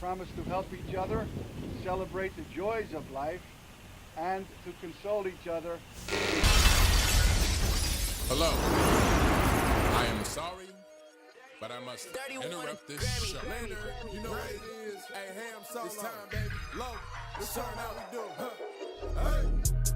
promise to help each other, celebrate the joys of life, and to console each other. Hello. I am sorry, but I must interrupt this show. Later, you know what it is. Hey, Ham Solo. It's time, baby. Low. It's turn how we do. Hey.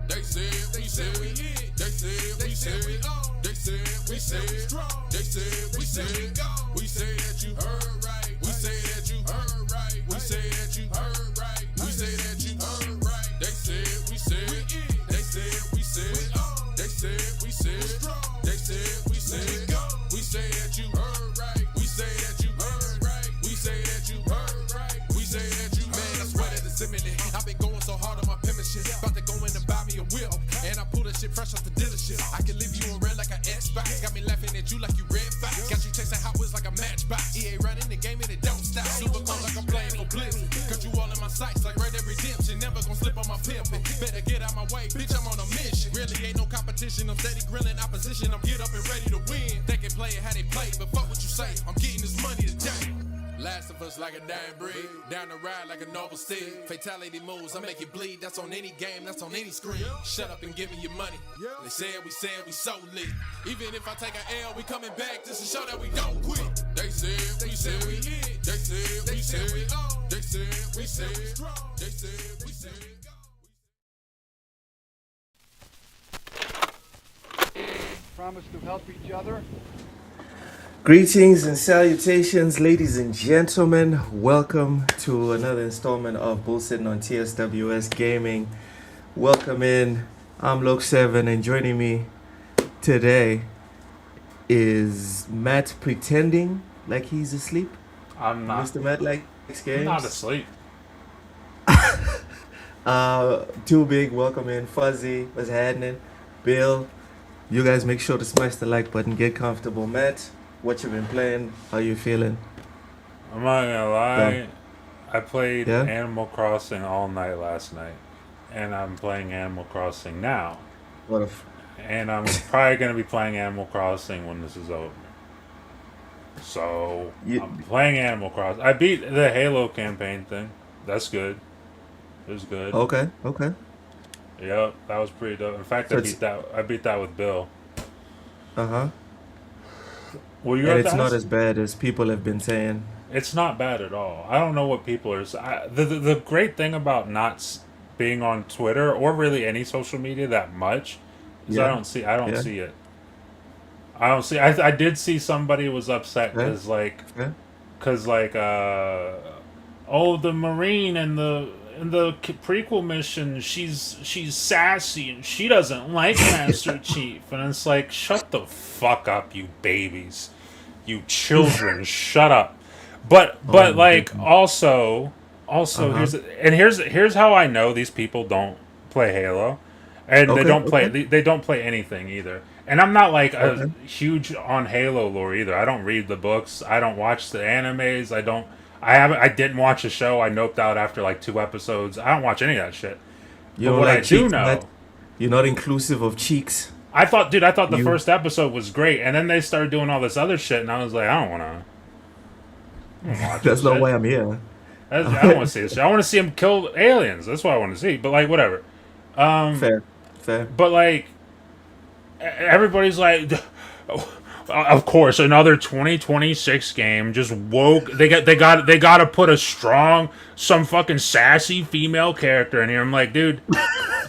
They said we said we it. They said we said we on. They said we said we strong. They said we said we go. We say that you heard right. We say that you heard right. We say that you heard right. We say that you heard right. They said we said we it. They said we said we on. They said we said strong. They said we said go. We say that you heard right. We say that you heard right. We say that you heard right. We say that you heard right. I swear that it's imminent. I've been going so hard on my penmanship. About to go in and buy me a wheel. And I pull that shit fresh off the dealership. I can leave you on red like an Xbox. Got me laughing at you like you Red Fox. Got you chasing Hot Wheels like a matchbox. EA running the game and it don't stop. Super cold like I'm playing for Blitz. Got you all in my sights like Red Dead Redemption. Never gonna slip on my pimpin'. Better get out my way, bitch, I'm on a mission. Really ain't no competition. I'm steady grilling opposition. I'm get up and ready to win. They can play it how they play, but fuck what you say. I'm getting this money today. Last of us like a dying breed. Down the ride like a noble steed. Fatality moves, I make it bleed. That's on any game, that's on any screen. Shut up and give me your money. They said we so lit. Even if I take an L, we coming back just to show that we don't quit. They said we said we it. They said we said we on. They said we said we strong. They said we said go. Promise to help each other. Greetings and salutations, ladies and gentlemen. Welcome to another installment of Bullsittin on TSWS Gaming. Welcome in. I'm Loke7, and joining me today is Matt pretending like he's asleep. I'm not. Mr. Matt likes games. I'm not asleep. Too Big, welcome in. Fuzzy, what's happening? Bill, you guys make sure to smash the like button. Get comfortable. Matt, what you been playing? How you feeling? I'm not gonna lie. I played Yeah? Animal Crossing all night last night, and I'm playing Animal Crossing now. What if? And I'm probably gonna be playing Animal Crossing when this is over. So I'm playing Animal Crossing. I beat the Halo campaign thing. That's good. It was good. Okay. Yep, that was pretty dope. In fact, So I beat that with Bill. Uh-huh. Well, you And it's not as bad as people have been saying. It's not bad at all. I don't know what people are. The great thing about not being on Twitter or really any social media that much is Yeah. I don't see it. I don't see. I did see somebody was upset because oh, the Marine in the prequel mission, she's sassy and she doesn't like Master Chief, and it's like, shut the fuck up, you babies, you children, shut up. But like also here's how I know these people don't play Halo, and they don't play anything either. And I'm not like a huge on Halo lore either. I don't read the books. I don't watch the animes. I didn't watch the show. I noped out after like 2 episodes. I don't watch any of that shit. You but know, what like I do cheeks, know, Matt? You're not inclusive of cheeks. I thought the first episode was great, and then they started doing all this other shit, and I was like, I don't want to watch That's this not shit. why I'm here. I don't want to see this shit. I want to see him kill aliens. That's what I want to see. But like, whatever. Fair. But like, everybody's like, of course, another 2026 game just woke. They got to put some fucking sassy female character in here. I'm like, dude,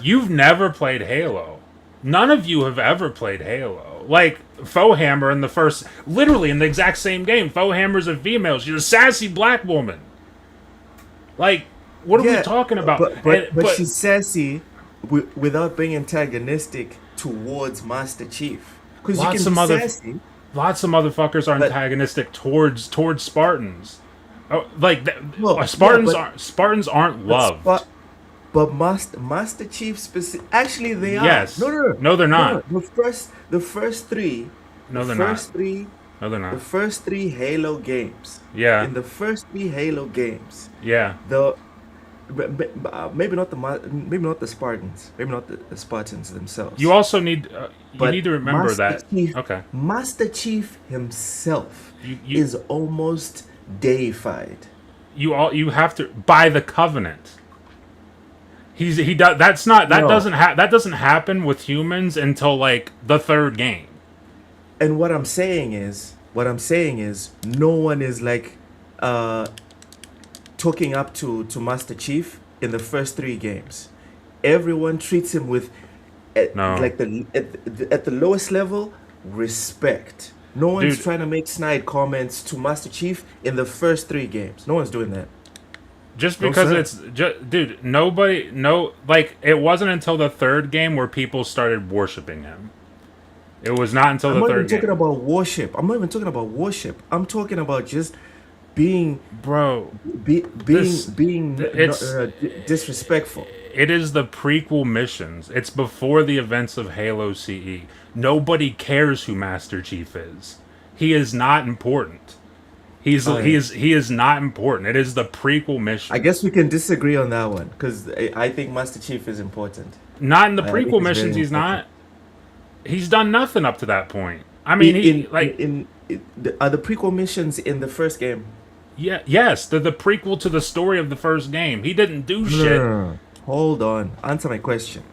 you've never played Halo. None of you have ever played Halo. Like, Foehammer literally in the exact same game, Foehammer's a female. She's a sassy black woman. Like, what are we talking about? But she's sassy without being antagonistic towards Master Chief. Because you can be sassy. Lots of motherfuckers are antagonistic towards Spartans. Oh, like Spartans aren't loved. But Master Chief actually they are. Yes. No, they're not. The first three. No, they're not. No, they're not. The first 3 Halo games. Yeah. In the first 3 Halo games. Yeah. Maybe not the Spartans. Maybe not the Spartans themselves. You also need to remember that. Master Chief himself is almost deified. you have to by the covenant. He does No. that doesn't happen with humans until like the third game. And what I'm saying is, no one is like talking up to Master Chief in the first three games. Everyone treats him with No, like at the lowest level respect. No one's dude, trying to make snide comments to Master Chief in the first three games. No one's doing that. just No because sir. it's dude, nobody no like it wasn't until the third game where people started worshiping him. It was not until I'm the not even third talking game, about worship. I'm not even talking about worship. I'm talking about just being bro. being This it's disrespectful. it is the prequel missions. It's before the events of Halo CE. Nobody cares who Master Chief is. He is not important. I He is not important. It is the prequel I missions. guess we can disagree on that one because I think Master Chief is important. Not in the I think prequel it's very missions. He's important. not. He's done nothing up to that point. I mean, In he like are the prequel missions in the first game? yeah, yes, they're the prequel to the story of the first game. He didn't do No, no, no, shit. no, no. Hold on. Answer my question.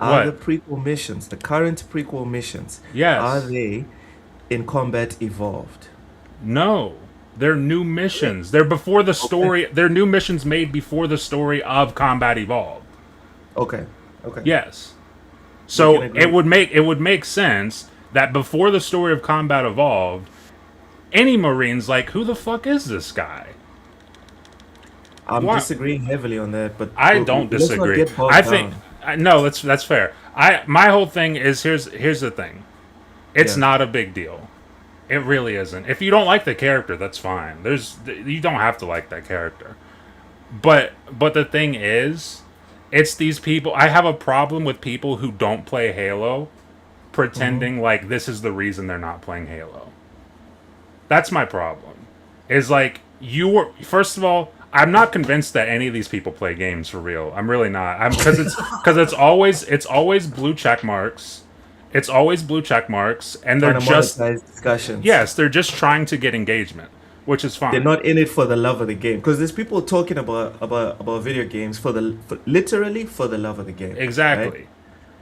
Are the What? prequel missions, the current prequel missions, are Yes. they in combat evolved? No. They're new missions. They're before the Okay. story. They're new missions made before the story of Combat Evolved. Okay. Okay. Yes. We can So agree. it would make sense that before the story of Combat Evolved, any Marines like who the fuck is this guy? I'm Why? disagreeing heavily on that, but I don't let's not disagree. get bogged I think down. no, that's fair. I my whole thing is here's the thing. It's Yeah. not a big deal. It really isn't. If you don't like the character, that's fine. You don't have to like that character. But the thing is, it's these people. I have a problem with people who don't play Halo Hmm. pretending like this is the reason they're not playing Halo. That's my problem. Is like you were first of all, I'm not convinced that any of these people play games for real. I'm really not. I'm because it's always blue check marks. It's always blue check marks, and they're Trying to just monetize discussions. yes, they're just trying to get engagement, which is They're fine. not in it for the love of the game. Because there's people talking about video games literally for the love of the game, right? Exactly.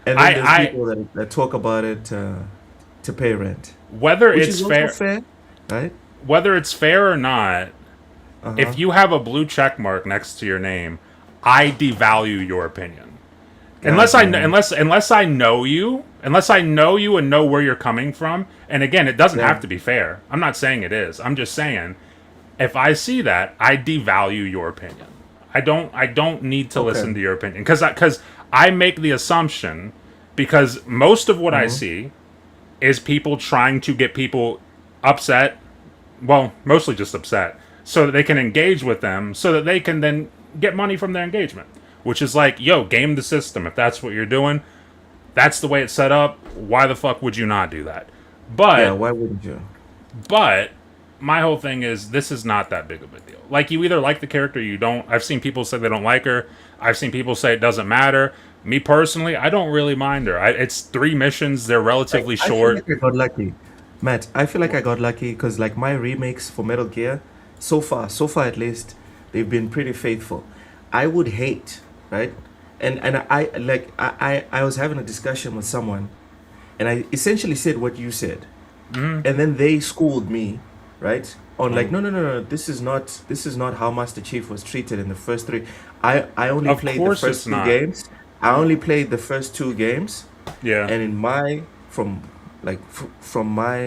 And then there's I people that talk about it to pay rent, whether which it's is also fair fair, right? whether it's fair or not, Uh-huh. if you have a blue check mark next to your name, I devalue your opinion. God damn. Unless I know you and know where you're coming from. And again, it doesn't have Yeah. to be fair. I'm not saying it is. I'm just saying if I see that, I devalue your opinion. I don't need to listen Okay. to your opinion cuz I make the assumption because most of what I Hmm. see is people trying to get people upset, well, mostly just upset, so that they can engage with them, so that they can then get money from their engagement. Which is like, yo, game the system. If that's what you're doing, that's the way it's set up. Why the fuck would you not do that? Yeah. But, Why wouldn't you? but, my whole thing is this is not that big of a deal. Like, you either like the character or you don't. I've seen people say they don't like her. I've seen people say it doesn't matter. Me personally, I don't really mind her. It's three missions. They're relatively I feel short. like I got lucky, Matt. I feel like I got lucky because like my remakes for Metal Gear, so far at least, they've been pretty faithful. I would hate, right? And I was having a discussion with someone, and I essentially said what you said, and then they schooled me, right? On like, no, no, no, no, this is not how Master Chief was treated in the first three. I only Of played the course first it's two not. games. I only played the first two games, Yeah. and in my from my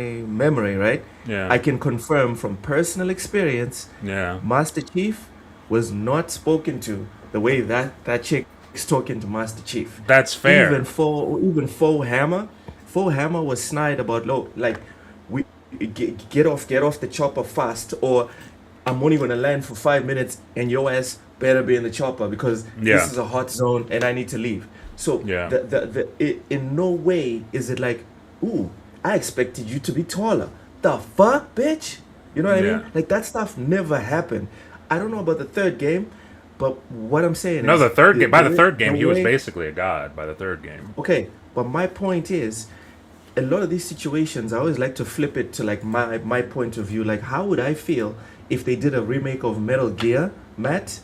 memory, right? Yeah. I can confirm from personal experience, Yeah. Master Chief was not spoken to the way that chick is talking to Master Chief. That's Even fair. Full Hammer was snide about low like we get off the chopper fast, or I'm only gonna land for 5 minutes and your ass better be in the chopper because Yeah. this is a hot zone and I need to leave. So Yeah. in no way is it like, ooh, I expected you to be taller. The fuck, bitch? You know what I Yeah. mean? Like that stuff never happened. I don't know about the third game, but what I'm saying No, is the third game. By the third the game, he was way. basically a god. By the third game. Okay, but my point is, a lot of these situations, I always like to flip it to like my point of view. Like, how would I feel if they did a remake of Metal Gear, Matt,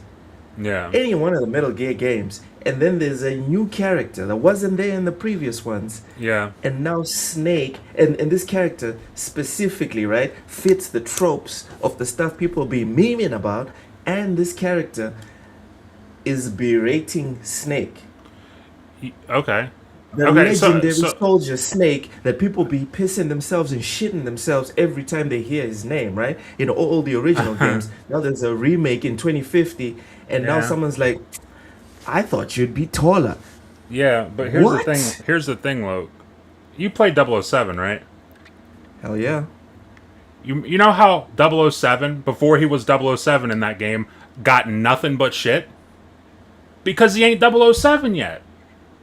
Yeah. any one of the Metal Gear games, and then there's a new character that wasn't there in the previous ones, Yeah. and now Snake, and this character specifically, right, fits the tropes of the stuff people be memeing about, and this character is berating Snake. Okay. The Okay, legendary so soldier Snake that people be pissing themselves and shitting themselves every time they hear his name, right? In all the original games. Now there's a remake in 2050, and now Yeah. someone's like, I thought you'd be taller. yeah, but here's What? the thing. Here's the thing, Luke. You played 007, right? Hell yeah. You know how 007, before he was 007 in that game, got nothing but shit? Because he ain't 007 yet.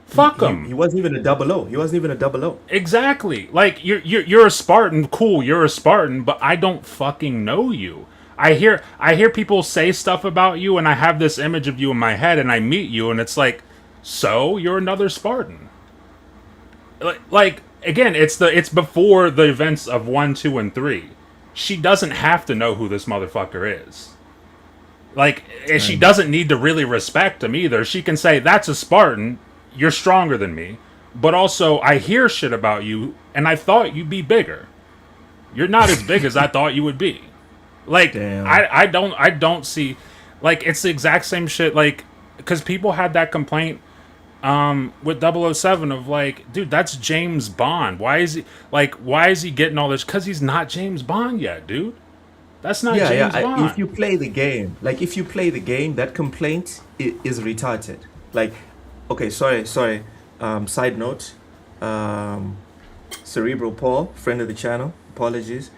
Fuck him. He wasn't even a double O. He wasn't even a double O. Exactly. Like you're a Spartan, cool, you're a Spartan, but I don't fucking know you. I hear people say stuff about you, and I have this image of you in my head, and I meet you, and it's like, so you're another Spartan. Like again, it's before the events of 1, 2, and 3. She doesn't have to know who this motherfucker is. Like, and she doesn't need to really respect him either. She can say, that's a Spartan, you're stronger than me. But also, I hear shit about you, and I thought you'd be bigger. You're not as big as I thought you would be. Like, Damn. I don't see, like, it's the exact same shit, like, because people had that complaint with 007 of like, dude, that's James Bond. Why is he getting all this? Because he's not James Bond yet, dude. That's not James Bond. If you play the game, that complaint is retarded. Like, okay, sorry. Side note, Cerebral Paul, friend of the channel, apologies.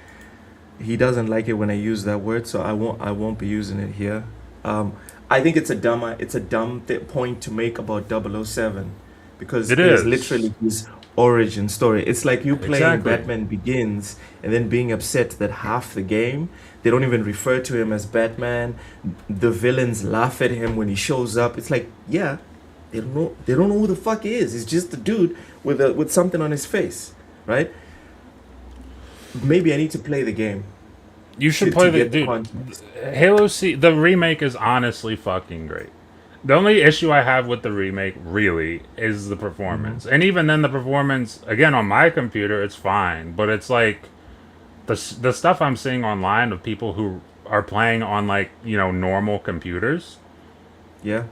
He doesn't like it when I use that word, so I won't be using it here. I think it's a dumb point to make about 007 because It it is is. literally his origin story. It's like you playing Exactly. Batman Begins and then being upset that half the game they don't even refer to him as Batman. The villains laugh at him when he shows up. It's like, yeah, they don't know who the fuck he is. He's just a dude with something on his face, right? Maybe I need to play the game. You should to play the get dude. context. Halo C. The remake is honestly fucking great. The only issue I have with the remake really is the performance, and even then, the performance again on my computer, it's fine. But it's like the stuff I'm seeing online of people who are playing on like normal computers. Yeah.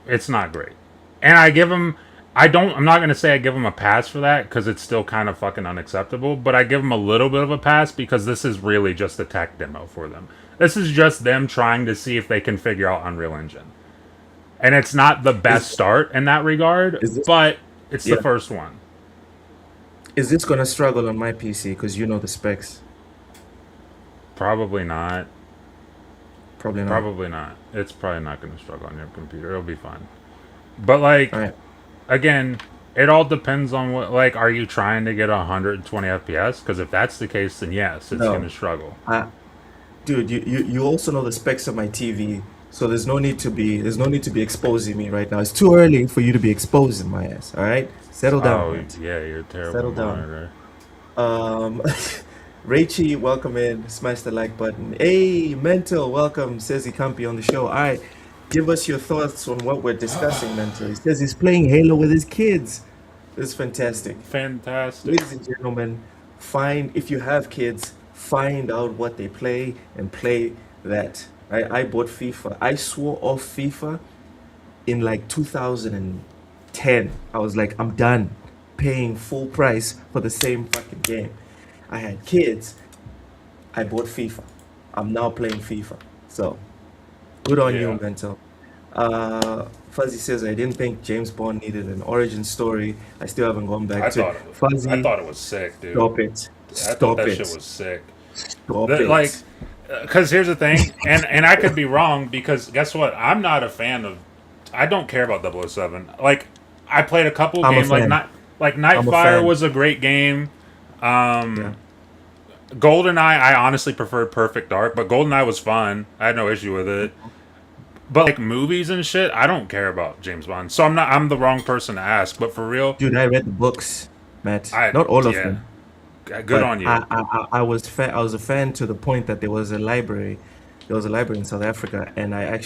It's not great, and I give them. I'm not gonna say I give them a pass for that because it's still kind of fucking unacceptable. But I give them a little bit of a pass because this is really just a tech demo for them. This is just them trying to see if they can figure out Unreal Engine. And it's not the best start in that regard, but it's the first one. Is this gonna struggle on my PC? Because you know the specs. Probably not. Probably not. Probably not. It's probably not going to struggle on your computer. It'll be fine. But like, All right. again, it all depends on what. Like, are you trying to get 120 FPS? Because if that's the case, then yes, it's No. going to struggle. Dude, you also know the specs of my TV, so there's no need to be exposing me right now. It's too early for you to be exposing my ass. All right, settle down. Oh man. yeah, you're a terrible. Settle down. monitor. Rachie, welcome in. Smash the like button. Hey, Mental, welcome. Says he can't be on the show. All right, give us your thoughts on what we're discussing, Mental. He says he's playing Halo with his kids. This is fantastic. Fantastic. Ladies and gentlemen, if you have kids, find out what they play and play that. I bought FIFA. I swore off FIFA in like 2010. I was like, I'm done paying full price for the same fucking game. I had kids. I bought FIFA. I'm now playing FIFA. So, good on you, Yeah. Mental. Fuzzy says, I didn't think James Bond needed an origin story. I still haven't gone back to it. Fuzzy, I thought it was sick, dude. stop it. I Stop thought that it. shit was sick. Stop it. Like, because here's the thing, and I could be wrong because guess what? I'm not a fan of. I don't care about 007. Like, I played a couple I'm a games fan. like I'm a Nightfire fan. was a great game. Yeah. GoldenEye, I honestly preferred Perfect Dark, but GoldenEye was fun. I had no issue with it. But like movies and shit, I don't care about James Bond. So I'm the wrong person to ask. But for real, Dude, I read the books, Matt. I- Not all of yeah. them. good But on you. I was a fan to the point that there was a library there was a library in South Africa, and I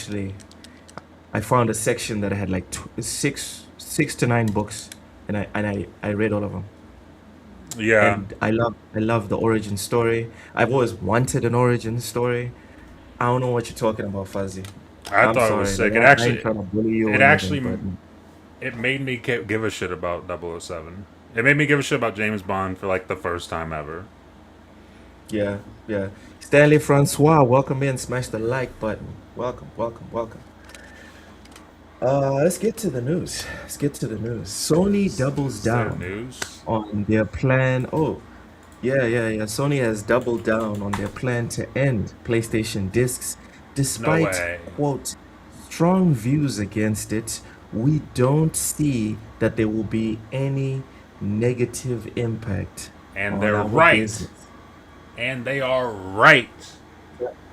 found a section that had like six to nine books, and I read all of them. Yeah, And I love the origin story. I've always wanted an origin story. I don't know what you're talking about, Fuzzy. I I'm thought it was sorry. sick. Like, I ain't trying to bully you or It anything, actually, but it made me give a shit about 007. It made me give a shit about James Bond for like the first time ever. yeah, yeah. Stanley Francois, welcome in. Smash the like button. Welcome, welcome, welcome. Let's get to the news. Let's get to the news. Sony doubles Is there down news? on their plan. Oh, yeah, yeah, yeah. Sony has doubled down on their plan to end PlayStation discs, No despite, way. quote, strong views against it. We don't see that there will be any negative impact And on they're our right. business. And they are right.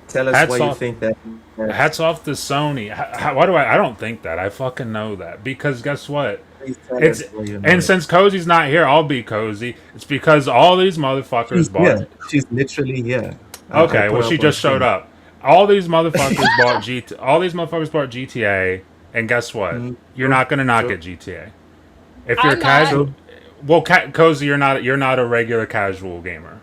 Tell us Hats why you off. think that. Hats off to Sony. Why do I don't think that. I fucking know that. Because guess what? Please tell It's us why you know and it. since Cozy's not here, I'll be Cozy. It's because all these motherfuckers She's bought. here. She's literally here. I Okay, put well her she up on just showed screen. up. All these motherfuckers bought all these motherfuckers bought GTA, and guess what? You're not gonna not True. get GTA. If you're I'm not. casual, well, Cozy, you're not a regular casual gamer.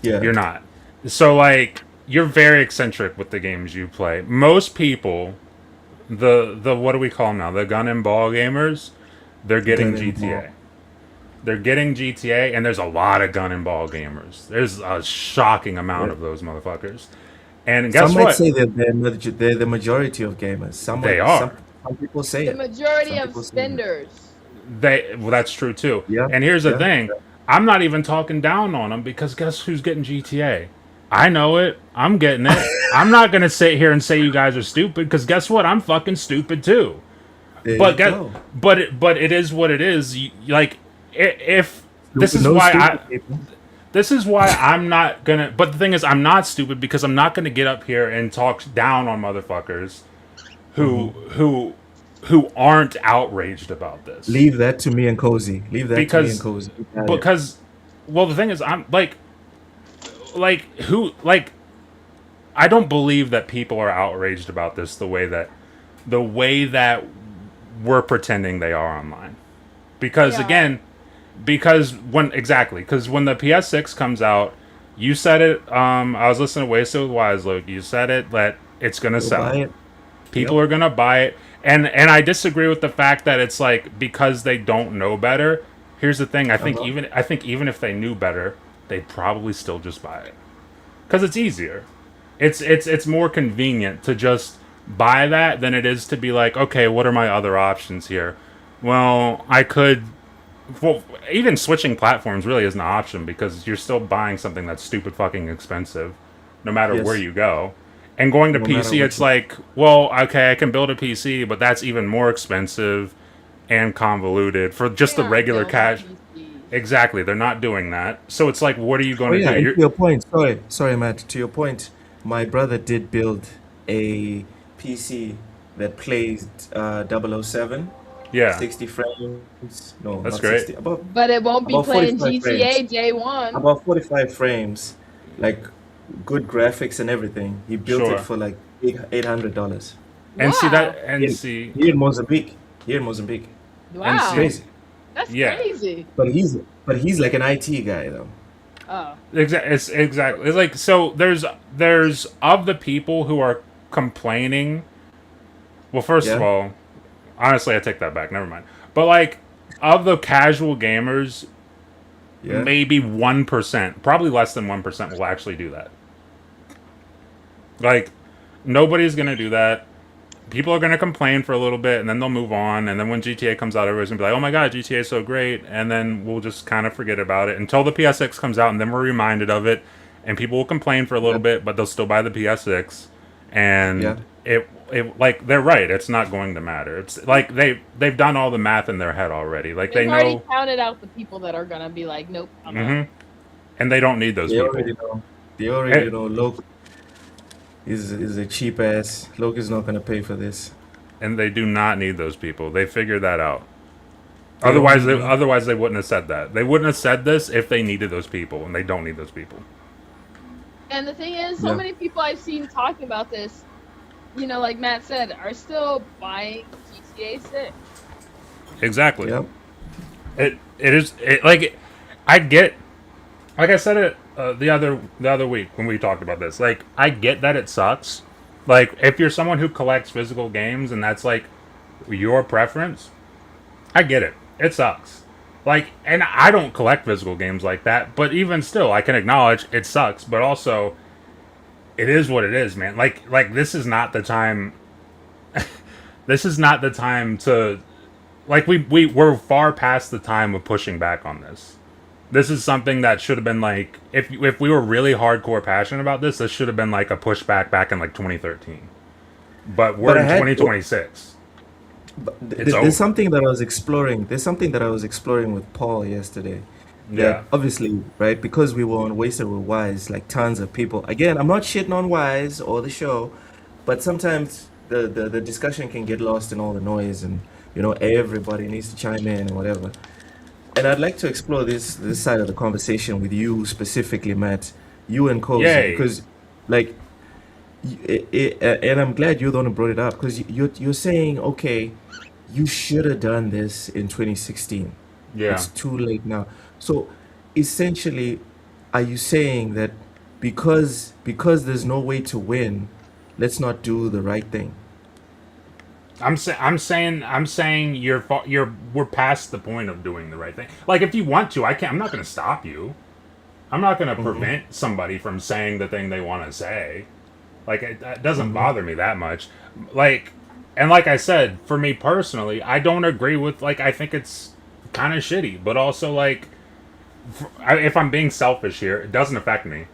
Yeah. You're not. So like, you're very eccentric with the games you play. Most people, the what do we call them now? The gun and ball gamers, they're getting Gun and GTA. ball. They're getting GTA, and there's a lot of gun and ball gamers. There's a shocking amount Yeah. of those motherfuckers. And guess Some might what? say that they're the majority of gamers. They are. Some people say The it. majority Some of people say that. spenders. Well, that's true too. Yeah, And here's the yeah, thing: yeah. I'm not even talking down on them because guess who's getting GTA? I know it. I'm getting it. I'm not gonna sit here and say you guys are stupid because guess what? I'm fucking stupid too. There But you guess, go. but it is what it is. Like if this is No why stupid people. this is why I'm not gonna. But the thing is, I'm not stupid because I'm not gonna get up here and talk down on motherfuckers who aren't outraged about this. Leave that to me and Cozy. Leave that to me Because and Cozy. We got it. because well, the thing is, I'm like who like I don't believe that people are outraged about this the way that we're pretending they are online. Because Yeah. again, because when the PS6 comes out, you said it. I was listening to Wasted with Wise Luke. You said it that it's gonna Go sell. buy it. People Yep. are gonna buy it, and I disagree with the fact that it's like because they don't know better. Here's the thing: I think even if they knew better, they'd probably still just buy it because it's easier. It's more convenient to just buy that than it is to be like, okay, what are my other options here? Well, I could. Well, even switching platforms really isn't an option because you're still buying something that's stupid fucking expensive, no matter Yes. where you go. And going to No matter PC, what it's you- like, well, okay, I can build a PC, but that's even more expensive and convoluted for just the They're not regular building cash. PCs. Exactly, they're not doing that. So it's like, what are you Oh going to yeah, do? and You're, to your point. Sorry, Matt. To your point, my brother did build a PC that plays 007, yeah, 60 frames. No, That's not great. 60. But it won't be About playing 45 GTA frames. day one. About 45 frames, like good graphics and everything. He built Sure. it for like $800 and see Wow. that, and here, see, here in Mozambique. Here in Mozambique, Wow, see- crazy. that's Yeah. crazy. But he's like an IT guy though. Oh, exactly. It's like so. There's of the people who are complaining. Well, first of Yeah. all, honestly, I take that back. Never mind. But like, of the casual gamers, Yeah. maybe 1%, probably less than 1%, will actually do that. Like, nobody's gonna do that. People are gonna complain for a little bit, and then they'll move on. And then when GTA comes out, everybody's gonna be like, "Oh my god, GTA is so great!" And then we'll just kind of forget about it until the PS6 comes out, and then we're reminded of it. And people will complain for a little bit, but they'll still buy the PS6. And Yeah. it like they're right. It's not going to matter. It's like they've done all the math in their head already. Like they they've already know, counted out the people that are gonna be like, nope. I'm hmm not. and they don't need those They people. already know. They already Hey. know. Loke is a cheap ass. Loke is not gonna pay for this. And they do not need those people. They figured that out. They Otherwise, don't need me. otherwise they wouldn't have said that. They wouldn't have said this if they needed those people, and they don't need those people. And the thing is, so Yeah. many people I've seen talking about this, like Matt said, are still buying GTA 6. Exactly. Yeah. It is I get, like I said it the other week when we talked about this. Like, I get that it sucks. Like, if you're someone who collects physical games and that's like your preference, I get it. It sucks. Like, and I don't collect physical games like that, but even still, I can acknowledge it sucks. But also, it is what it is, man. Like this is not the time. This is not the time to, like, we're far past the time of pushing back on this. This is something that should have been like, if we were really hardcore passionate about this, this should have been like a pushback back in like 2013. But we're But I in had 2026. It's over. there's something that I was exploring. There's something that I was exploring with Paul yesterday. Yeah. That obviously, right, because we were on Wasted with Wise, like tons of people. Again, I'm not shitting on Wise or the show, but sometimes the discussion can get lost in all the noise, and everybody needs to chime in and whatever. And I'd like to explore this side of the conversation with you specifically, Matt, you and Cozy, Yay. because like, and I'm glad you're the one who brought it up, because you're saying, okay, you should have done this in 2016. Yeah. It's too late now. So essentially, are you saying that because there's no way to win, let's not do the right thing? I'm saying we're past the point of doing the right thing. Like, if you want to, I'm not going to stop you. I'm not going to prevent somebody from saying the thing they want to say. Like, it doesn't bother me that much. Like, and like I said, for me personally, I don't agree with, like, I think it's kind of shitty, but also, like, if I'm being selfish here, it doesn't affect me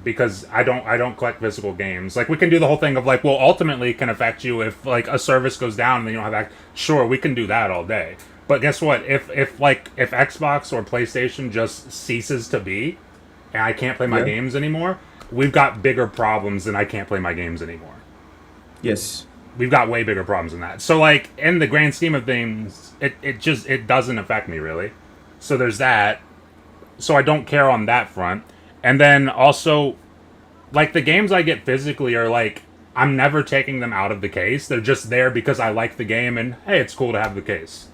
because I don't collect physical games. Like, we can do the whole thing of like, well, ultimately it can affect you if like a service goes down and then you don't have sure, we can do that all day. But guess what? If Xbox or PlayStation just ceases to be and I can't play my Yeah. games anymore, we've got bigger problems than I can't play my games anymore. Yes. We've got way bigger problems than that. So, like, in the grand scheme of things, it doesn't affect me really. So there's that. So I don't care on that front. And then also, like, the games I get physically are like, I'm never taking them out of the case. They're just there because I like the game and hey, it's cool to have the case.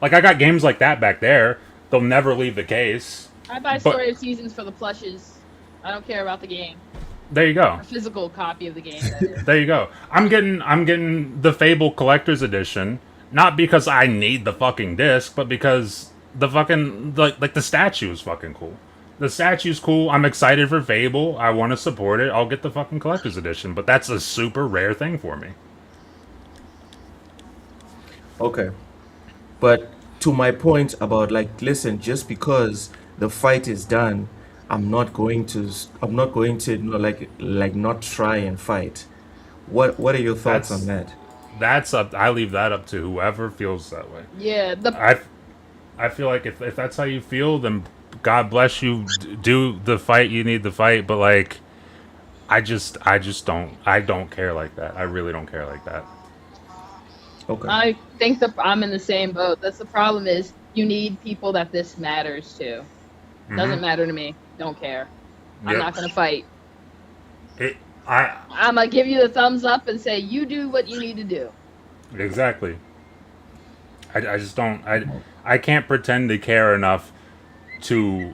Like, I got games like that back there. They'll never leave the case. I buy But- Story of Seasons for the plushes. I don't care about the game. There you go. A physical copy of the game. That is. There you go. I'm getting the Fable Collector's Edition, not because I need the fucking disc, but because the fucking like the statue is fucking cool. The statue's cool. I'm excited for Fable. I want to support it. I'll get the fucking Collector's Edition, but that's a super rare thing for me. Okay. But to my point about, like, listen, just because the fight is done, I'm not going to like not try and fight. What are your thoughts on that? That's up. I leave that up to whoever feels that way. Yeah, I feel like if that's how you feel, then God bless you. Do the fight you need to fight, but like, I don't care like that. I really don't care like that. Okay. I think I'm in the same boat. That's the problem is you need people that this matters to. Doesn't matter to me. Don't care. I'm Yep. not gonna fight. I I'm gonna give you the thumbs up and say you do what you need to do. Exactly. I just don't. I can't pretend to care enough to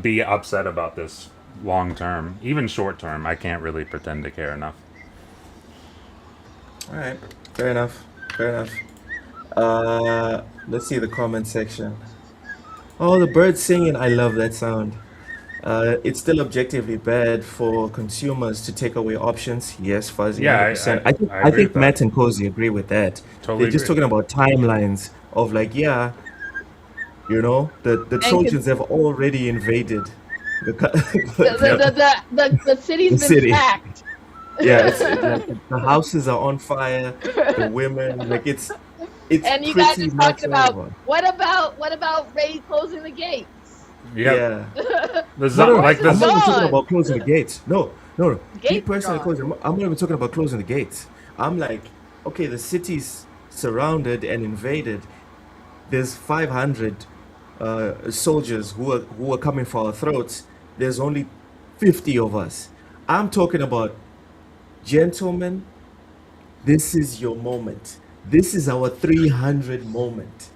be upset about this long term, even short term. I can't really pretend to care enough. All right. Fair enough. Fair enough. Let's see the comment section. Oh, the birds singing. I love that sound. It's still objectively bad for consumers to take away options. Yes, Fuzzy, Yeah, 100%. I think, agree with that. Matt and Cozy agree with that. Totally They're just agree. talking about timelines of, like, yeah, the Trojans have already invaded the, The city's The been city. packed. yeah, it's like the houses are on fire, the women, like, it's And you guys pretty are much talking about over. what about Ray closing the gates? Yeah. Yeah. The No, no, like I'm the not even talking Gone. about closing the gates. No. Me Gates personally, gone. closing. I'm not even talking about closing the gates. I'm like, okay, the city's surrounded and invaded. There's 500 soldiers who are coming for our throats. There's only 50 of us. I'm talking about, gentlemen, this is your moment. This is our 300 moment.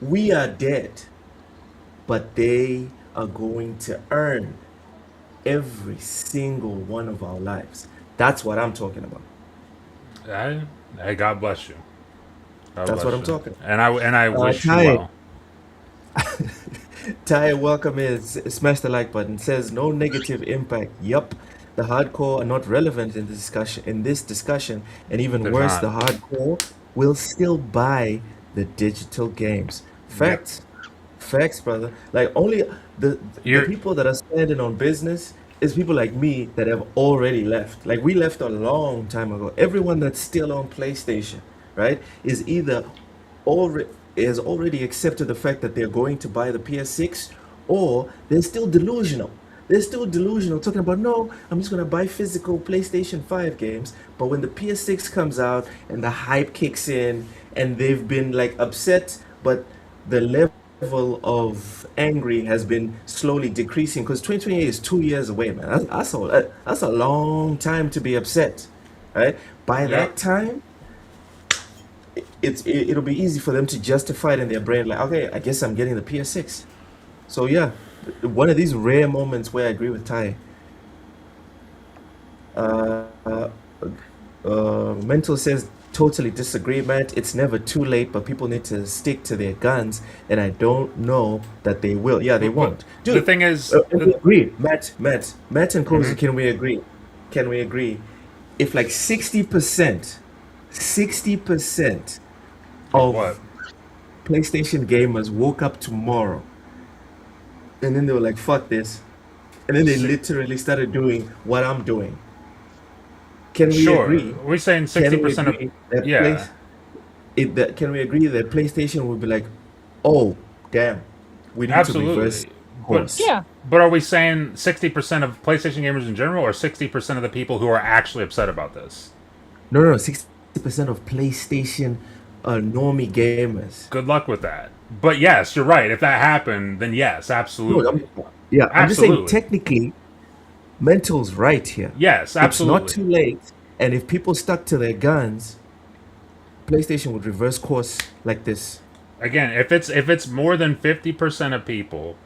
We are dead, but they are going to earn every single one of our lives. That's what I'm talking about. Hey, God bless you. God That's what bless I'm you. talking And I wish you Ty, well. Ty, welcome is smash the like button. Says no negative impact. Yup, the hardcore are not relevant in the discussion. In this discussion, and even There's worse, not. the hardcore will still buy the digital games. Yep. Facts, facts, brother. Like only the You're people that are standing on business is people like me that have already left. Like we left a long time ago. Everyone that's still on PlayStation, right, is either already has already accepted the fact that they're going to buy the PS6, or they're still delusional. They're still delusional, talking about no, I'm just gonna buy physical PlayStation 5 games. But when the PS6 comes out and the hype kicks in, and they've been like upset, but the level of angry has been slowly decreasing because 2028 is 2 years away, man. That's a long time to be upset, right? By yep. that time, it'll be easy for them to justify it in their brain, like, okay, I guess I'm getting the PS6. So yeah, one of these rare moments where I agree with Ty. Uh, uh, Mental says totally disagree, Matt. It's never too late, but people need to stick to their guns, and I don't know that they will. Yeah, they But won't, the dude. thing is, And we agree, Matt, and Cozy. mhm. Can we agree? Can we agree? If like 60% Of what? of PlayStation gamers woke up tomorrow and then they were like, fuck this. And then they Si- literally started doing what I'm doing. Can we Sure. agree? We're saying sixty Can we percent of. agree that Yeah. can we agree that PlayStation would be like, oh, damn, we need to reverse Absolutely. But course? Yeah. but are we saying 60% of PlayStation gamers in general, or 60% of the people who are actually upset about this? No, no, no, 60% of PlayStation normie gamers. Good luck with that. But yes, you're right. If that happened, then yes, No, absolutely. yeah, I'm just saying Absolutely. technically, Mental's right here. Yes, It's not absolutely. too late, and if people stuck to their guns, PlayStation would reverse course like this. Again, if it's more than 50% of people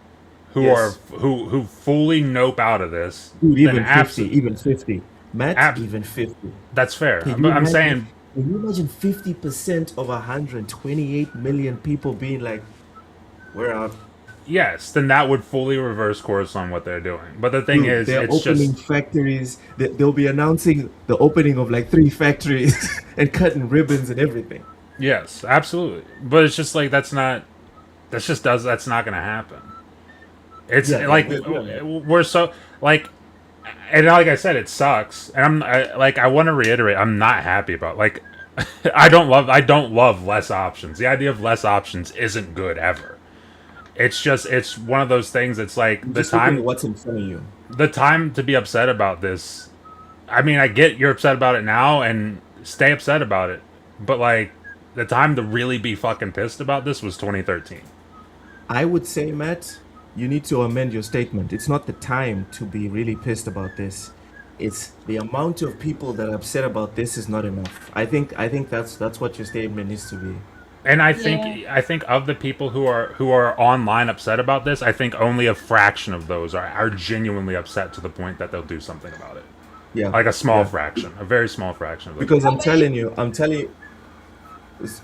who are Yes. who fully nope out of this, Dude, then even 50, even 50. Matt, even 50. that's fair. Can I'm, you I'm imagine? saying Can you imagine 50% of 128 million people being like, we're out? yes, then that would fully reverse course on what they're doing. But the thing Dude, is, they're it's opening just factories. They'll be announcing the opening of like 3 factories and cutting ribbons and everything. yes, absolutely. But it's just like that's not going to happen. It's Yeah, yeah, like yeah. we're so like, and like I said, it sucks. And I want to reiterate, I'm not happy about like I don't love less options. The idea of less options isn't good ever. It's one of those things. It's like Just looking at what's in front of you. the time to be upset about this. I mean, I get you're upset about it now and stay upset about it, but like the time to really be fucking pissed about this was 2013. I would say, Matt, you need to amend your statement. It's not the time to be really pissed about this. It's the amount of people that are upset about this is not enough. I think that's what your statement needs to be. And I think Yeah. I think of the people who are online upset about this, I think only a fraction of those are genuinely upset to the point that they'll do something about it. Yeah, Like a small yeah. fraction, a very small fraction of those Because people. How many? I'm telling you.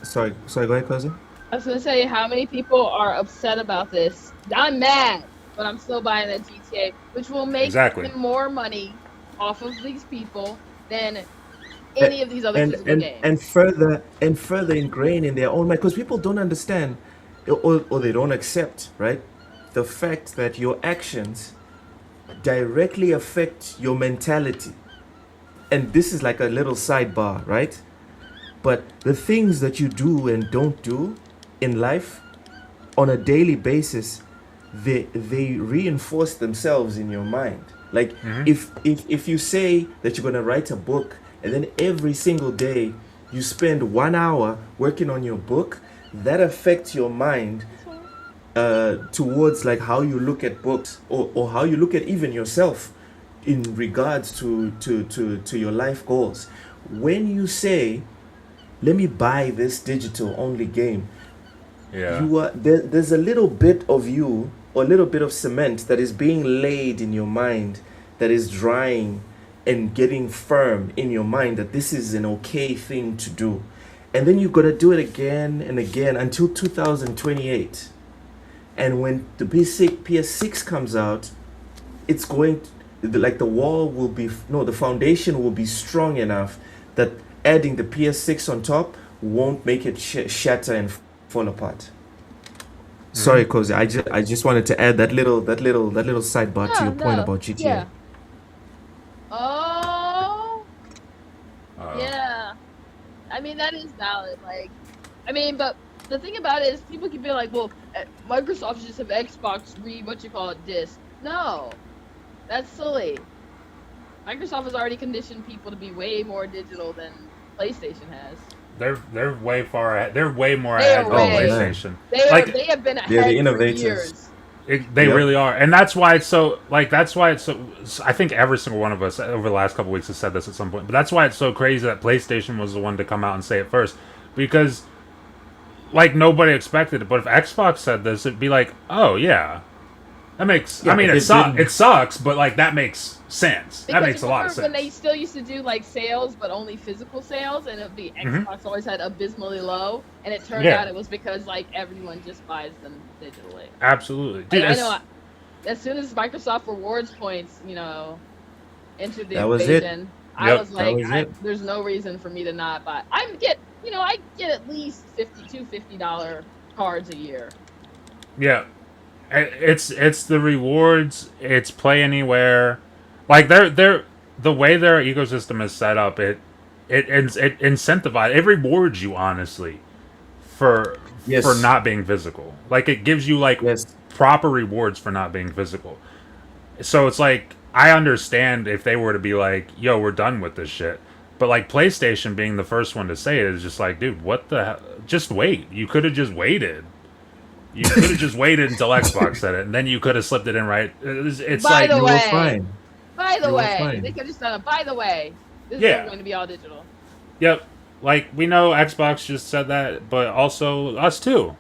Sorry, go ahead, cousin. I was gonna say how many people are upset about this. I'm mad, but I'm still buying that GTA, which will make Exactly. even more money off of these people than any of these other and physical and games. and further ingrained in their own mind, because people don't understand, or they don't accept, right, the fact that your actions directly affect your mentality. And this is like a little sidebar, right? But the things that you do and don't do in life on a daily basis, they reinforce themselves in your mind. Like if you say that you're gonna write a book, and then every single day you spend 1 hour working on your book, that affects your mind towards like how you look at books, or how you look at even yourself. in regards to your life goals. When you say, let me buy this digital only game, Yeah. you are there's a little bit of you, or a little bit of cement that is being laid in your mind, that is drying and getting firm in your mind that this is an okay thing to do. And then you gotta do it again and again until 2028. And when the PS6 comes out, it's going like the wall will be, no, the foundation will be strong enough that adding the PS6 on top won't make it shatter and fall apart. Sorry, Cozy. I just wanted to add that little sidebar to No, your point no. about GTA. Yeah. Oh, Uh, yeah. I mean, that is valid. Like, I mean, but the thing about it is, people keep being like, well, Microsoft should just have Xbox disc. No, that's silly. Microsoft has already conditioned people to be way more digital than PlayStation has. they're way far ahead. They're way more They ahead are than way. PlayStation. They have been They're the ahead for innovators. years. They Yep. really are, and that's why it's so. I think every single one of us over the last couple weeks has said this at some point. But that's why it's so crazy that PlayStation was the one to come out and say it first, because like nobody expected it. But if Xbox said this, it'd be like, oh yeah, that makes. Yeah, I mean, but it it didn't- It sucks, but like that makes sense. That Because makes a lot of remember when sense. they still used to do like sales, but only physical sales, and it'd be Xbox always had abysmally low, and it turned Yeah. out it was because like everyone just buys them digitally. Absolutely, dude. Like, I know. As soon as Microsoft rewards points, entered the That was it. equation, I Yep, was that like, was it. there's no reason for me to not buy. I get at least $50 cards a year. Yeah, it's the rewards. It's play anywhere. Like they're the way their ecosystem is set up. It incentivizes. It rewards you honestly for Yes. for not being physical. Like it gives you like Yes. proper rewards for not being physical. So it's like I understand if they were to be like, "Yo, we're done with this shit." But like PlayStation being the first one to say it is just like, dude, what the hell? Just wait. You could have just waited. You could have just waited until Xbox said it, and then you could have slipped it in right. It's By like the You way, were fine. By the You were way, fine. they could have just done it. By the way, this Yeah. is going to be all digital. yep, like we know Xbox just said that, but also us too.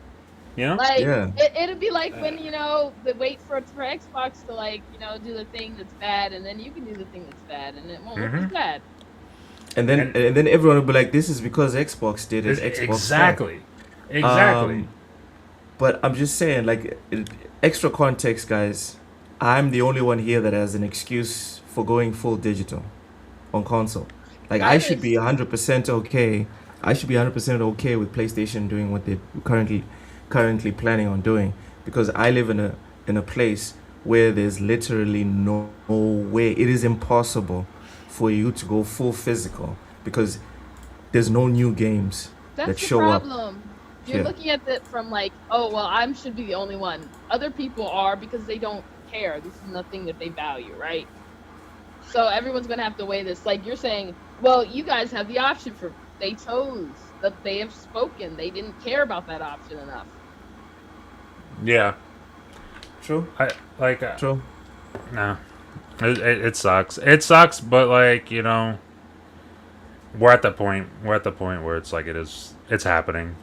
You know? Like Yeah. it'd be like when they wait for Xbox to do the thing that's bad, and then you can do the thing that's bad, and it won't look as bad. And then And- and then everyone will be like, this is because Xbox did it. Xbox Exactly. Exactly. But I'm just saying, like, extra context, guys. I'm the only one here that has an excuse for going full digital on console. Like, I should be 100% okay. I should be 100% okay with PlayStation doing what they're currently planning on doing, because I live in a place where there's literally no way. It is impossible for you to go full physical because there's no new games That's that the show up. problem. You're Yeah. looking at it from like, oh well, I should be the only one. Other people are because they don't care. This is nothing that they value, right? So everyone's gonna have to weigh this. Like you're saying, well, you guys have the option for. They chose that they have spoken. They didn't care about that option enough. Yeah. True. I like. True. No. It sucks. It sucks, but like we're at the point. We're at the point where it's like it's happening.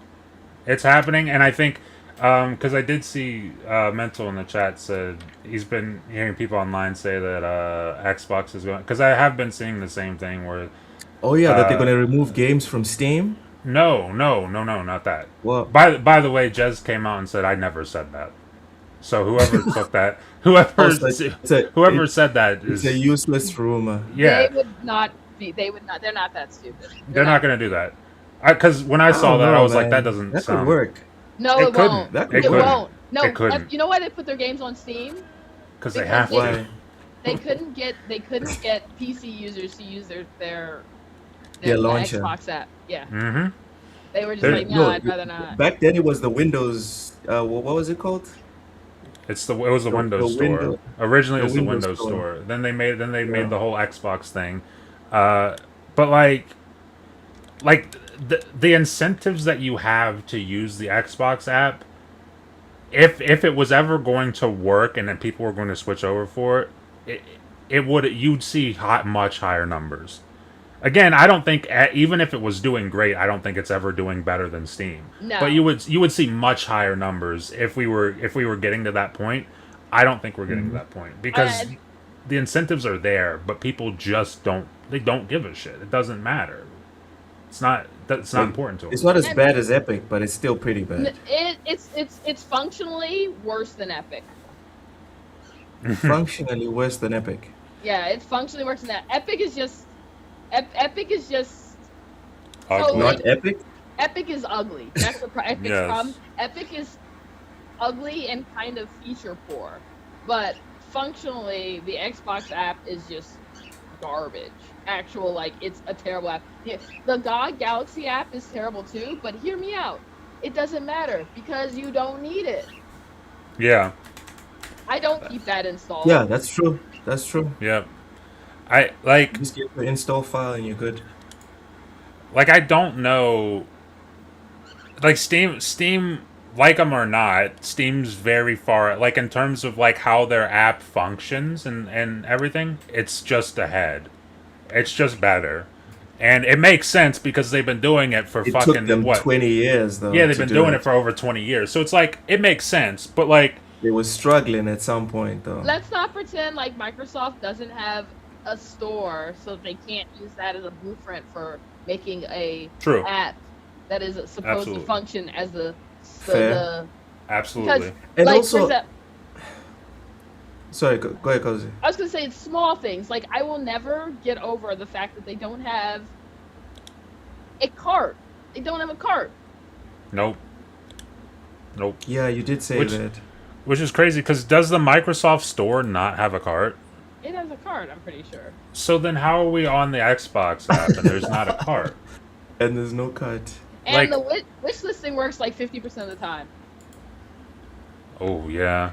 It's happening, and I think because I did see Mental in the chat said he's been hearing people online say that Xbox is going, because I have been seeing the same thing where Oh yeah, that they're gonna remove games from Steam. no, not that. Well, By the way, Jez came out and said I never said that. So whoever took that, whoever said that it's is a useless rumor. yeah. They would not be. They would not. They're not that stupid. They're not going to do that. Because when I saw don't that, I know, was like, man. that doesn't That sound... could work. No, It it couldn't. won't. That It could work. won't. No, It couldn't. you know why they put their games on Steam? Because they Because have they- to. Why? They couldn't get PC users to use their Their launcher. Xbox app. Yeah, Mm-hmm. they were just There- like, no, I'd rather not. Back then it was the Windows. What was it called? It was the Windows the Store. window- Originally, it the was the Windows Windows Store. Store. Then they made Yeah. the whole Xbox thing. But like the incentives that you have to use the Xbox app, if it was ever going to work and then people were going to switch over for it, you'd see much higher numbers. Again, I don't think even if it was doing great, I don't think it's ever doing better than Steam. No. But you would see much higher numbers if we were getting to that point. I don't think we're getting to that point because the incentives are there, but people just don't give a shit. It doesn't matter. It's not important to them. It's not as bad as Epic, but it's still pretty bad. It's functionally worse than Epic. Functionally worse than Epic. Yeah, it's functionally worse than that. Epic is just Ugly. so, Not Epic? Epic is ugly. That's the Epic's Yes. problem. Epic is ugly and kind of feature poor, but functionally the Xbox app is just garbage. It's a terrible app. The God Galaxy app is terrible too, but hear me out. It doesn't matter because you don't need it. Yeah. I don't keep that installed. Yeah, that's true. That's true. Yeah. I like Just get the install file and you're good. I don't know. Like Steam, like them or not, Steam's very far. Like in terms of like how their app functions and everything, it's just ahead. It's just better, and it makes sense because they've been doing it for It fucking took them 20 years though. Yeah, they've to been do doing it for over 20 years. So it's like it makes sense, but like They were struggling at some point though. Let's not pretend like Microsoft doesn't have a store, so they can't use that as a blueprint for making a True. app that is supposed Absolutely. to function as Fair. Absolutely. And like, also, for example, sorry, go ahead, Cozy. I was gonna say it's small things. Like I will never get over the fact that they don't have a cart. They don't have a cart. Nope. Yeah, you did say that. Which is crazy because does the Microsoft Store not have a cart? It has a cart, I'm pretty sure. So then how are we on the Xbox app and there's not a cart? And there's no cut. And Like- the wish listing works like 50% of the time. Oh yeah.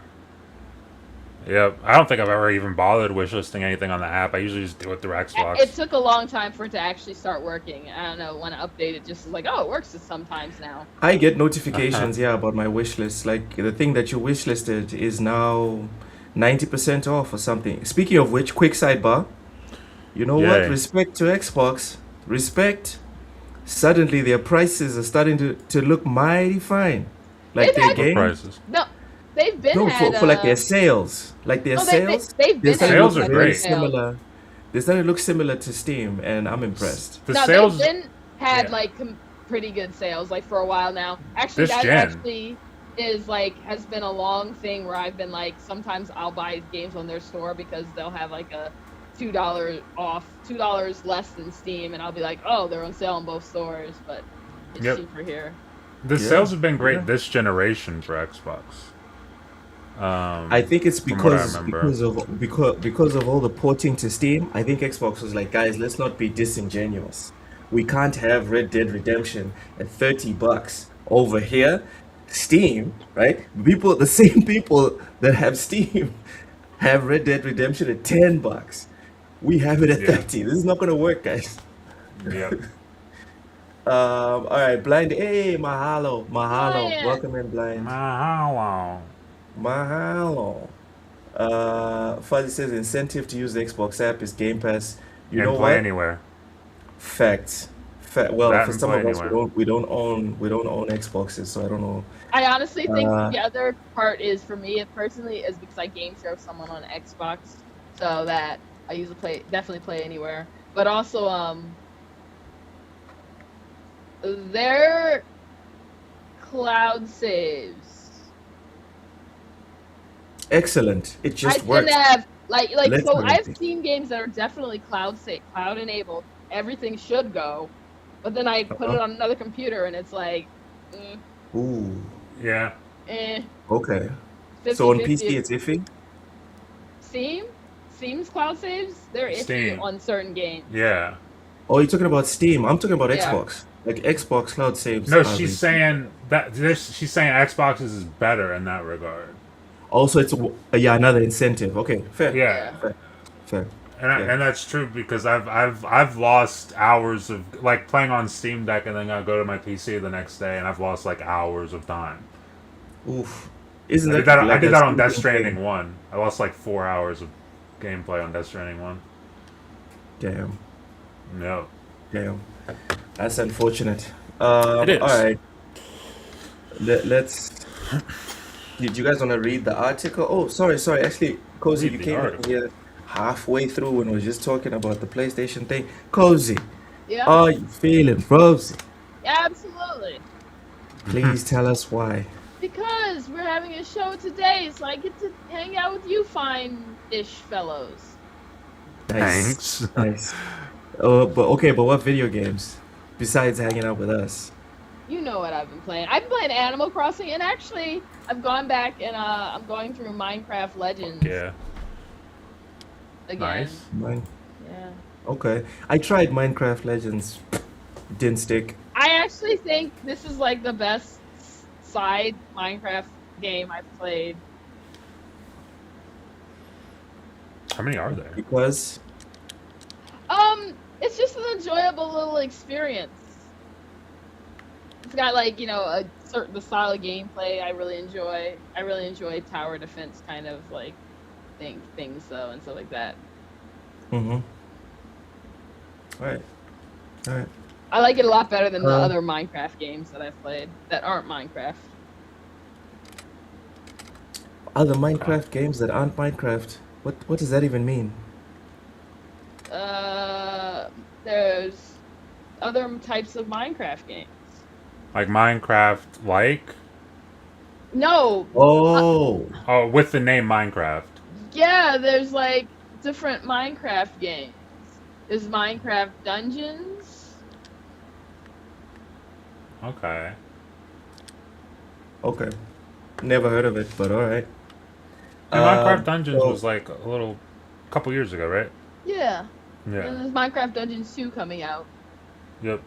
Yep. I don't think I've ever even bothered wishlisting anything on the app. I usually just do it through Xbox. It took a long time for it to actually start working. I don't know, when I updated, it just was like, oh, it works sometimes now. I get notifications, yeah, about my wish list. Like the thing that you wish listed is now 90% off or something. Speaking of which, quick sidebar. You know what? Yay. Respect to Xbox. Respect. Suddenly their prices are starting to look mighty fine. Like They've their had- What game. prices? No, they've been No, had, for like their sales. Like their no, sales. they've They're been starting Sales to are look very great. similar. They're starting to look similar to Steam, and I'm impressed. The No, sales. they've been had yeah. like pretty good sales like for a while now. Actually, This that gen. actually is like has been a long thing where I've been like sometimes I'll buy games on their store because they'll have like a $2 off, $2 less than Steam, and I'll be like, oh, they're on sale on both stores, but it's Yep. cheaper here. The Yeah. sales have been great Yeah. this generation for Xbox. I think it's From what I because remember. because of all the porting to Steam. I think Xbox was like, guys, let's not be disingenuous. We can't have Red Dead Redemption at $30 over here. Steam, right? The same people that have Steam have Red Dead Redemption at $10. We have it at Yeah. 30. This is not gonna work, guys. Yep. All right, Blind. Hey, mahalo, mahalo. yeah. Welcome in, Blind. Wow. Mahalo. Fuzzy says incentive to use the Xbox app is Game Pass. You And know play what? anywhere. Facts. Well, That for and some play of us, anywhere. we don't own Xboxes, so I don't know. I honestly think Uh, the other part is for me personally is because I game share with someone on Xbox, so that I usually definitely play anywhere. But also, their cloud saves. Excellent. It just I works. tend to have like Let's so not I've think. seen games that are definitely cloud enabled. Everything should go, but then I put it on another computer and it's like, Ooh. Yeah. eh. Okay. 50, So on 50. PC, it's iffy. Steam's cloud saves, they're iffy Steam. on certain games. Yeah. Oh, you're talking about Steam. I'm talking about Yeah. Xbox. Like Xbox cloud saves. No, are she's the- saying she's saying Xboxes is better in that regard. Also, it's another incentive. Okay, fair. Yeah. Fair. And Yeah. and that's true because I've lost hours of like playing on Steam Deck and then I go to my PC the next day and I've lost like hours of time. Oof. Isn't I did that that, I like did that that on Steam Death thing? Stranding 1. I lost like 4 hours of gameplay on Death Stranding 1. Damn. No. Damn. That's unfortunate. It is. All right. Let's. Did you guys want to read the article? Oh, sorry. Actually, Cozy, Read you the came in article. here halfway through when we were just talking about the PlayStation thing. Cozy, Yeah. are you feeling frozen? Absolutely. Please tell us why. Because we're having a show today, so I get to hang out with you fine-ish fellows. Nice. Thanks. Nice. But what video games besides hanging out with us? You know what I've been playing. I've been playing Animal Crossing, and actually, I've gone back and I'm going through Minecraft Legends Yeah. again. Nice. Mine. Yeah. Okay. I tried Minecraft Legends. Didn't stick. I actually think this is like the best side Minecraft game I've played. How many are there? Because It's just an enjoyable little experience. It's got like, a certain style of gameplay I really enjoy. I really enjoy tower defense kind of like things though and stuff like that. All right. I like it a lot better than the Uh, other Minecraft games that I've played that aren't Minecraft. Other Minecraft games that aren't Minecraft. What does that even mean? There's other types of Minecraft games. Like Minecraft, like? No, Oh, Oh, with the name Minecraft. yeah, there's like different Minecraft games. There's Minecraft Dungeons. Okay. okay. Never heard of it, but all right. Yeah, Minecraft Dungeons so- was like couple years ago, right? Yeah. And Yeah. there's Minecraft Dungeons 2 coming out. Yep.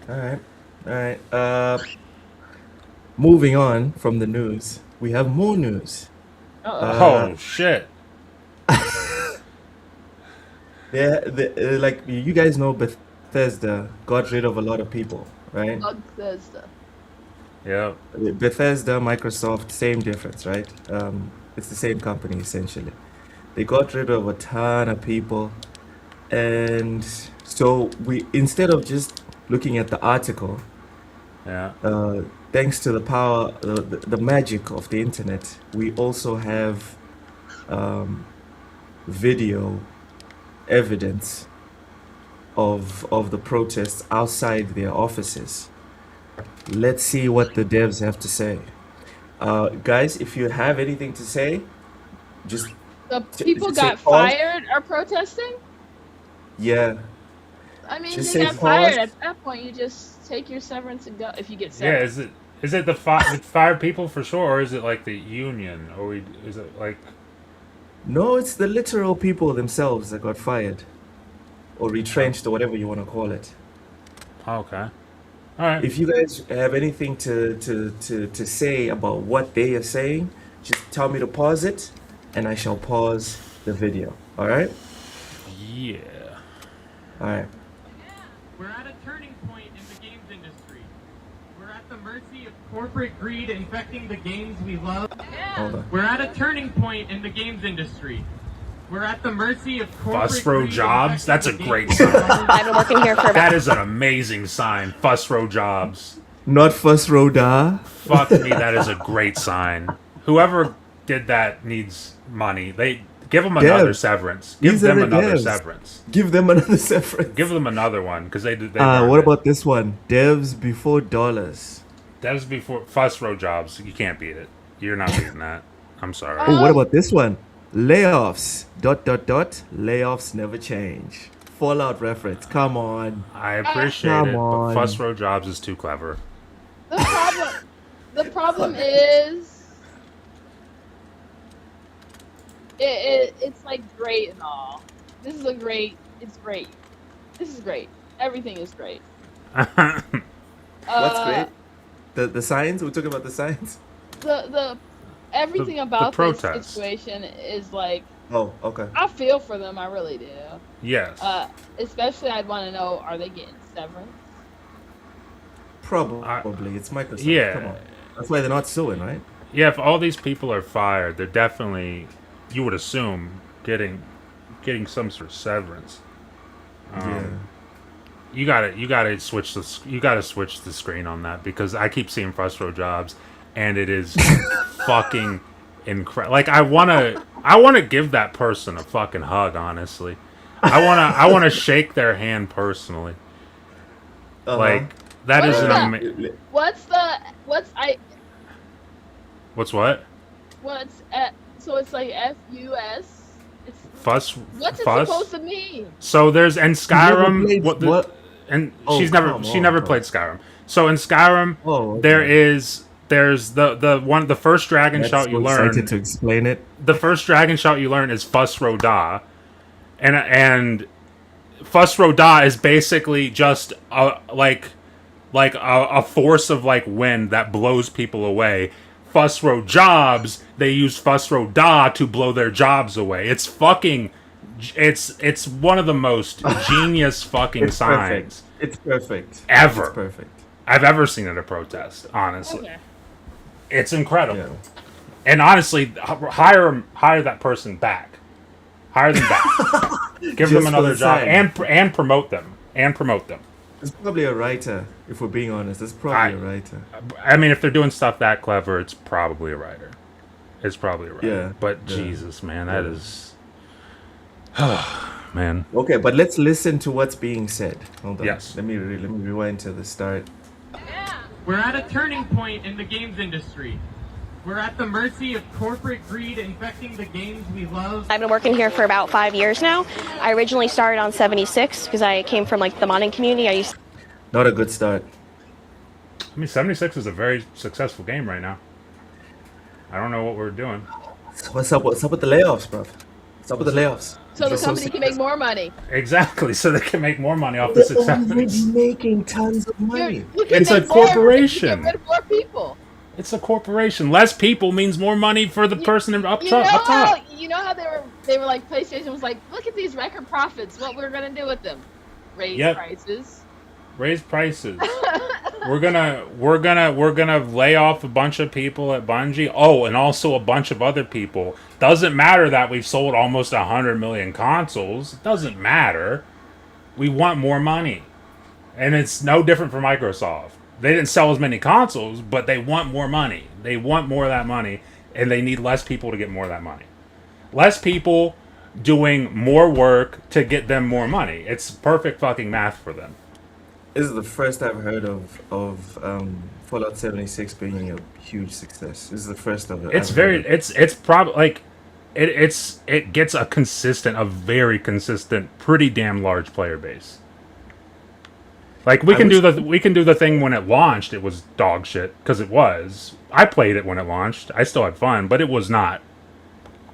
All right. Moving on from the news, we have more news. Uh-oh. Oh shit. Like you guys know, Bethesda got rid of a lot of people, right? Bethesda. Yep. Bethesda, Microsoft, same difference, right? It's the same company essentially. They got rid of a ton of people, and so we instead of just looking at the article, Yeah. thanks to the power, the magic of the internet, we also have video evidence of the protests outside their offices. Let's see what the devs have to say. Guys, if you have anything to say, just The people just say got pause. fired are protesting? Yeah, I mean, Just they say got fired. pause. At that point, you just take your severance and go. If you get Yeah, severance. is it the fire people for sure, or is it like the union, or is it like? no, it's the literal people themselves that got fired or retrenched or whatever you want to call it. Oh, okay. All right. If you guys have anything to say about what they are saying, just tell me to pause it, and I shall pause the video. All right? Yeah. All right. We're at a turning point in the games industry. We're at the mercy of corporate greed infecting the games we love. Hold on. We're at a turning point in the games industry. We're at the mercy of corporate Fussrow greed Jobs? infecting That's the a games great we sign. love. I've been working here for about That is an amazing sign. Fussrow Jobs. Not first row da. Fuck me, that is a great sign. Whoever did that needs money. They give them another Devs. severance. Give These are them the another devs. severance. Give them another severance. Give them another one because they What earned it. about this one? Devs before dollars. That was before Fussrow Jobs. You can't beat it. You're not beating that. I'm sorry. Oh, what about this one? Layoffs. ... Layoffs never change. Fallout reference. Come on. I appreciate Come it, on. but Fussrow Jobs is too clever. The problem is, it's like great and all. This is it's great. This is great. Everything is great. What's Uh, great? The signs? We're talking about the signs? The everything The about this protest. situation is like, Oh, okay. I feel for them. I really do. Yes. Especially, I'd want to know, are they getting severance? Probably. It's Microsoft. yeah. Come on. That's why they're not suing, right? Yeah, if all these people are fired, they're definitely, you would assume, getting some sort of severance. Yeah. You gotta switch the screen on that, because I keep seeing frustro jobs, and it is fucking incredible. Like, I wanna give that person a fucking hug. Honestly, I wanna shake their hand personally. Like, that What's is an that? amazing. What's What? So it's like FUS. It's Fuss. what's it Fuss. supposed to mean? So there's in Skyrim. What? And Oh, she come never on. played Skyrim. So in Skyrim, Oh, okay. there's the first dragon That's shout you so learn. excited to explain it. The first dragon shout you learn is Fuss Roda, and Fuss Roda is basically just a force of like wind that blows people away. Fussro jobs, they use Fussro Da to blow their jobs away. It's fucking, it's one of the most genius fucking It's signs perfect. It's perfect. ever It's perfect. I've ever seen at a protest. Honestly, Okay. it's incredible. Yeah. And honestly, hire that person back. Hire them back. Give Just them for another the job, sign. and promote them. It's probably a writer, if we're being honest. It's probably a writer. I mean, if they're doing stuff that clever, it's probably a writer. It's probably a writer. Yeah, But yeah. Jesus, man, that is... man. Okay, but let's listen to what's being said. Hold on. Yes. Let me rewind to the start. We're at a turning point in the games industry. We're at the mercy of corporate greed infecting the games we love. I've been working here for about 5 years now. I originally started on 76 because I came from like the modding community. Not a good start. I mean, 76 is a very successful game right now. I don't know what we're doing. So what's up with the layoffs, bro? What's up with the layoffs? So the Just company can make more money. Exactly, so they can make more money off the They're already success. making tons of money. You can It's a make more, but corporation. you can get rid of more people. It's a corporation. Less people means more money for the person up You top. know Up top. how they were like PlayStation was like, look at these record profits. What we're gonna do with them? Raise Yep. prices. Raise prices. We're gonna lay off a bunch of people at Bungie. Oh, and also a bunch of other people. Doesn't matter that we've sold almost 100 million consoles. It doesn't matter. We want more money, and it's no different for Microsoft. They didn't sell as many consoles, but they want more money. They want more of that money, and they need less people to get more of that money. Less people doing more work to get them more money. It's perfect fucking math for them. This is the first I've heard of Fallout 76 being a huge success. This is the first of it. It's very. It's probably like it gets a very consistent, pretty damn large player base. Like we can do the thing when it launched. It was dog shit because it was. I played it when it launched. I still had fun, but it was not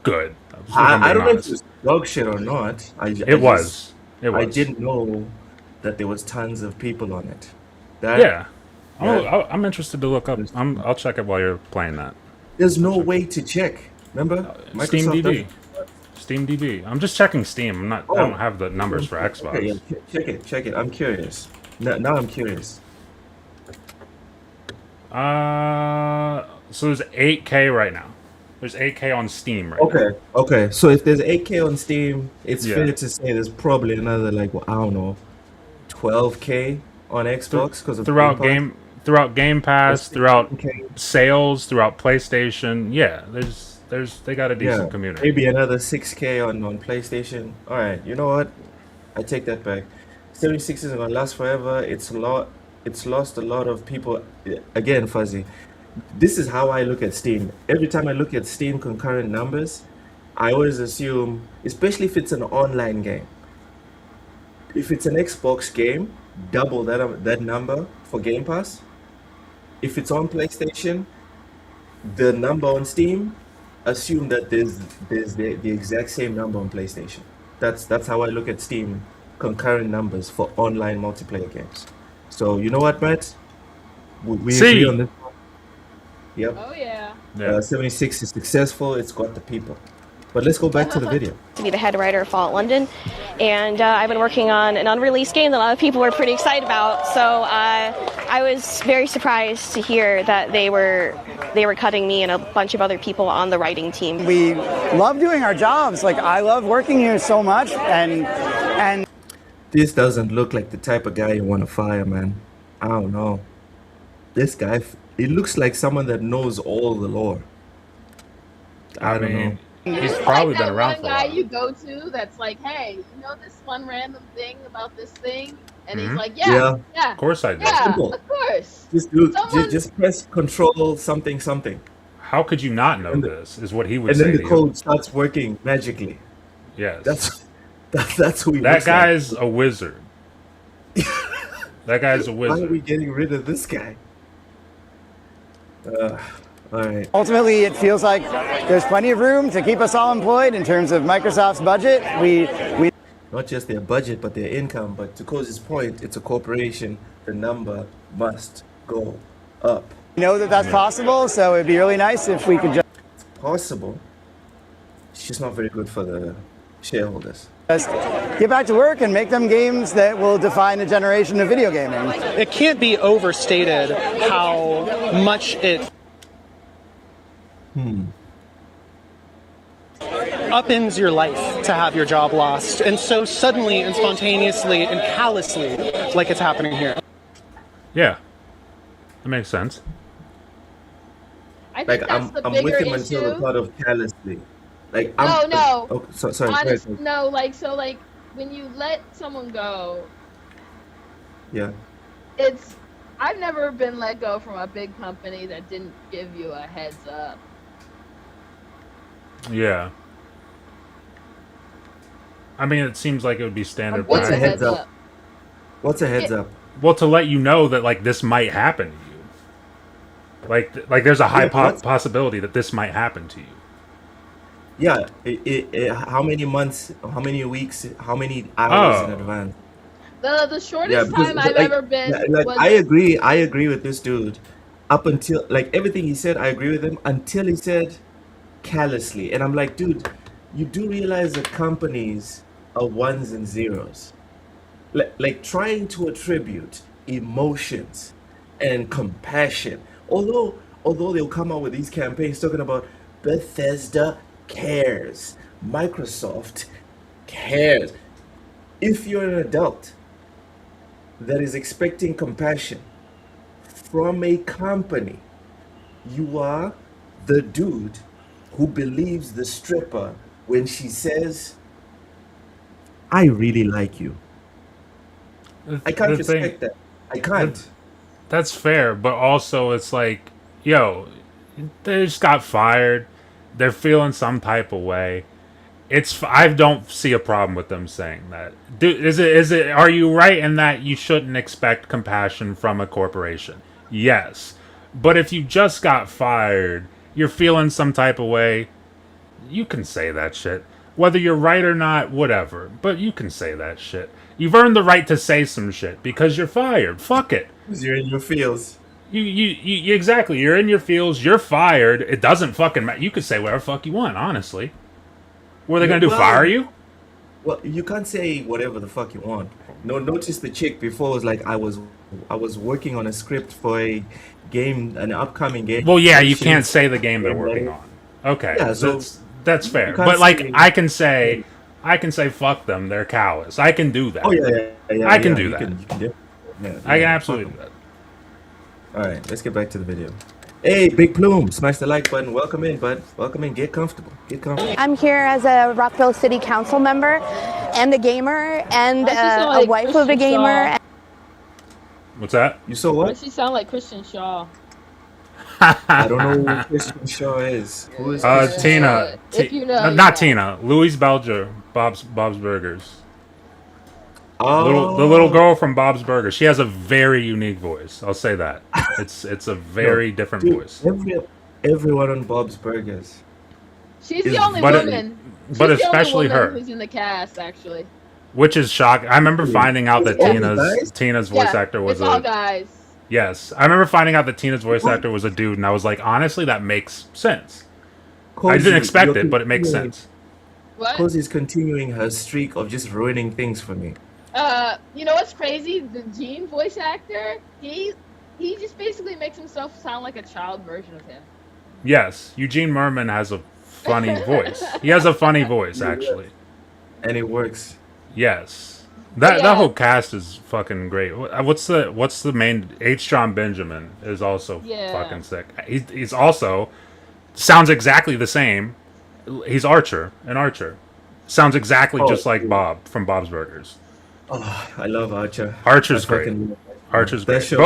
good. I don't know if it's dog shit or not. It was. I didn't know that there was tons of people on it. Yeah. Yeah. I'm interested to look up. I'll check it while you're playing that. There's no way to check. Remember? Steam Microsoft DB. Steam DB. I'm just checking Steam. I'm not. I don't have the numbers for Xbox. Okay, yeah, check it. I'm curious. Now I'm curious. So there's 8K right now. There's 8K on Steam right now. Okay. So if there's 8K on Steam, it's Yeah. fair to say there's probably another like I don't know, 12K on Xbox because of throughout Game Pass, throughout Okay. sales, throughout PlayStation. Yeah, they got a decent community. Maybe another 6K on PlayStation. All right, you know what? I take that back. 76 isn't gonna last forever. It's lost a lot of people. Again, Fuzzy. This is how I look at Steam. Every time I look at Steam concurrent numbers, I always assume, especially if it's an online game. If it's an Xbox game, double that number for Game Pass. If it's on PlayStation, the number on Steam, assume that there's the exact same number on PlayStation. That's how I look at Steam concurrent numbers for online multiplayer games. So you know what, Brett? We agree on this. Yep. Oh yeah. 76 is successful. It's got the people. But let's go back to the video. To be the head writer of Fallout London, and I've been working on an unreleased game that a lot of people were pretty excited about. So I was very surprised to hear that they they were cutting me and a bunch of other people on the writing team. We love doing our jobs. Like, I love working here so much, and This doesn't look like the type of guy you want to fire, man. I don't know. This guy, it looks like someone that knows all the lore. I don't know. He's It's probably like been that around one for a guy while. you go to that's like, hey, you know this one random thing about this thing? And he's Mhm. like, Yeah. yeah, Of course I do. yeah, Simple. of course. Just do, Someone- just press control something something, How could you not know And the- this? Is what he would and say then to the you. code starts working magically. Yes. That's who he That looks guy's a wizard. That guy's a like. Why are we wizard. getting rid of this guy? All right. ultimately it feels like there's plenty of room to keep us all employed in terms of Microsoft's budget. We Not just their budget, but their income. But to Cozy's point, it's a corporation. The number must go up. know that that's possible, so it'd be really nice if we could Possible. It's just not very good for the shareholders. just get back to work and make them games that will define a generation of video gaming. It can't be overstated how much it upends your life to have your job lost, and so suddenly and spontaneously and callously, like it's happening here. Yeah. That makes sense. I think Like that's the I'm bigger with him issue. until the part of callously. Like No. Oh, sorry. go ahead. No, like, so, like, when you let someone go, Yeah. I've never been let go from a big company that didn't give you a heads up. Yeah. I mean, it seems like it would be standard What's a What's a practice. heads heads up? up? What's a heads up? Well, to let you know that like this might happen to you. Like there's a high Yeah, what's- possibility that this might happen to you. Yeah. How many months? How many weeks? How many hours in Oh. advance? The shortest time I've like, ever been like was I agree with this dude. Up until like everything he said, I agree with him until he said callously, and I'm like, dude, you do realize that companies are ones and zeros. Like trying to attribute emotions and compassion. Although they'll come out with these campaigns talking about Bethesda cares, Microsoft cares. If you're an adult that is expecting compassion from a company, you are the dude who believes the stripper when she says, I really like you. I can't The thing- respect that. I can't. That's fair, but also it's like, yo, they just got fired. They're feeling some type of way. I don't see a problem with them saying that. Are you right in that you shouldn't expect compassion from a corporation? Yes. But if you just got fired, you're feeling some type of way, you can say that shit. Whether you're right or not, whatever. But you can say that shit. You've earned the right to say some shit because you're fired. Fuck it. Because you're in your feels. You exactly. You're in your feels. You're fired. It doesn't fucking matter. You could say whatever fuck you want, honestly. What are they gonna do? Well- Fire you? Well, you can't say whatever the fuck you want. No, notice the chick before was like, I was working on a script for a game, an upcoming game. Well, yeah, you She- can't say the game they're Yeah, working right. on. Okay, Yeah, so that's fair. you can't But like, say- I can say fuck them. They're callous. I can do that. Oh yeah. I can do you that. You can do. Yeah, I yeah, can absolutely fuck do 'em. that. All right, let's get back to the video. Hey, Big Plume, smash the like button. Welcome in, bud. Welcome in. Get comfortable. Get comfortable. I'm here as a Rockville City Council member and a gamer and Why does she sound a like wife of a Christian gamer. Shaw? What's that? You saw Why what? does she sound like Christian Shaw? I don't know who Christian Shaw is. Who is Christian Tina. If you know, Not you Tina. Louise Belger. Bob's Burgers. Oh, The little girl from Bob's Burgers. She has a very unique voice. I'll say that. It's a very different Dude, voice. everyone on Bob's Burgers. She's the Is- only but woman. She's but the especially only woman her. who's in the cast, actually. Which is shocking. I remember finding out that Yeah. Tina's voice Yeah, actor was it's all a guys. yes. I remember finding out that Tina's voice actor was a dude, and I was like, honestly, that makes sense. I Cozy, didn't expect you're it, but it makes continuing- sense. What? Cozy's continuing her streak of just ruining things for me. You know what's crazy? The Gene voice actor, he just basically makes himself sound like a child version of him. Yes, Eugene Merman has a funny voice. He has a funny voice, actually. And it works. Yes, But that yeah, whole cast is fucking great. What's the main? H. John Benjamin is also yeah. fucking sick. He's also sounds exactly the same. He's Archer, an Archer. Sounds exactly Oh, just like Bob from Bob's Burgers. oh, I love Archer. I Archer's great. fucking Archer's that great. show.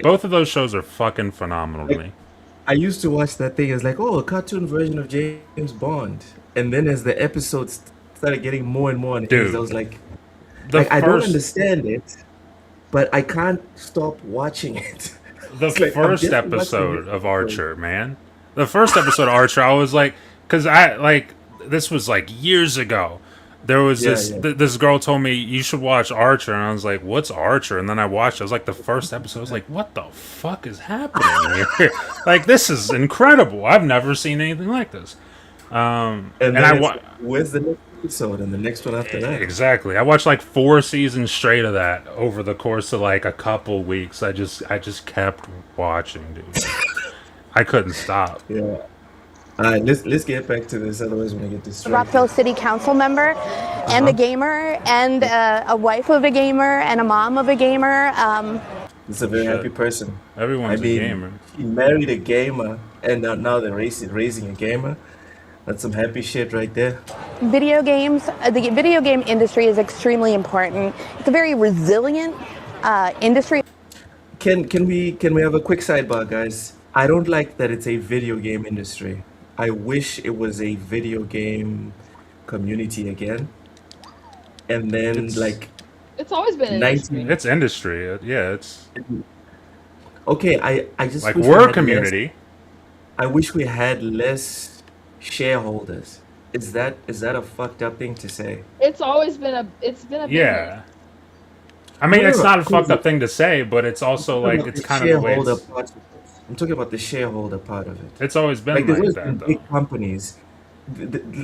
Both of those shows are fucking phenomenal to Like, me. I used to watch that thing as like, oh, a cartoon version of James Bond. And then as the episodes started getting more and more on his, I was Dude, the like, I don't first understand it, but I can't stop watching it. the It's like I'm first just watching episode of Archer, man. The first episode of Archer, I was like, because I like this was like years ago. There was Yeah, yeah. this girl told me you should watch Archer, and I was like, "What's Archer?" And then I watched. It. I was like, the first episode. I was like, "What the fuck is happening here? Like, this is incredible. I've never seen anything like this." And And then I it's, where's the next episode and the next one after that? exactly. I watched like 4 seasons straight of that over the course of like a couple weeks. I just kept watching, dude. I couldn't stop. Yeah. All right, let's get back to this. Otherwise, we're gonna get distracted. Rockville City Council member and a gamer and a wife of a gamer and a mom of a gamer. He's a very Shit. happy person. I Everyone's a mean, gamer. he married a gamer, and now they're raising a gamer. That's some happy shit right there. Video games, the video game industry is extremely important. It's a very resilient industry. Can we have a quick sidebar, guys? I don't like that it's a video game industry. I wish it was a video game community again. And then It's like It's always been an 19 industry. it's industry. Yeah, it's okay, I just like wish we we're a had community. I wish we had less shareholders. Is that a fucked up thing to say? It's always been a. It's been a. Yeah. I mean, No, it's no, not a cool. fucked up thing to say, but it's also I'm talking like about it's the kind of the way shareholder it's, part of it. I'm talking about the shareholder part of it. it's always been Like there's like always that, been though. big companies.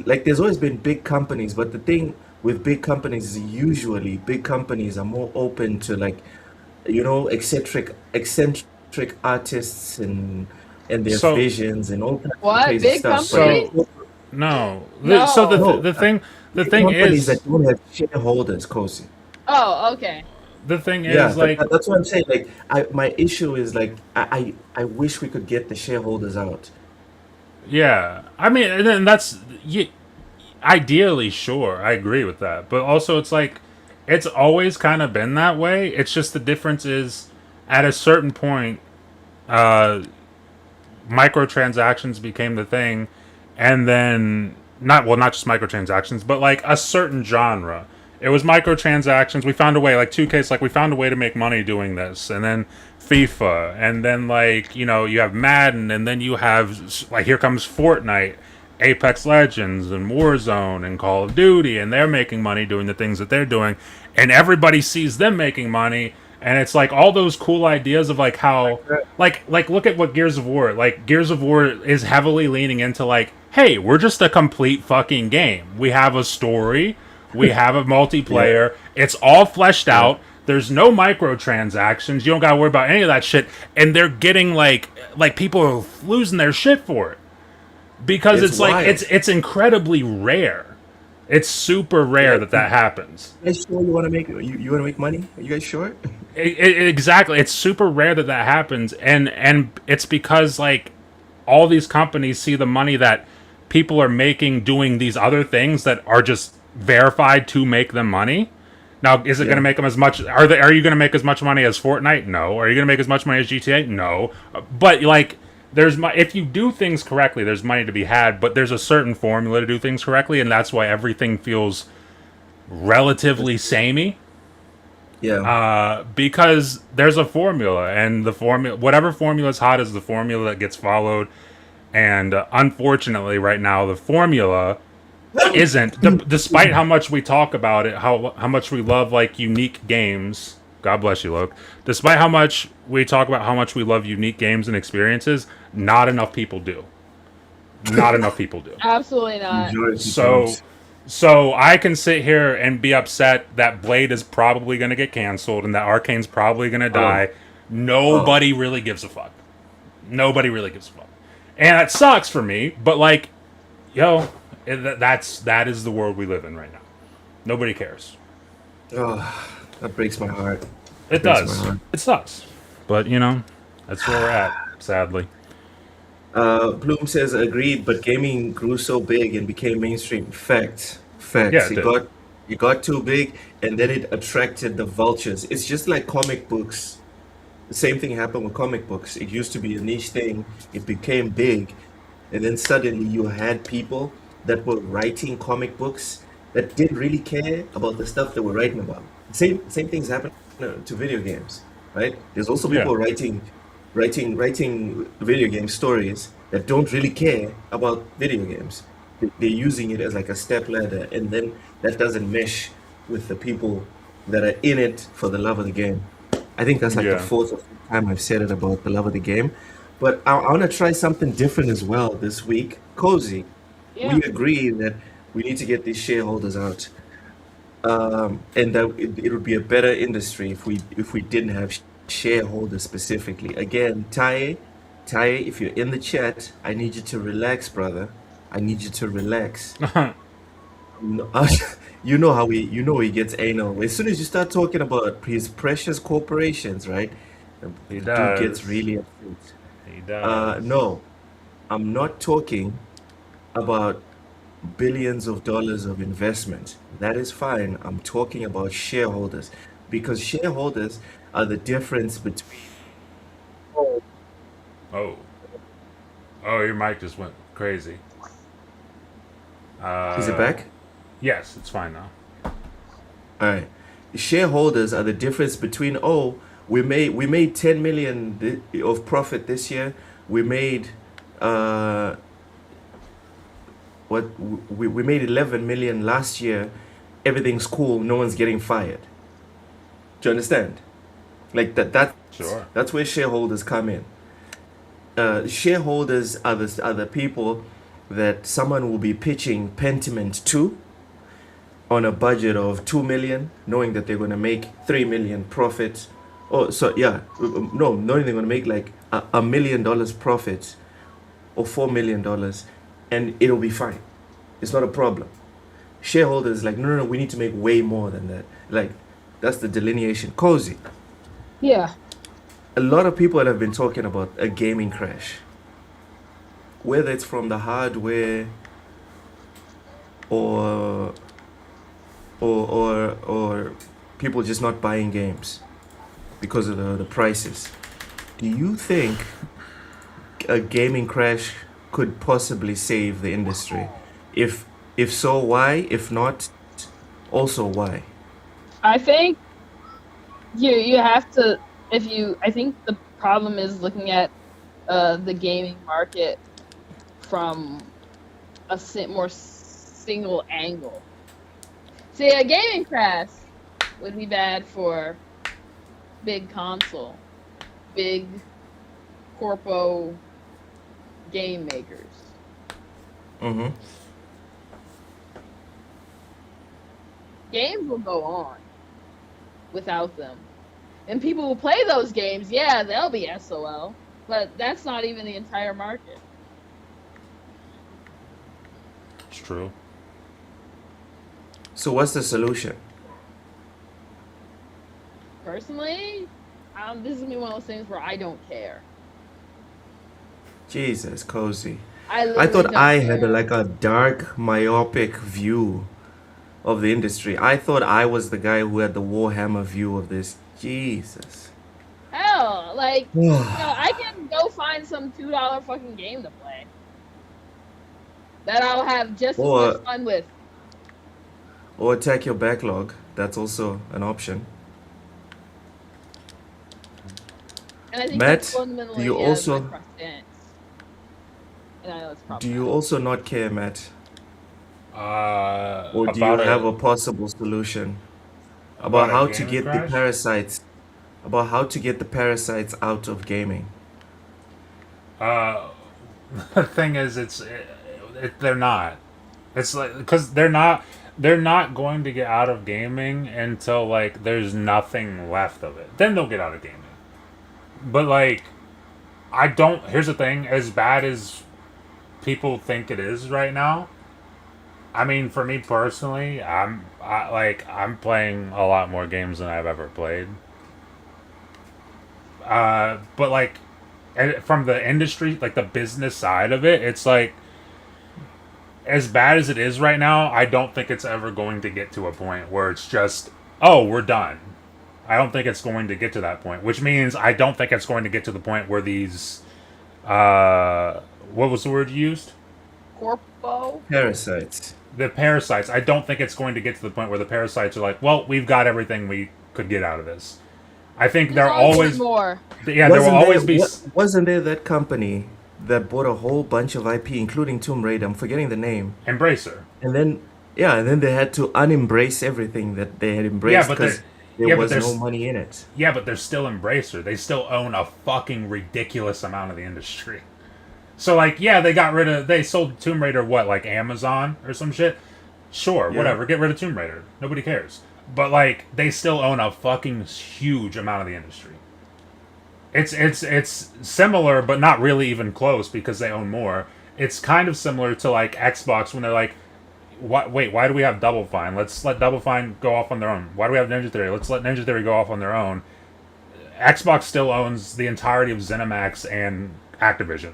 Like there's always been big companies, but the thing with big companies is usually big companies are more open to like, eccentric artists and their So visions and all kinds of What? crazy Big stuff. company? so no. So No. No, the big thing companies is that don't have shareholders, Kosi. Oh, okay. the thing Yeah, is like that's what I'm saying. Like, my issue is like, I wish we could get the shareholders out. yeah. I mean, and then that's ideally sure. I agree with that, but also it's like it's always kind of been that way. It's just the difference is at a certain point, uh, microtransactions became the thing, and then not just microtransactions, but like a certain genre. It was microtransactions. We found a way, like 2K's, like we found a way to make money doing this, and then FIFA, and then like you have Madden, and then you have like here comes Fortnite, Apex Legends, and Warzone, and Call of Duty, and they're making money doing the things that they're doing, and everybody sees them making money. And it's like all those cool ideas of like how like look at what Gears of War, like Gears of War is heavily leaning into like, hey, we're just a complete fucking game. We have a story, we have a multiplayer, it's all fleshed out. There's no microtransactions. You don't gotta worry about any of that shit. And they're getting like people are losing their shit for it. Because It's it's like wild. it's incredibly rare. It's super rare that happens. You guys sure you want to make money? Are you guys sure? Exactly. It's super rare that happens, and it's because like all these companies see the money that people are making doing these other things that are just verified to make them money. Now, is it going to make them as much? Are you going to make as much money as Fortnite? No. Are you going to make as much money as GTA? No. But like, if you do things correctly, there's money to be had. But there's a certain formula to do things correctly, and that's why everything feels relatively samey. Yeah. Because there's a formula, and whatever formula is hot is the formula that gets followed. And unfortunately, right now, the formula isn't. Despite how much we talk about it, how much we love like unique games. God bless you, Luke. Despite how much we talk about how much we love unique games and experiences, not enough people do. Not enough people do. Absolutely not. So I can sit here and be upset that Blade is probably going to get canceled and that Arcane's probably going to die. Nobody really gives a fuck. Nobody really gives a fuck. and that sucks for me. But like, yo, that is the world we live in right now. Nobody cares. Oh, that breaks my heart. It Breaks my does. heart. It sucks. But you know, that's where we're at. Sadly. Bloom says agreed, but gaming grew so big and became mainstream. Facts, Yeah, facts. it It did. got too big, and then it attracted the vultures. It's just like comic books. The same thing happened with comic books. It used to be a niche thing. It became big, and then suddenly you had people that were writing comic books that didn't really care about the stuff they were writing about. Same things happen to video games, right? There's also Yeah. people writing video game stories that don't really care about video games. They're using it as like a step ladder, and then that doesn't mesh with the people that are in it for the love of the game. I think that's like the Yeah. fourth or fifth time I've said it about the love of the game. But I want to try something different as well this week. Cozy, Yeah. we agree that we need to get these shareholders out, and that it would be a better industry if we didn't have shareholders specifically. Again, Taye, if you're in the chat, I need you to relax, brother. I need you to relax. No, you know he gets anal. As soon as you start talking about his precious corporations, right? He The dude gets does. really upset. He does. No, I'm not talking about billions of dollars of investment. That is fine. I'm talking about shareholders because shareholders are the difference between. Oh. Oh, your mic just went crazy. Is it back? Yes, it's fine now. All right. Shareholders are the difference between, oh, we made 10 million of profit this year. We made what we made 11 million last year. Everything's cool. No one's getting fired. Do you understand? Like Sure. that's where shareholders come in. Shareholders are the people that someone will be pitching Pentiment to on a budget of 2 million, knowing that they're going to make 3 million profit. Oh, so yeah, no, knowing they're going to make like $1 million profit or $4 million, and it'll be fine. It's not a problem. Shareholders like, no, we need to make way more than that. Like, that's the delineation. Cozy. Yeah. A lot of people have been talking about a gaming crash, whether it's from the hardware or or people just not buying games because of the prices. Do you think a gaming crash could possibly save the industry? If so, why? If not, also why? I think you have to I think the problem is looking at the gaming market from a more single angle. See, a gaming crash would be bad for big console, big corpo game makers. Mm-hmm. Games will go on without them. And people will play those games, yeah, they'll be SOL. But that's not even the entire market. It's true. So what's the solution? Personally, this is gonna be one of those things where I don't care. Jesus, Cozy. I I literally thought don't I had care. like a dark, myopic view of the industry. I thought I was the guy who had the Warhammer view of this. Jesus. Hell, like, I can go find some $2 fucking game to play that I'll have just as much Or fun with. or attack your backlog. That's also an option. And I think that's Matt, fundamentally do you my also crux stance. And I know it's do problematic. you also not care, Matt? Or do you About have a a possible solution about about a how to gaming get the crash. parasites, about how to get the parasites out of gaming? Uh, the thing is, they're not. It's like because they're not going to get out of gaming until like there's nothing left of it. Then they'll get out of gaming. But like I don't. Here's the thing: as bad as people think it is right now, I mean, for me personally, I'm playing a lot more games than I've ever played. But like, from the industry, like the business side of it, it's like as bad as it is right now. I don't think it's ever going to get to a point where it's just, oh, we're done. I don't think it's going to get to that point, which means I don't think it's going to get to the point where these, what was the word you used? Corpo? Parasites. The parasites. I don't think it's going to get to the point where the parasites are like, well, we've got everything we could get out of this. I think there always more. Yeah, there will always be. Wasn't there that company that bought a whole bunch of IP, including Tomb Raider? I'm forgetting the name. Embracer. And then they had to unembrace everything that they had embraced because there was no money in it. Yeah, but they're still Embracer. They still own a fucking ridiculous amount of the industry. So, like, yeah, they sold Tomb Raider, what, like Amazon or some shit? Sure, whatever, get rid of Tomb Raider. Nobody cares. But, like, they still own a fucking huge amount of the industry. It's similar, but not really even close because they own more. It's kind of similar to, like, Xbox when they're like, why do we have Double Fine? Let's let Double Fine go off on their own. Why do we have Ninja Theory? Let's let Ninja Theory go off on their own. Xbox still owns the entirety of ZeniMax and Activision.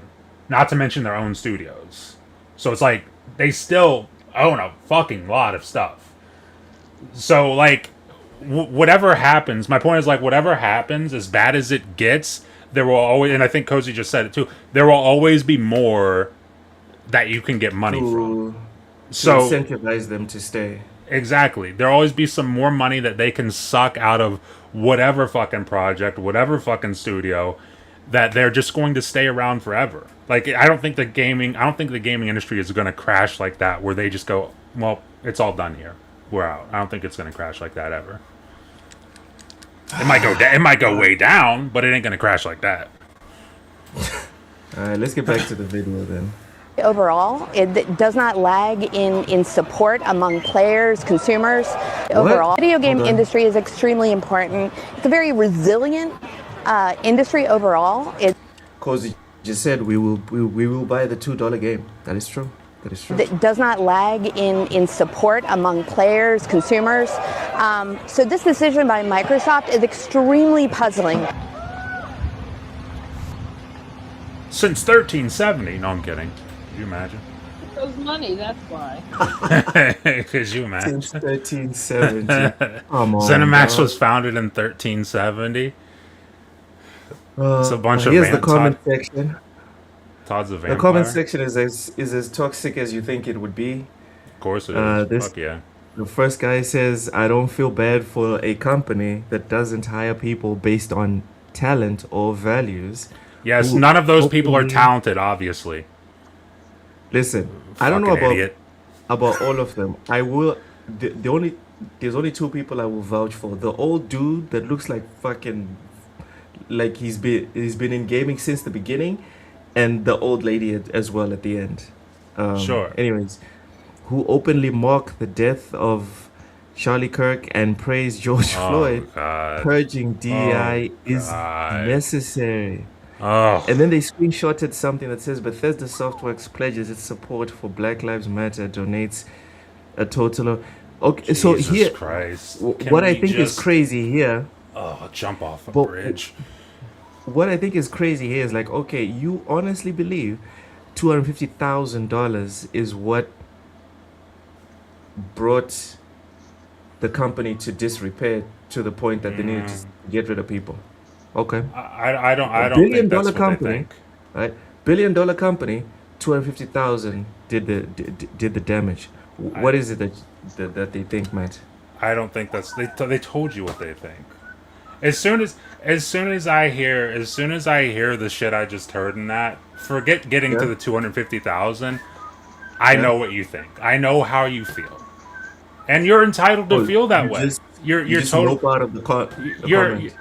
Not to mention their own studios. So it's like, they still own a fucking lot of stuff. So, like, whatever happens, my point is, like, whatever happens, as bad as it gets, there will always, and I think Cozy just said it too, there will always be more that you can get money from. So incentivize them to stay. Exactly. There'll always be some more money that they can suck out of whatever fucking project, whatever fucking studio, that they're just going to stay around forever. Like, I don't think the gaming industry is going to crash like that, where they just go, well, it's all done here. We're out. I don't think it's going to crash like that ever. It might go way down, but it ain't going to crash like that. All right, let's get back to the video then. Overall, it does not lag in support among players, consumers. Overall, video game industry is extremely important. It's a very resilient industry overall. Cozy just said we will buy the $2 game. That is true. That is true. It does not lag in support among players, consumers. So this decision by Microsoft is extremely puzzling. Since 1370, no, I'm kidding. Could you imagine? Because money, that's why. Could you imagine? Since 1370. Come on, ZeniMax was founded in 1370. It's a bunch of here's the comment section. Todd's a vampire. The comment section is as toxic as you think it would be. Of course it is. Fuck yeah. The first guy says, I don't feel bad for a company that doesn't hire people based on talent or values. Yes, none of those people are talented, obviously. Listen, I don't know about all of them. I will. There's only two people I will vouch for. The old dude that looks like fucking, like he's been in gaming since the beginning, and the old lady as well at the end. Sure. Anyways, who openly mock the death of Charlie Kirk and praise George Floyd. God. Purging DEI is necessary. Oh. And then they screenshotted something that says Bethesda Softworks pledges its support for Black Lives Matter, donates a total of... Okay, Jesus so here, Christ. what I think is crazy here... Oh, jump off a bridge. What I think is crazy here is like, okay, you honestly believe $250,000 is what brought the company to disrepair to the point that they needed to get rid of people. Okay. I don't think that's what they think. Right? $1 billion company, 250,000 did the damage. What is it that they think, Matt? I don't think that's they told you what they think. As soon as I hear the shit I just heard in that, forget getting to the 250,000. I know what you think. I know how you feel, and you're entitled to feel that way. You're totally out of the comment.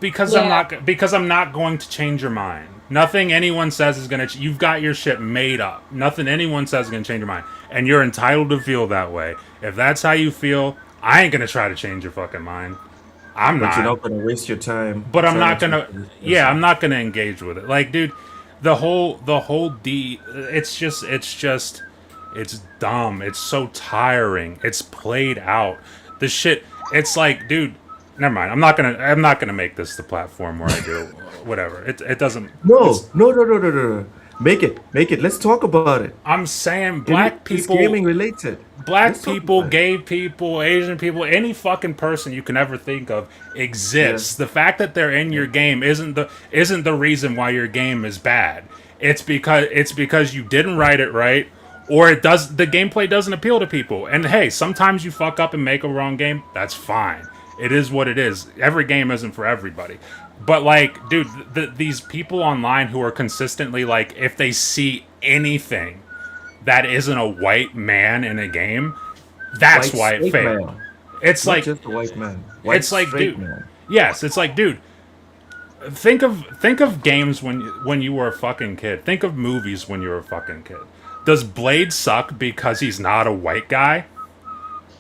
Because I'm not going to change your mind. Nothing anyone says is gonna. You've got your shit made up. Nothing anyone says is gonna change your mind, and you're entitled to feel that way. If that's how you feel, I ain't gonna try to change your fucking mind. I'm But you're not. not gonna waste your time. But I'm not trying to gonna. talk to this Yeah, person. I'm not gonna engage with it. Like, dude, the whole it's dumb. It's so tiring. It's played out. The shit. It's like, dude. Never mind. I'm not gonna make this the platform where I do whatever. It doesn't. No, It's. no, no, no, no, no, no. Make it. Let's talk about it. I'm saying It's gaming related. black Let's talk people, about it. gay people, Asian people, any fucking person you can ever think of exists. Yeah. The fact that they're in your game isn't the reason why your game is bad. It's because you didn't write it right, or the gameplay doesn't appeal to people. And hey, sometimes you fuck up and make a wrong game. That's fine. It is what it is. Every game isn't for everybody. But like, dude, these people online who are consistently like, if they see anything that isn't a white man in a game, that's White why it straight failed. man. It's Not like, just a white man. White it's like, straight dude. man. Yes, it's like, dude. Think of games when you were a fucking kid. Think of movies when you were a fucking kid. Does Blade suck because he's not a white guy?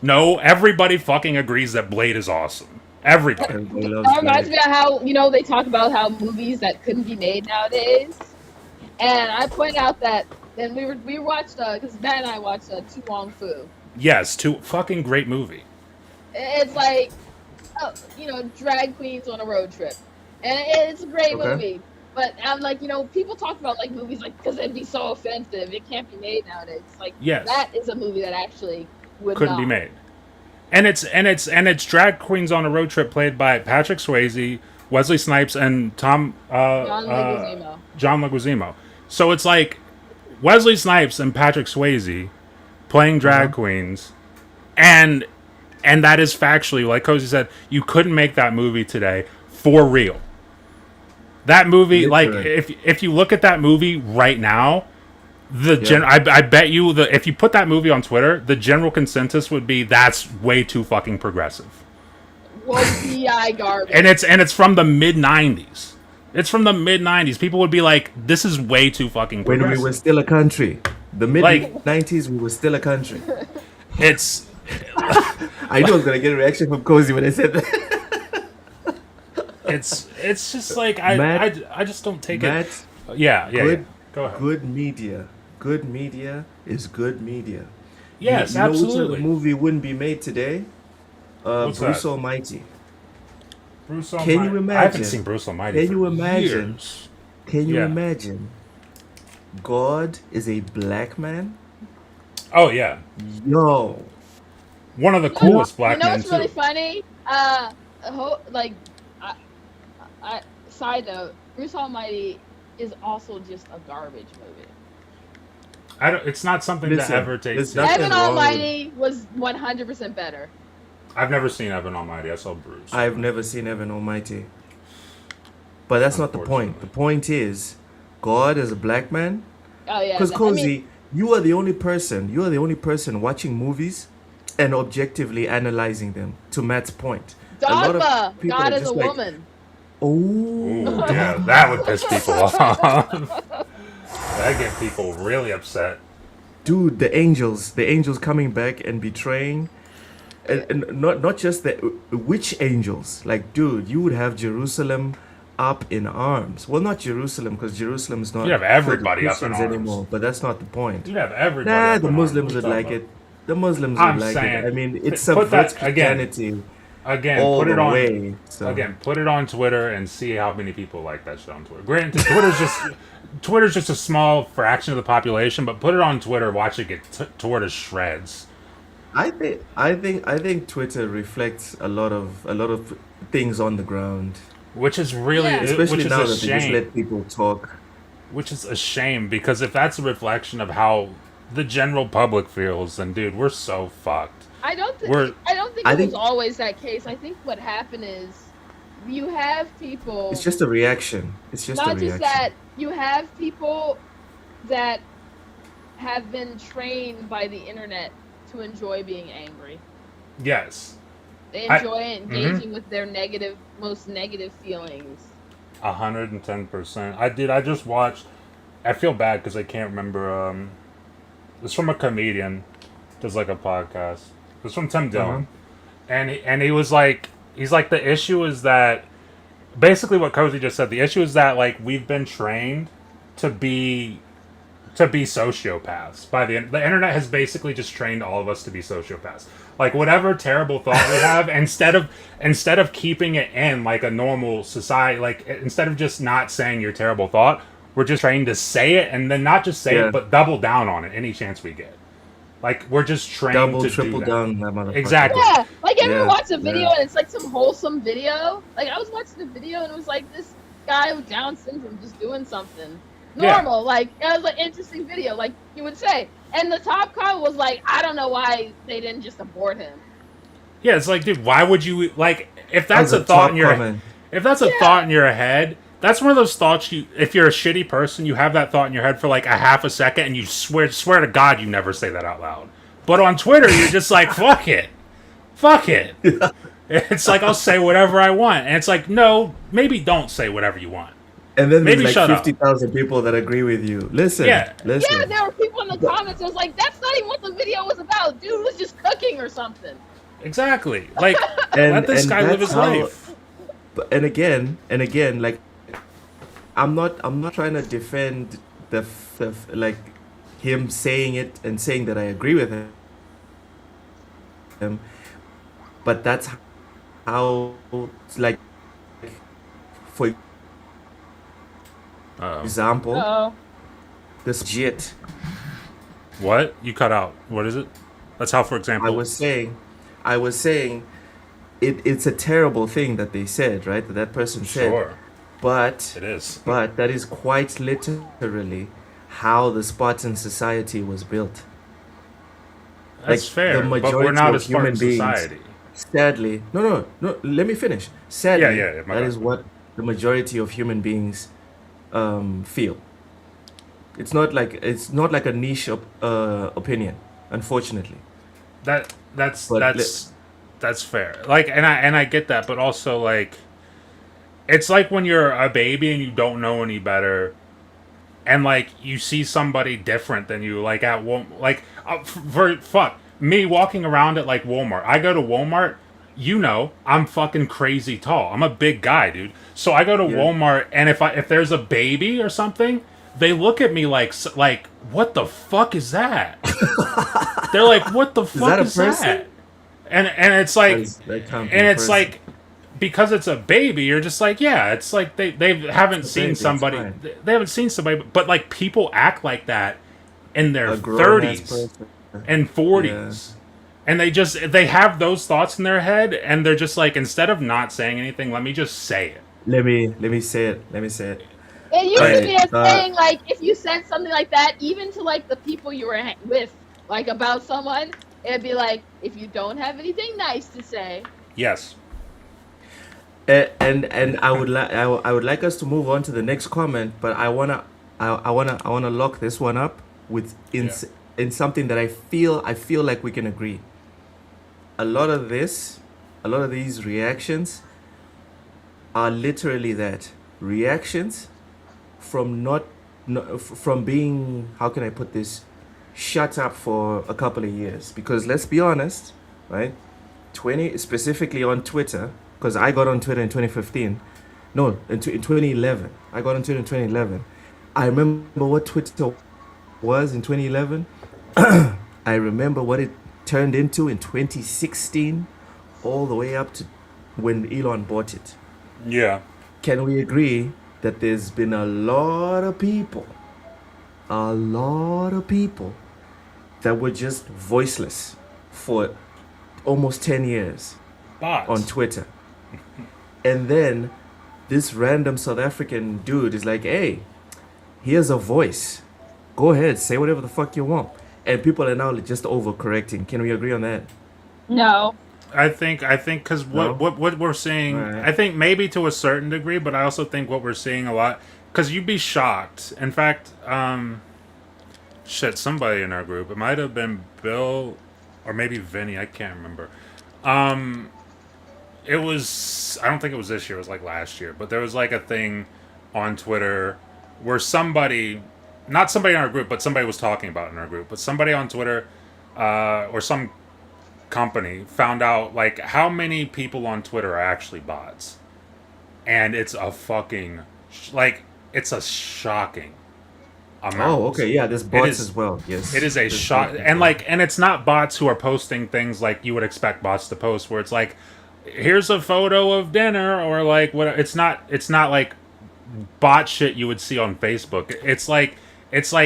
No, everybody fucking agrees that Blade is awesome. Everybody. Everybody loves That reminds Blade. me of how, they talk about how movies that couldn't be made nowadays. And I point out that, and we watched, because Matt and I watched Tu Wong Fu. Yes, fucking great movie. It's like, drag queens on a road trip. And it's a great Okay. movie. But I'm like, people talk about like movies like, because it'd be so offensive. It can't be made nowadays. It's like, Yes. that is a movie that actually would Couldn't not. be made. And it's drag queens on a road trip played by Patrick Swayze, Wesley Snipes, and John Leguizamo. John Leguizamo. So it's like Wesley Snipes and Patrick Swayze playing drag queens, and that is factually, like Cozy said, you couldn't make that movie today for real. That movie, like, Literally. if you look at that movie right now, I bet you if you put that movie on Twitter, the general consensus would be that's way too fucking progressive. PI garbage. And it's from the mid '90s. It's from the mid '90s. People would be like, "This is way too fucking When progressive." we were still a country. The mid Like- 90s, we were still a country. It's I knew I was gonna get a reaction from Cozy when I said that. it's just like I just don't take Matt, it. Yeah. Go ahead. Good media. Good media is good media. Yes, you know absolutely. which other movie wouldn't be made today? What's Bruce that? Almighty. Bruce Can Almighty. you imagine? I haven't seen Bruce Almighty. Can for you imagine? years. Can you Yeah. imagine? God is a black man. Oh yeah, Yo, one of the coolest black men what's really too. funny? Side note, Bruce Almighty is also just a garbage movie. It's not something Listen, to ever take. there's nothing Evan wrong with- Almighty was 100% better. I've never seen Evan Almighty. I saw Bruce. I've never seen Evan Almighty. But that's not the point. The point is, God is a black man. Oh yeah. Because I Cozy, mean, you are the only person watching movies and objectively analyzing them. To Matt's point, Dogma. people God are is just a like, woman. oh, Ooh, yeah, that would piss people off. That get people really upset. dude, the angels coming back and betraying, and not just the which angels. Like, dude, you would have Jerusalem up in arms. Well, not Jerusalem, because Jerusalem is not. You'd have everybody for up in Christians arms. anymore. But that's not the point. You'd have everybody. Nah, up the in Muslims arms. would What are you like talking it. The Muslims I'm would like saying, it. I mean, it put subverts that- again, Christianity. Again, all put it the on. way, so. Again, put it on Twitter and see how many people like that shit on Twitter. Granted, Twitter's just a small fraction of the population, but put it on Twitter, watch it get torn to shreds. I think Twitter reflects a lot of things on the ground, Which is really, especially which is now a that they just shame. let people talk. Which is a shame, because if that's a reflection of how the general public feels, then dude, we're so fucked. I don't think I it think- was always that case. I think what happened is you have people. It's just a reaction. It's just a not reaction. just that, you have people that have been trained by the internet to enjoy being angry. Yes, They I- enjoy engaging with their most negative feelings. 110%. I just watched. I feel bad because I can't remember. It's from a comedian. Does like a podcast. It's from Tim Dillon, and he was like, He's like, the issue is that basically what Cozy just said. The issue is that like we've been trained to be sociopaths by the internet has basically just trained all of us to be sociopaths. Like whatever terrible thought we have, instead of keeping it in like a normal society, like instead of just not saying your terrible thought, we're just trained to say it and then not just say it but double down on it any chance we get. Like we're just trained to triple do that. down that motherfucker. Exactly. Yeah, like you ever Yeah, watch a video yeah. and it's like some wholesome video? Like I was watching a video and it was like this guy with Down syndrome just doing something normal. Like it was an interesting video, like you would say. And the top comment was like, I don't know why they didn't just abort him. Yeah, it's like, dude, why would you like if that's That was a thought in top your comment. if that's a thought in your head, that's one of those thoughts you if you're a shitty person, you have that thought in your head for like a half a second and you swear to God you never say that out loud. But on Twitter you're just like, fuck it. Fuck it. It's like I'll say whatever I want. And it's like, no, maybe don't say whatever you want. And then Maybe there's shut like up. 50,000 people that agree with you. Listen, Yeah. listen. Yeah, there were people in the comments that was like, that's not even what the video was about. Dude was just cooking or something. Exactly. Like And- let this and guy live that's his how- life. And again, like I'm not trying to defend like him saying it and saying that I agree with him, but that's how like for example, Uh-oh. this jit. What? You cut out. What is it? That's how, for example. I was saying, it's a terrible thing that they said, right? That person said. Sure. But It is. But that is quite literally how the Spartan society was built. That's fair, but we're not a Spartan society. Sadly, no. Let me finish. Sadly, Yeah, my that bad. is what the majority of human beings feel. It's not like a niche opinion, unfortunately. That's But that's fair. Like, and I get that, but also like, it's like when you're a baby and you don't know any better, and like you see somebody different than you, like at Walmart, like for fuck me walking around at like Walmart. I go to Walmart. You know, I'm fucking crazy tall. I'm a big guy, dude. So I go to Walmart, and if there's a baby or something, they look at me like what the fuck is that? They're like, what the fuck is that? And it's like, and it's like, because it's a baby, you're just like, yeah, it's like they haven't seen somebody, they haven't seen somebody, but like people act like that in their 30s and 40s. And they have those thoughts in their head, and they're just like, instead of not saying anything, let me just say it. Let me say it. It used to be a Right, thing, like, if you said something like that, even to, like, the people you were with, like, about someone, it'd be like, if you don't have anything nice to say. Yes. And I would like us to move on to the next comment, but I wanna lock this one up with in something that I feel like we can agree. A lot of these reactions are literally that reactions from from being, how can I put this, shut up for a couple of years. Because let's be honest, right? Specifically on Twitter, because I got on Twitter in 2015. No, in 2011. I got on Twitter in 2011. I remember what Twitter was in 2011. I remember what it turned into in 2016, all the way up to when Elon bought it. Yeah. Can we agree that there's been a lot of people that were just voiceless for almost 10 years Bots. on Twitter? And then this random South African dude is like, hey, here's a voice. Go ahead, say whatever the fuck you want. And people are now just overcorrecting. Can we agree on that? No. I think because what we're seeing, Right. I think maybe to a certain degree, but I also think what we're seeing a lot, because you'd be shocked. In fact, somebody in our group, it might have been Bill or maybe Vinny, I can't remember. It was, I don't think it was this year, it was like last year, but there was like a thing on Twitter where somebody, not somebody in our group, but somebody was talking about it in our group, but somebody on Twitter, or some company found out like how many people on Twitter are actually bots, and it's a fucking it's a shocking amount. Oh, okay, yeah, there's It bots is- as well. Yes, It is a there's shot, bots as and well. and it's not bots who are posting things like you would expect bots to post, where it's like, here's a photo of dinner, or like what? It's not like bot shit you would see on Facebook. It's like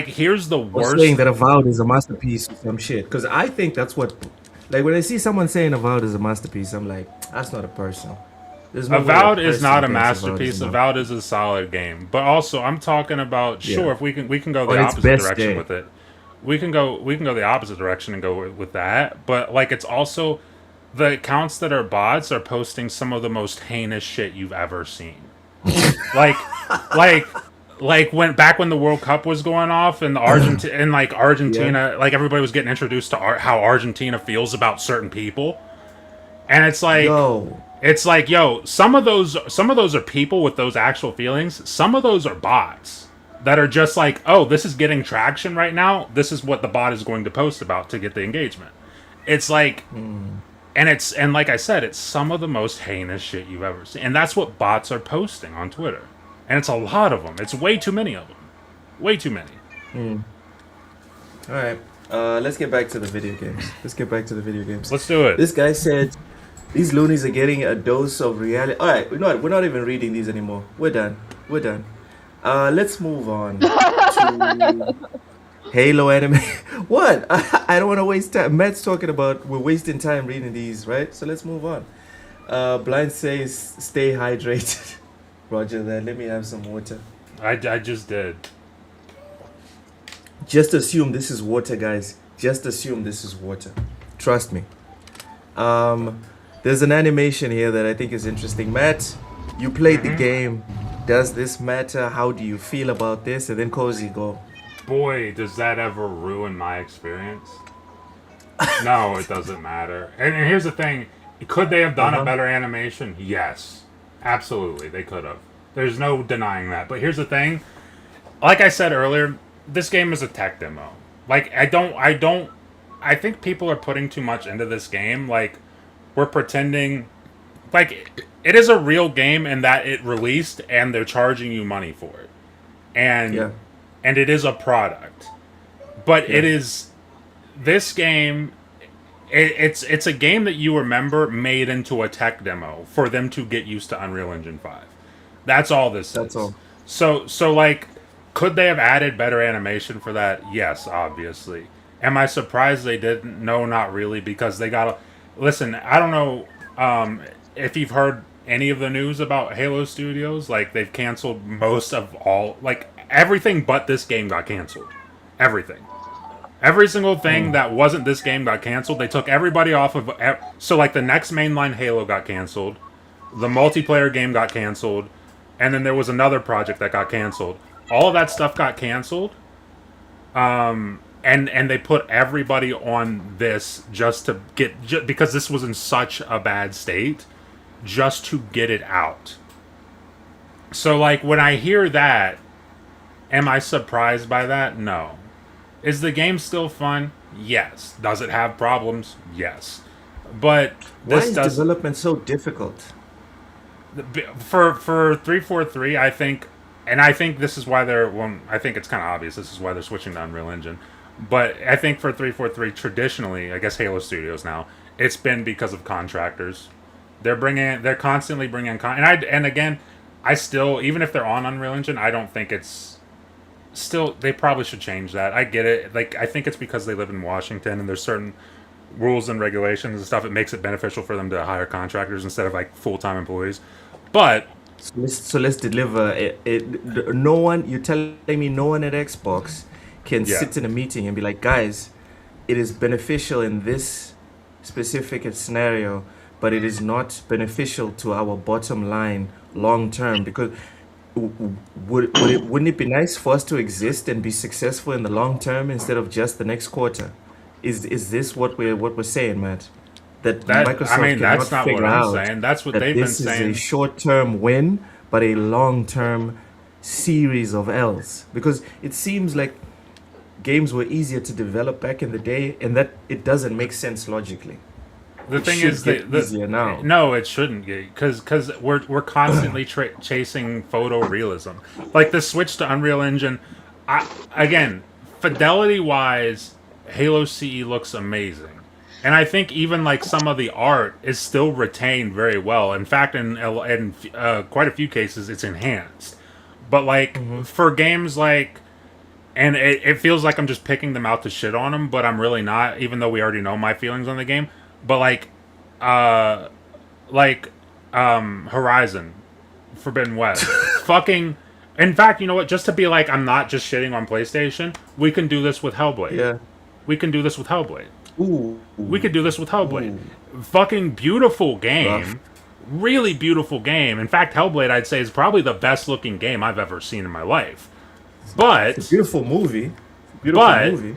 here's the Or worst. saying that Avowed is a masterpiece or some shit. Because I think that's what, like, when I see someone saying Avowed is a masterpiece, I'm like, that's not a person. There's no way Avowed a is person not a thinks Avowed masterpiece. is a Avowed is a solid game, but also I'm talking about sure Yeah. if we can go the On its opposite best direction day. with it. We can go the opposite direction and go with that. But like it's also the accounts that are bots are posting some of the most heinous shit you've ever seen. like like when the World Cup was going off and Argentina like everybody was getting introduced to how Argentina feels about certain people. And it's like Yo. it's like, yo, some of those are people with those actual feelings. Some of those are bots that are just like, oh, this is getting traction right now. This is what the bot is going to post about to get the engagement. It's like, and like I said, it's some of the most heinous shit you've ever seen, and that's what bots are posting on Twitter, and it's a lot of them. It's way too many of them, way too many. All right. Let's get back to the video games. Let's do it. This guy said these loonies are getting a dose of reality. All right, we're not even reading these anymore. We're done. Let's move on to Halo anime. What? I don't want to waste time. Matt's talking about we're wasting time reading these, right? So let's move on. Blind says stay hydrated. Roger that. Let me have some water. I just did. Just assume this is water, guys. Just assume this is water. Trust me. There's an animation here that I think is interesting. Matt, you played the game. Does this matter? How do you feel about this? And then Cozy, go. Boy, does that ever ruin my experience? No, it doesn't matter. And here's the thing. Could they have done a better animation? Yes. Absolutely, they could have. There's no denying that. But here's the thing. Like I said earlier, this game is a tech demo. Like, I think people are putting too much into this game. Like, we're pretending... Like, it is a real game in that it released and they're charging you money for it. And it is a product. But it is... This game... It's a game that you remember made into a tech demo for them to get used to Unreal Engine 5. That's all this is. That's all. So like, could they have added better animation for that? Yes, obviously. Am I surprised they didn't? No, not really, because they got... Listen, I don't know if you've heard any of the news about Halo Studios. Like, they've canceled most of all... Like, everything but this game got canceled. Everything. Every single thing that wasn't this game got canceled. They took everybody off of... So, like, the next mainline Halo got canceled. The multiplayer game got canceled. And then there was another project that got canceled. All of that stuff got canceled. And they put everybody on this just to get... because this was in such a bad state. Just to get it out. So, like, when I hear that... Am I surprised by that? No. Is the game still fun? Yes. Does it have problems? Yes. But Why this is does development so difficult? for 343. I think, and I think this is why they're. Well, I think it's kind of obvious. This is why they're switching to Unreal Engine. But I think for 343, traditionally, I guess Halo Studios now, it's been because of contractors. They're constantly bringing and again, I still, even if they're on Unreal Engine, I don't think it's. Still, they probably should change that. I get it. Like, I think it's because they live in Washington and there's certain rules and regulations and stuff. It makes it beneficial for them to hire contractors instead of like full-time employees. But so let's deliver it. No one. You're telling me no one at Xbox can sit in a meeting and be like, guys, it is beneficial in this specific scenario, but it is not beneficial to our bottom line long term because. Wouldn't it be nice for us to exist and be successful in the long term instead of just the next quarter? Is this what we're saying, Matt? That Microsoft I mean, cannot that's not figure what I'm out saying. That's what that they've been this saying. is a short-term win, but a long-term series of L's. Because it seems like games were easier to develop back in the day, and that it doesn't make sense logically. The It thing should is get easier now. No, it shouldn't get because we're constantly chasing photorealism. Like the switch to Unreal Engine, again, fidelity wise, Halo CE looks amazing, and I think even like some of the art is still retained very well. In fact, in quite a few cases, it's enhanced. But like for games like. And it feels like I'm just picking them out to shit on them, but I'm really not, even though we already know my feelings on the game. But Horizon Forbidden West. Fucking. In fact, you know what? Just to be like, I'm not just shitting on PlayStation, we can do this with Hellblade. Yeah. We can do this with Hellblade. Ooh. We could do this with Hellblade. Fucking beautiful game. Rough. Really beautiful game. In fact, Hellblade, I'd say, is probably the best looking game I've ever seen in my life. But it's a beautiful movie. Movie.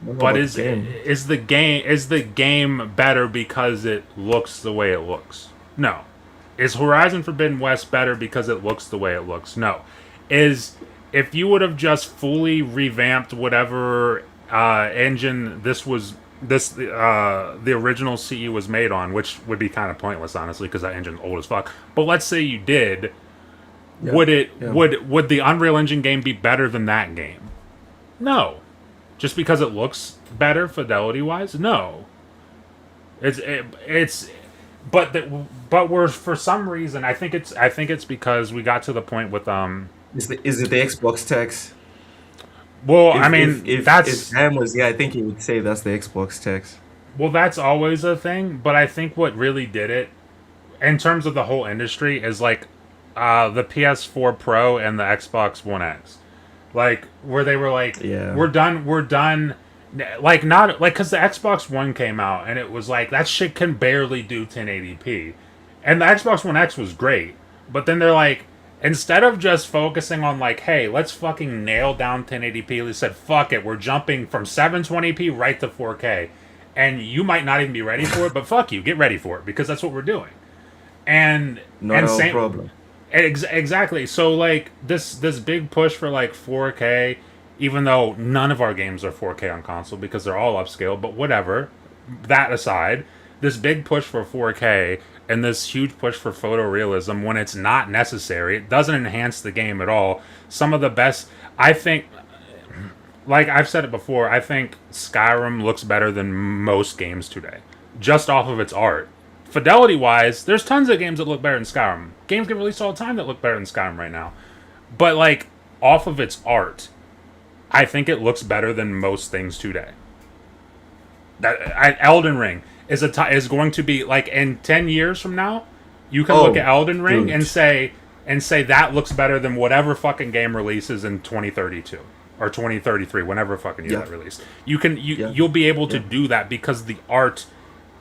But is the game better because it looks the way it looks? No. Is Horizon Forbidden West better because it looks the way it looks? No. If you would have just fully revamped whatever engine the original CE was made on, which would be kind of pointless, honestly, because that engine's old as fuck. But let's say you did. Yeah, would the Unreal Engine game be better than that game? No. Just because it looks better fidelity wise? No. But we're, for some reason, I think it's because we got to the point with Is it the Xbox tax? Well, I mean, if Sam was, I think he would say that's the Xbox tax. Well, that's always a thing, but I think what really did it, in terms of the whole industry, is like the PS4 Pro and the Xbox One X, like where they were like, we're done, like not like because the Xbox One came out and it was like that shit can barely do 1080p, and the Xbox One X was great, but then they're like, instead of just focusing on like, hey, let's fucking nail down 1080p, they said, fuck it, we're jumping from 720p right to 4K, and you might not even be ready for it, but fuck you, get ready for it because that's what we're doing, and no problem. Exactly. So like this big push for like 4K, even though none of our games are 4K on console because they're all upscale, but whatever. That aside, this big push for 4K and this huge push for photorealism when it's not necessary, it doesn't enhance the game at all. Some of the best, I think, like I've said it before, I think Skyrim looks better than most games today, just off of its art. Fidelity-wise, there's tons of games that look better than Skyrim. Games get released all the time that look better than Skyrim right now. But, like, off of its art, I think it looks better than most things today. Elden Ring is going to be, like, in 10 years from now, you can look at Elden Ring and say that looks better than whatever fucking game releases in 2032. Or 2033, whenever fucking year that released. You'll be able to do that because the art...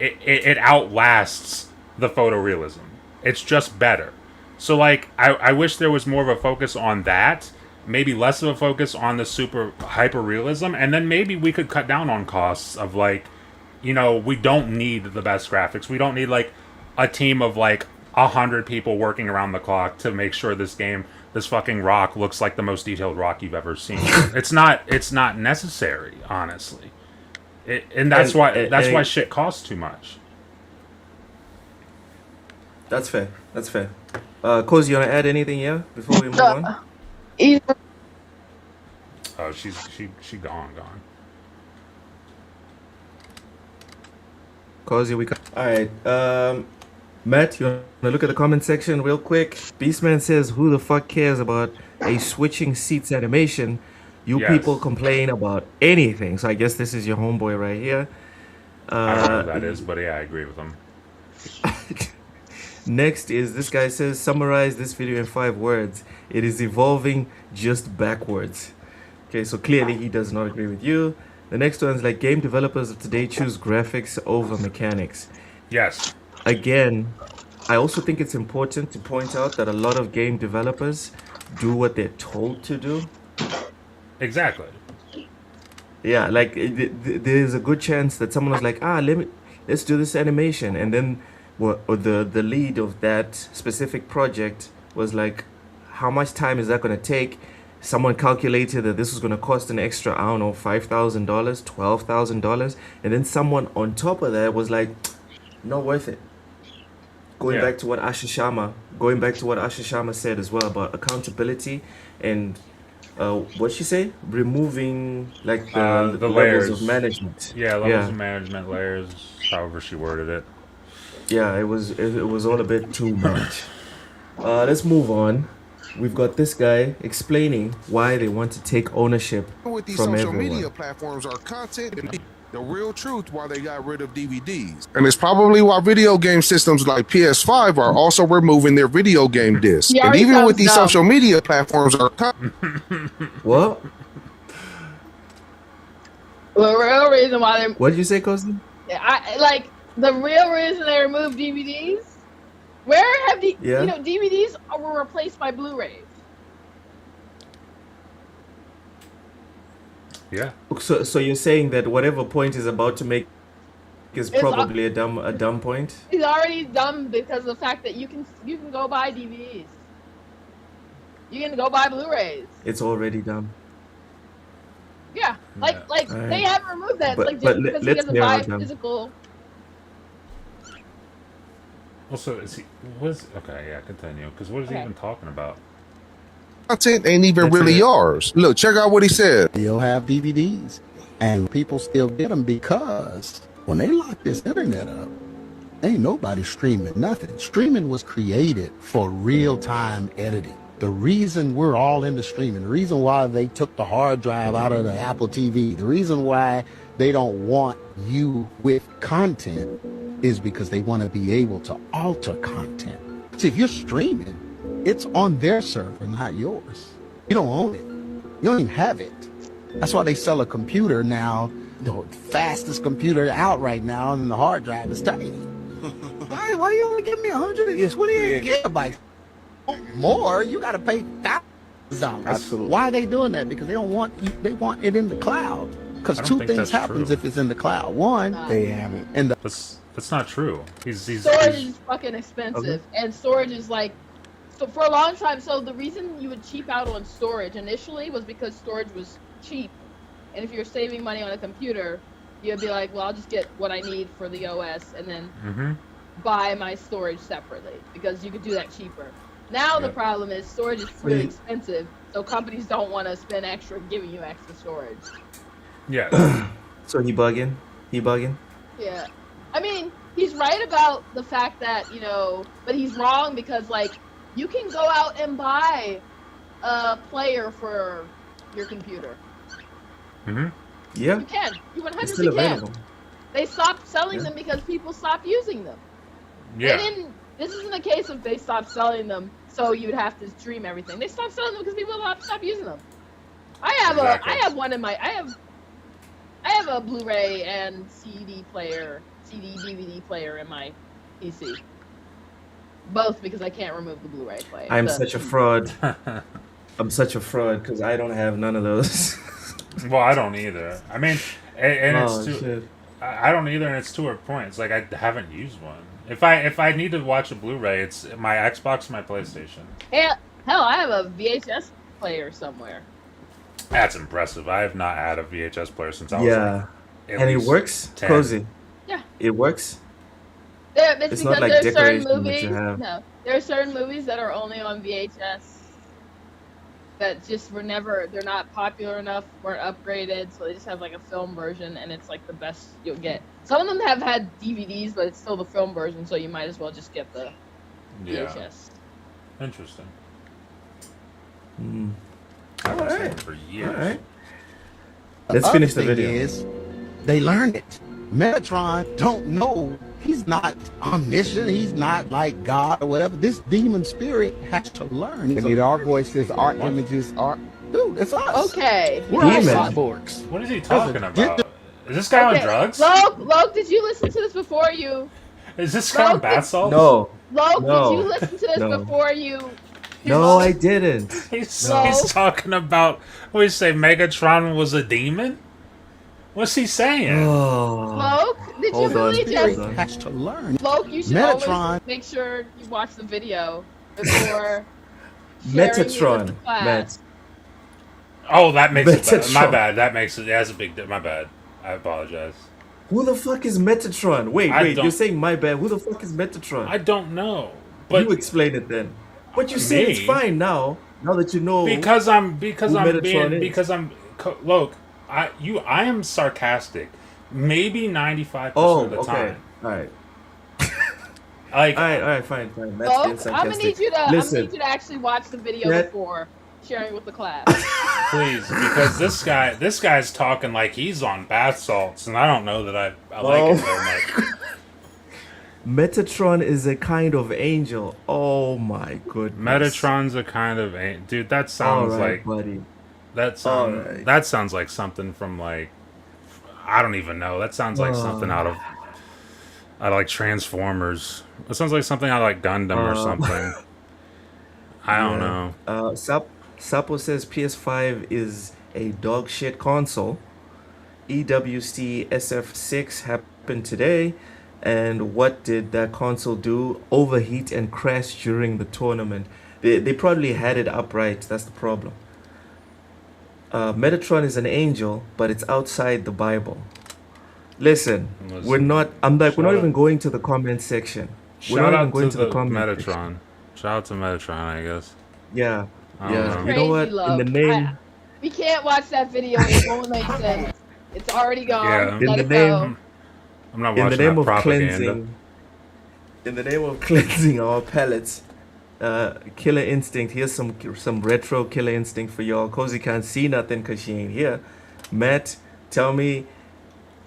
It outlasts the photorealism. It's just better. So, like, I wish there was more of a focus on that. Maybe less of a focus on the super hyper-realism. And then maybe we could cut down on costs of, like, you know, we don't need the best graphics. We don't need, like, a team of, like, 100 people working around the clock to make sure this fucking rock looks like the most detailed rock you've ever seen. It's not necessary, honestly. That's why shit costs too much. That's fair. Coz, you want to add anything here before we move on? Oh, she gone. Cozy, we got. All right, Matt, you want to look at the comment section real quick? Beastman says, "Who the fuck cares about a switching seats animation? You people complain about anything." So I guess this is your homeboy right here. I don't know who that is, but yeah, I agree with him. Next is this guy says, "Summarize this video in 5 words. It is evolving just backwards." Okay, so clearly he does not agree with you. The next one is like, game developers of today choose graphics over mechanics. Yes. Again, I also think it's important to point out that a lot of game developers do what they're told to do. Exactly. Yeah, like there's a good chance that someone was like, let's do this animation, and then the lead of that specific project was like, how much time is that going to take? Someone calculated that this was going to cost an extra, I don't know, $5,000, $12,000, and then someone on top of that was like, not worth it. Going back to what Ashishama said as well about accountability and what she say? Removing like the levels layers of management. Yeah, levels of management, layers, however she worded it. Yeah, it was all a bit too much. Let's move on. We've got this guy explaining why they want to take ownership With these from social everyone. media platforms are content and the real truth why they got rid of DVDs. And it's probably why video game systems like PS5 are also removing their video game discs. And even with these social media platforms are What? The real reason why they What did you say, Cozy? the real reason they removed DVDs. Where have DVDs were replaced by Blu-rays? Yeah. So you're saying that whatever point is about to make is probably a dumb point? It's already dumb because of the fact that you can go buy DVDs. You can go buy Blu-rays. It's already dumb. Yeah, they haven't removed that. But- It's like just but because he let's doesn't narrow buy it down. physical. Also, okay, yeah, continue. Because what is he even talking about? content ain't even really yours. Look, check out what he said. You'll have DVDs, and people still get them because when they lock this internet up, ain't nobody streaming nothing. Streaming was created for real-time editing. The reason we're all into streaming, the reason why they took the hard drive out of the Apple TV, the reason why they don't want you with content is because they want to be able to alter content. See, if you're streaming, it's on their server, not yours. You don't own it. You don't even have it. That's why they sell a computer now, the fastest computer out right now, and the hard drive is tiny. Why you only give me 128 gigabytes? More, you got to pay $1,000. Absolutely. Why are they doing that? Because they don't want they want it in the cloud. Because two things happens if it's in the cloud. One, they haven't. And That's not true. Storage is fucking expensive, and storage is like, so for a long time. So the reason you would cheap out on storage initially was because storage was cheap, and if you're saving money on a computer, you'd be like, well, I'll just get what I need for the OS, and then buy my storage separately because you could do that cheaper. Now the problem is storage is really expensive, so companies don't want to spend extra giving you extra storage. Yeah. So he bugging? Yeah. I mean, he's right about the fact that, but he's wrong because, like, you can go out and buy a player for your computer. Yeah. You can. You 100% It's still available. can. They stopped selling them because people stopped using them. Yeah. This isn't a case of they stopped selling them so you'd have to stream everything. They stopped selling them because people stopped using them. I have a Blu-ray and CD DVD player in my PC. Both because I can't remove the Blu-ray player. I'm such a fraud. I'm such a fraud because I don't have none of those. Well, I don't either. I mean, and Oh, it's too. shit. I don't either, and it's to her point. It's like I haven't used one. If I need to watch a Blu-ray, it's my Xbox, my PlayStation. Hell, I have a VHS player somewhere. That's impressive. I have not had a VHS player since I was Yeah. like, And it works, 10. Cozy. Yeah. It works. It's It's because not like there's certain decoration that movies. you have. No, there are certain movies that are only on VHS that just they're not popular enough, weren't upgraded, so they just have like a film version, and it's like the best you'll get. Some of them have had DVDs, but it's still the film version, so you might as well just get the VHS. Interesting. All I've been saying right. it for years. All right. The Let's other finish the thing video. is, they learn it. Metatron don't know. He's not omniscient. He's not like God or whatever. This demon spirit has to learn. They need our voices, our images, our... Dude, it's us. Okay. We're all Demon. cyborgs. What is he talking about? Is this guy on drugs? Loke, did you listen to this before you? Is this guy on bath salts? No. Loke, No. did you listen to this No. before you? No, I didn't. He's No. talking about, what do you say, Megatron was a demon? What's he saying? Oh. Loke, did Hold you on. really Spirit just... has to learn. Loke, you should Metatron. always make sure you watch the video before sharing it with the Metatron. class. Met. Oh, that makes it better. My Metatron. bad. That makes it, that's a big, my bad. I apologize. Who the fuck is Metatron? Wait, I wait, don't- you're saying my bad. Who the fuck is Metatron? I don't know. But you explain it then. But you said it's Me? fine now. Now that you know because I'm who Metatron is. look, I am sarcastic. Maybe 95% Oh, of the okay. time. Alright. Like, alright, fine. That's Folks, being I'm gonna need sarcastic. you to Listen, actually watch the video That- before sharing with the class. please, because this guy's talking like he's on bath salts, and I don't know that I like it very much. Metatron is a kind of angel. Oh my goodness. Metatron's a kind of dude. That sounds Alright, like buddy. that sounds like something from like I don't even know. That sounds like something out of like Transformers. It sounds like something out of like Gundam or something. I don't know. Sapo says PS5 is a dog shit console. EWC SF6 happened today. And what did that console do? Overheat and crash during the tournament. They probably had it upright. That's the problem. Metatron is an angel, but it's outside the Bible. Listen, we're not even going to the comment section. We're Shout not even out going to to the the comment Metatron. section. Shout out to Metatron, I guess. Yeah, I don't know. You know what? Crazy, In the name, We can't watch that video. It won't make sense. It's already gone. Yeah. in Let the it go. name, I'm not in watching the name that of propaganda. cleansing, in the name of cleansing our palates, Killer Instinct. Here's some retro Killer Instinct for y'all. Cozy can't see nothing because she ain't here. Matt, tell me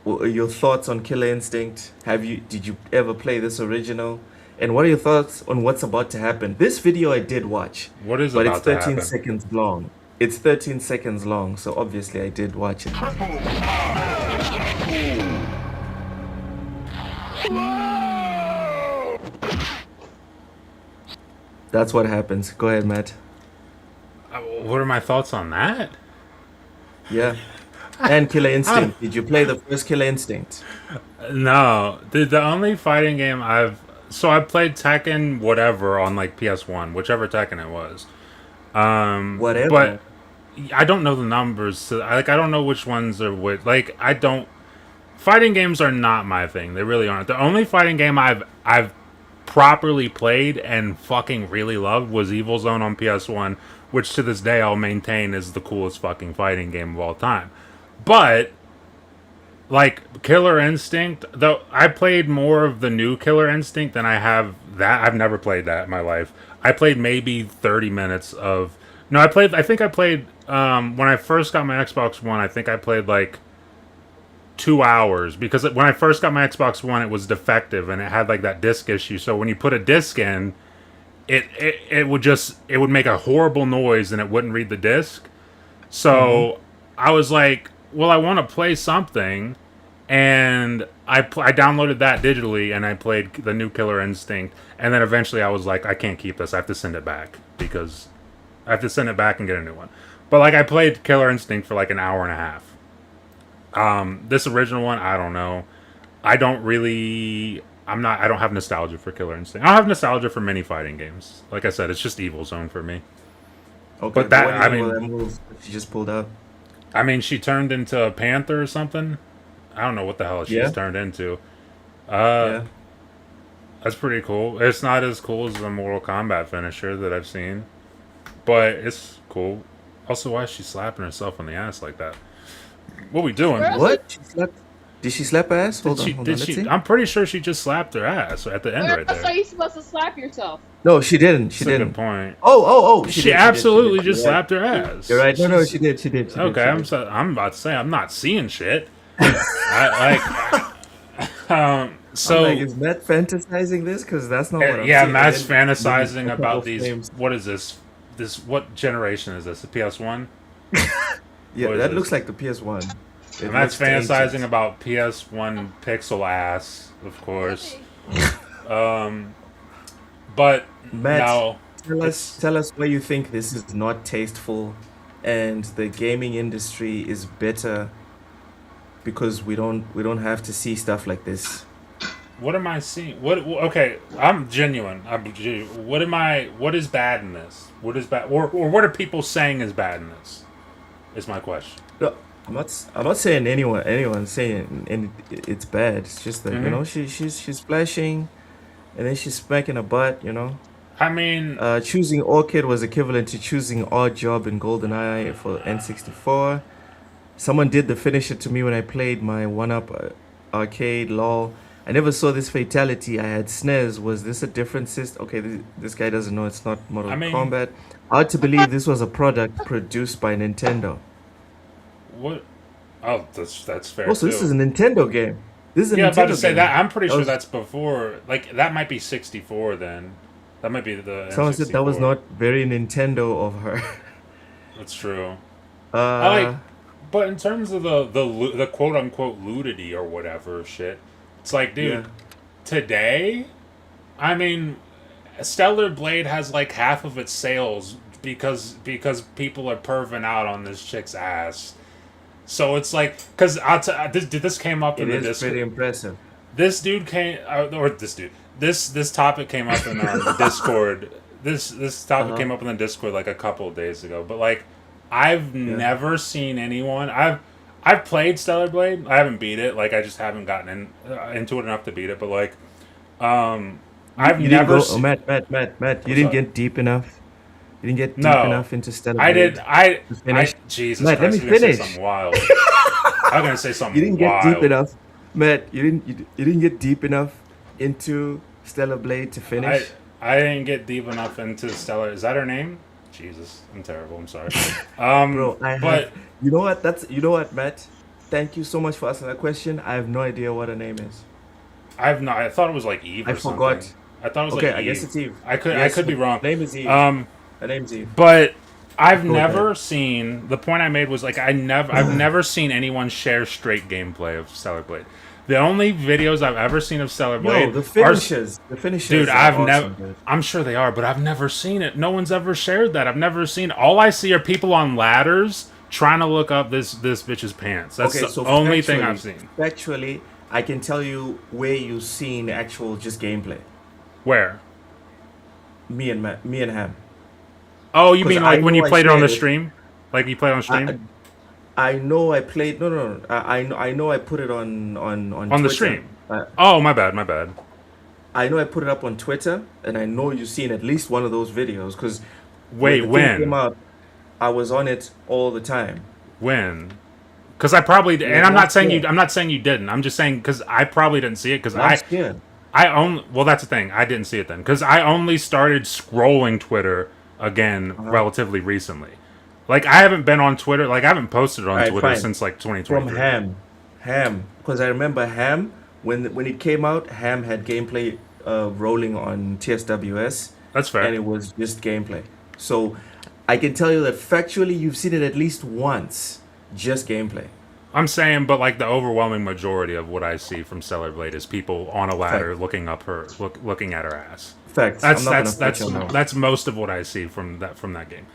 your thoughts on Killer Instinct. Did you ever play this original? And what are your thoughts on what's about to happen? This video I did watch. What is but about it's to 13 happen? seconds long. It's 13 seconds long, so obviously I did watch it. That's what happens. Go ahead, Matt. What are my thoughts on that? Yeah. And Killer Instinct. Did you play the first Killer Instinct? No, the only fighting game I played Tekken whatever on like PS1, whichever Tekken it was. Whatever. But I don't know the numbers. So I don't know which ones are which. Like I don't. Fighting games are not my thing. They really aren't. The only fighting game I've properly played and fucking really loved was Evil Zone on PS1, which to this day I'll maintain is the coolest fucking fighting game of all time. But like Killer Instinct, though, I played more of the new Killer Instinct than I have that. I've never played that in my life. I played maybe 30 minutes of. No, I think I played when I first got my Xbox One. I think I played like 2 hours because when I first got my Xbox One, it was defective and it had like that disc issue. So when you put a disc in, it would make a horrible noise and it wouldn't read the disc. So I was like, well, I want to play something, and I downloaded that digitally and I played the new Killer Instinct, and then eventually I was like, I can't keep this. I have to send it back because I have to send it back and get a new one. But like I played Killer Instinct for like an hour and a half. This original one, I don't know. I don't have nostalgia for Killer Instinct. I don't have nostalgia for many fighting games. Like I said, it's just Evil Zone for me. Okay, But that, what I do you mean, know that move that you just pulled out? I mean, she turned into a panther or something. I don't know what the hell she's turned into. Yeah. That's pretty cool. It's not as cool as the Mortal Kombat finisher that I've seen, but it's cool. Also, why is she slapping herself on the ass like that? What we doing? What? Did she slap her ass? Hold on, let's see. I'm pretty sure she just slapped her ass at the end Where right else there. are you supposed to slap yourself? No, she didn't. She That's a didn't. good point. Oh! She absolutely just slapped her ass. You're right. No, she did. She did. Okay, I'm about to say I'm not seeing shit. So I'm like, is Matt fantasizing this? Because that's not what I'm yeah, seeing. Matt's And then fantasizing about these. flames. What is this? What generation is this? The PS1? Yeah, What is that this? looks like the PS1. It Matt's looks ancient. fantasizing about PS1 pixel ass, of course. But Matt, no. tell us why you think this is not tasteful, and the gaming industry is better because we don't have to see stuff like this. What am I seeing? Okay, I'm genuine. What is bad in this? What is bad, or what are people saying is bad in this? Is my question. I'm not saying anyone saying it's bad. It's just that, you know, she's flashing and then she's smacking a butt, you know. I mean, Choosing Orchid was equivalent to choosing Odd Job in GoldenEye for N64. Someone did the finisher to me when I played my 1-up arcade, lol. I never saw this fatality. I had snares. Was this a different system? Okay, this guy doesn't know it's not Mortal Kombat. Hard to believe this was a product produced by Nintendo. What? Oh, that's fair. Oh, so this is a Nintendo game. This is a Nintendo game. I'm about to say that. I'm pretty sure that's before. Like, that might be 64 then. That might be the Someone N64. said that was not very Nintendo of her. That's true. But in terms of the quote unquote ludity or whatever shit, it's like, dude, today, I mean, Stellar Blade has like half of its sales because people are perving out on this chick's ass. So it's like, because this came up in the Discord. It is pretty impressive. This dude came, or this dude, this topic came up in the Discord. This topic came up in the Discord like a couple of days ago. But like, I've never seen anyone. I've played Stellar Blade. I haven't beat it. Like, I just haven't gotten into it enough to beat it. But like, I've never. Matt, you didn't get deep enough. You didn't get deep enough into Stellar Blade. I Jesus Matt, Christ, let me finish. Say something wild. I'm gonna say something. You didn't get deep enough, Matt. You didn't get deep enough into Stellar Blade to finish. I didn't get deep enough into Stellar. Is that her name? Jesus, I'm terrible. I'm sorry. Bro, you know what, Matt? Thank you so much for asking that question. I have no idea what her name is. I thought it was like Eve. I forgot. Something. I thought it was okay, like Eve. I guess it's Eve. I could be wrong. Her name is Eve. Her name's Eve. But I've never seen. The point I made was like I've never seen anyone share straight gameplay of Stellar Blade. The only videos I've ever seen of Stellar Blade, the finishes. Dude, I'm sure they are, but I've never seen it. No one's ever shared that. I've never seen. All I see are people on ladders trying to look up this bitch's pants. That's the only thing I've seen. Actually, I can tell you where you've seen actual just gameplay. Where? Me and Ham. Oh, you mean like when you played it on the stream? Like you played on stream? I know I played. No. I know I put it on the stream. Oh, my bad. I know I put it up on Twitter, and I know you've seen at least one of those videos. Because when it came out, I was on it all the time. When? Because I probably did, and I'm not saying you didn't. I'm just saying because I probably didn't see it because well, that's the thing. I didn't see it then because I only started scrolling Twitter again relatively recently. Like, I haven't been on Twitter. Like, I haven't posted on Twitter since, like, 2023. From Ham. Because I remember Ham, when it came out, Ham had gameplay rolling on TSWS. That's fair. And it was just gameplay. So, I can tell you that factually, you've seen it at least once. Just gameplay. I'm saying, but, like, the overwhelming majority of what I see from Stellar Blade is people on a ladder looking up looking at her ass. Facts. That's most of what I see from that game.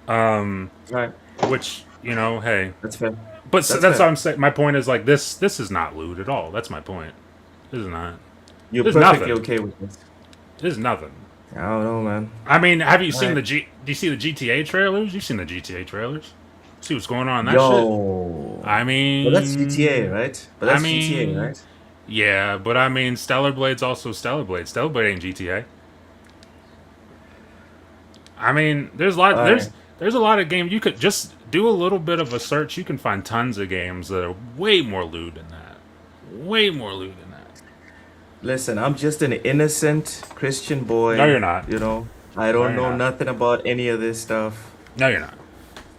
Right. Which, you know, hey, that's fair. But that's what I'm saying. My point is like this is not lewd at all. That's my point. This is not. You're perfectly okay with this. This is nothing. I don't know, man. I mean, have you seen do you see the GTA trailers? You've seen the GTA trailers. See what's going on in that shit. I mean, well, that's GTA, right? But that's GTA, right? Yeah, but I mean, Stellar Blade's also Stellar Blade. Stellar Blade ain't GTA. I mean, there's a lot of games. You could just do a little bit of a search. You can find tons of games that are way more lewd than that. Way more lewd than that. Listen, I'm just an innocent Christian boy. No, you're not. You know, I don't know nothing about any of this stuff. No, you're not.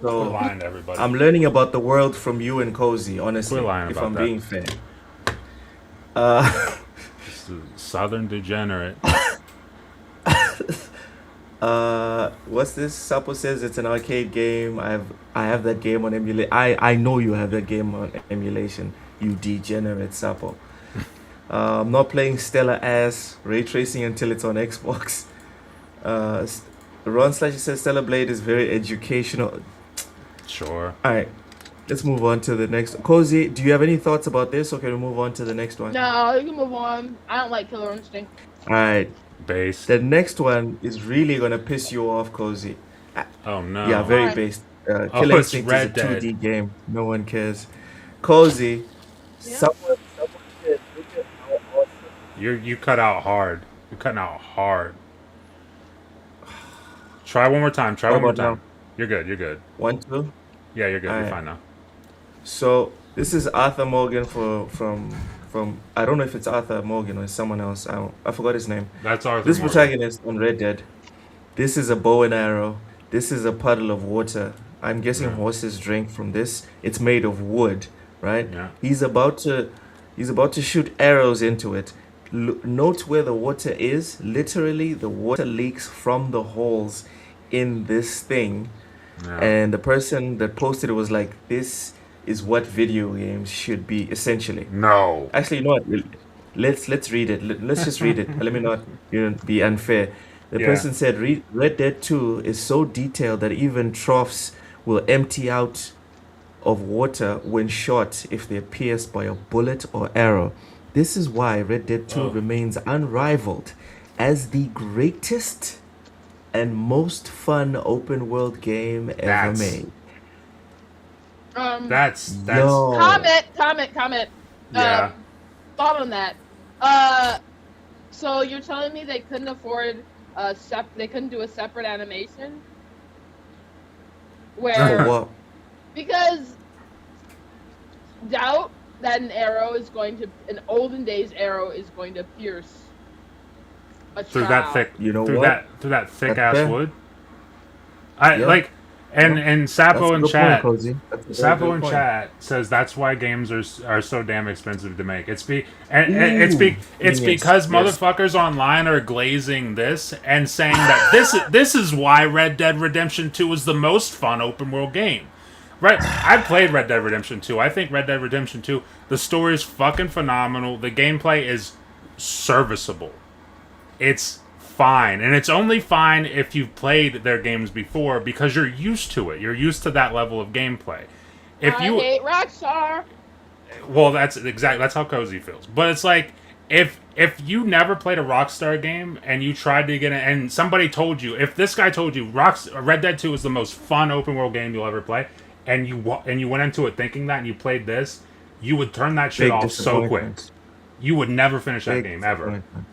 So we're lying to everybody. I'm learning about the world from you and Cozy, honestly. We're lying if I'm that. being fair. Just a southern degenerate. What's this? Sapo says it's an arcade game. I have that game on emulation. I know you have that game on emulation. You degenerate Sapo. I'm not playing Stellar ass ray tracing until it's on Xbox. Ron Slash says Stellar Blade is very educational. Sure. All right, let's move on to the next. Cozy, do you have any thoughts about this, or can we move on to the next one? No, you can move on. I don't like Killer Instinct. All right. Based. The next one is really gonna piss you off, Cozy. Oh no. Yeah, very based. Killer it's Instinct is a Red Dead. 2D game. No one cares. Cozy. Someone said, look at how awesome. You cut out hard. You're cutting out hard. Try one more time. Try How one more about time. now? You're good. You're good. 1, 2. Yeah, you're good. You're Alright. fine now. So this is Arthur Morgan from I don't know if it's Arthur Morgan or someone else. I forgot his name. That's Arthur This Morgan. protagonist on Red Dead. This is a bow and arrow. This is a puddle of water. I'm guessing Yeah. horses drink from this. It's made of wood, right? Yeah. He's about to shoot arrows into it. Note where the water is. Literally, the water leaks from the holes in this thing. Yeah. And the person that posted it was like, "This is what video games should be, essentially." No. Actually, you know what? Let's read it. Let's just read it. Let me not be unfair. The Yeah. person said, Red Dead 2 is so detailed that even troughs will empty out of water when shot if they're pierced by a bullet or arrow. This is why Red Dead 2 remains unrivaled as the greatest and most fun open world game ever made. That's Yo. Comment. Yeah. Thought on that. So you're telling me they couldn't afford they couldn't do a separate animation? For Where what? because doubt that an olden days arrow is going to pierce a Through child. that thick, You know through what? that thick That's ass fair. wood. Yeah. Like, and That's Sapo a in good chat, point, Cozy. That's a very Sapo good in point. chat says that's why games are so damn expensive to make. It's it's Genius. because Yes. motherfuckers online are glazing this and saying that this is why Red Dead Redemption 2 is the most fun open world game. Right, I played Red Dead Redemption 2. I think Red Dead Redemption 2, the story is fucking phenomenal. The gameplay is serviceable. It's fine. And it's only fine if you've played their games before because you're used to it. You're used to that level of gameplay. I hate Rockstar. Well, that's how Cozy feels. But it's like if you never played a Rockstar game and you tried to get it and somebody told you, if this guy told you Red Dead 2 is the most fun open world game you'll ever play, and you went into it thinking that and you played this, you would turn that shit Big off so quick. disappointment. You would never finish that Big game ever disappointment.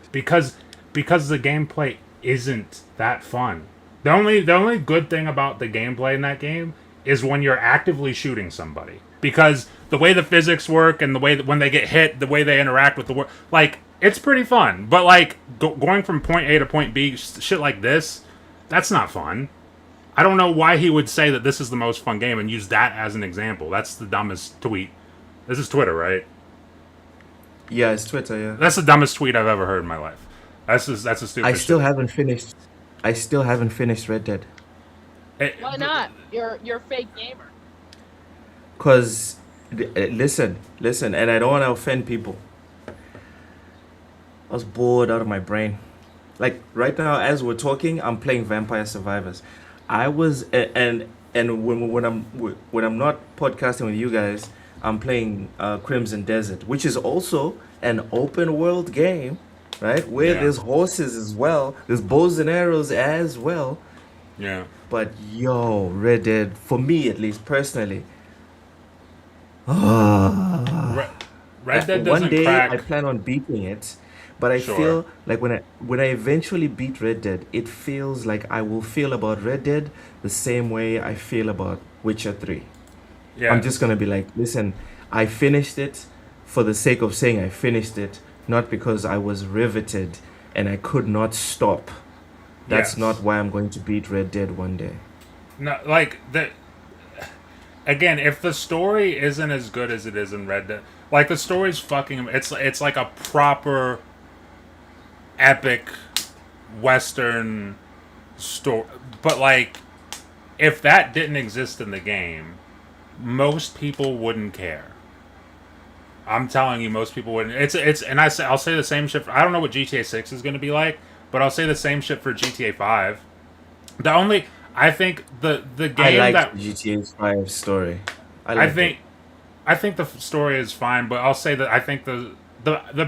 because the gameplay isn't that fun. The only good thing about the gameplay in that game is when you're actively shooting somebody, because the way the physics work and the way that when they get hit, the way they interact with the world, like it's pretty fun. But like going from point A to point B, shit like this, that's not fun. I don't know why he would say that this is the most fun game and use that as an example. That's the dumbest tweet. This is Twitter, right? Yeah, it's Twitter. Yeah. That's the dumbest tweet I've ever heard in my life. That's a stupid. I still shit. haven't finished. I still haven't finished Red Dead. Why not? You're a fake gamer. Cause, listen, and I don't want to offend people. I was bored out of my brain. Like right now, as we're talking, I'm playing Vampire Survivors. I was and when I'm not podcasting with you guys, I'm playing Crimson Desert, which is also an open world game, right? Where Yeah. there's horses as well, there's bows and arrows as well. Yeah. But yo, Red Dead, for me at least personally, Red Dead doesn't one day crack. I plan on beating it, but I Sure. feel like when I eventually beat Red Dead, it feels like I will feel about Red Dead the same way I feel about Witcher 3. Yeah. I'm just gonna be like, listen, I finished it for the sake of saying I finished it, not because I was riveted and I could not stop. That's Yes. not why I'm going to beat Red Dead one day. No, like the. Again, if the story isn't as good as it is in Red Dead, like the story's fucking. It's like a proper, epic, Western story. But like, if that didn't exist in the game, most people wouldn't care. I'm telling you, most people wouldn't. I'll say the same shit. I don't know what GTA 6 is going to be like, but I'll say the same shit for GTA 5. I think the game I like that GTA 5 story. I think the story is fine, but I'll say that I think the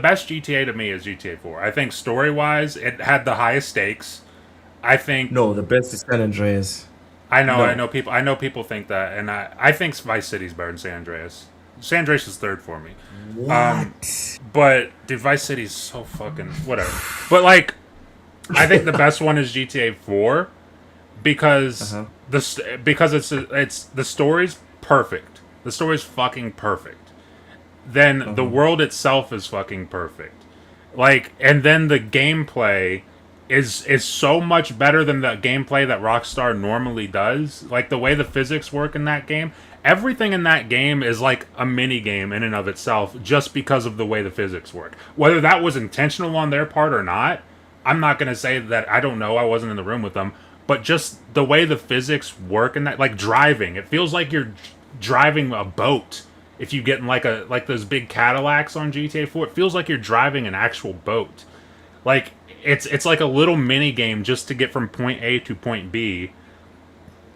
best GTA to me is GTA 4. I think story wise, it had the highest stakes. I think No, the best is San Andreas. I No. know people think that, and I think Vice City's better than San Andreas. San Andreas is third for me. What? But dude, Vice City's so fucking whatever. But like, I think the best one is GTA 4 because because it's the story's perfect. The story's fucking perfect. Then the world itself is fucking perfect. Like, and then the gameplay is so much better than the gameplay that Rockstar normally does. Like the way the physics work in that game, everything in that game is like a mini game in and of itself just because of the way the physics work. Whether that was intentional on their part or not, I'm not going to say that. I don't know. I wasn't in the room with them. But just the way the physics work in that, like driving, it feels like you're driving a boat. If you get in like those big Cadillacs on GTA 4, it feels like you're driving an actual boat. Like it's like a little mini game just to get from point A to point B.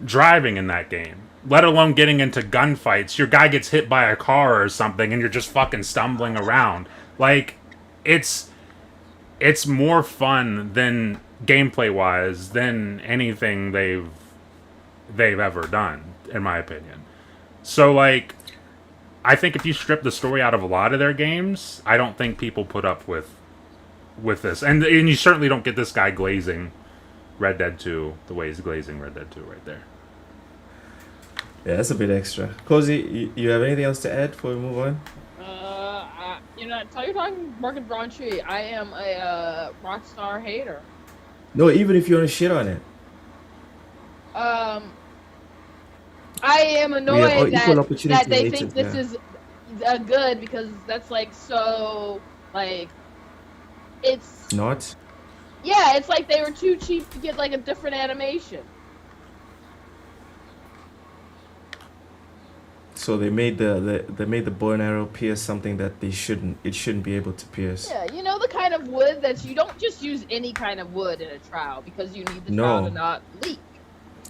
Driving in that game, let alone getting into gunfights. Your guy gets hit by a car or something, and you're just fucking stumbling around. Like it's more fun than gameplay wise than anything they've ever done, in my opinion. So like, I think if you strip the story out of a lot of their games, I don't think people put up with this, and you certainly don't get this guy glazing Red Dead 2 the way he's glazing Red Dead 2 right there. Yeah, that's a bit extra. Cozy, you have anything else to add before we move on? Tell you're talking Market Raunchy. I am a Rockstar hater. No, even if you want to shit on it. I am annoyed that they think this is good because that's like so like it's not. Yeah, it's like they were too cheap to get like a different animation. So they made the bow and arrow pierce something that it shouldn't be able to pierce. Yeah, you know the kind of wood that you don't just use any kind of wood in a trowel because you need the trowel to not leak.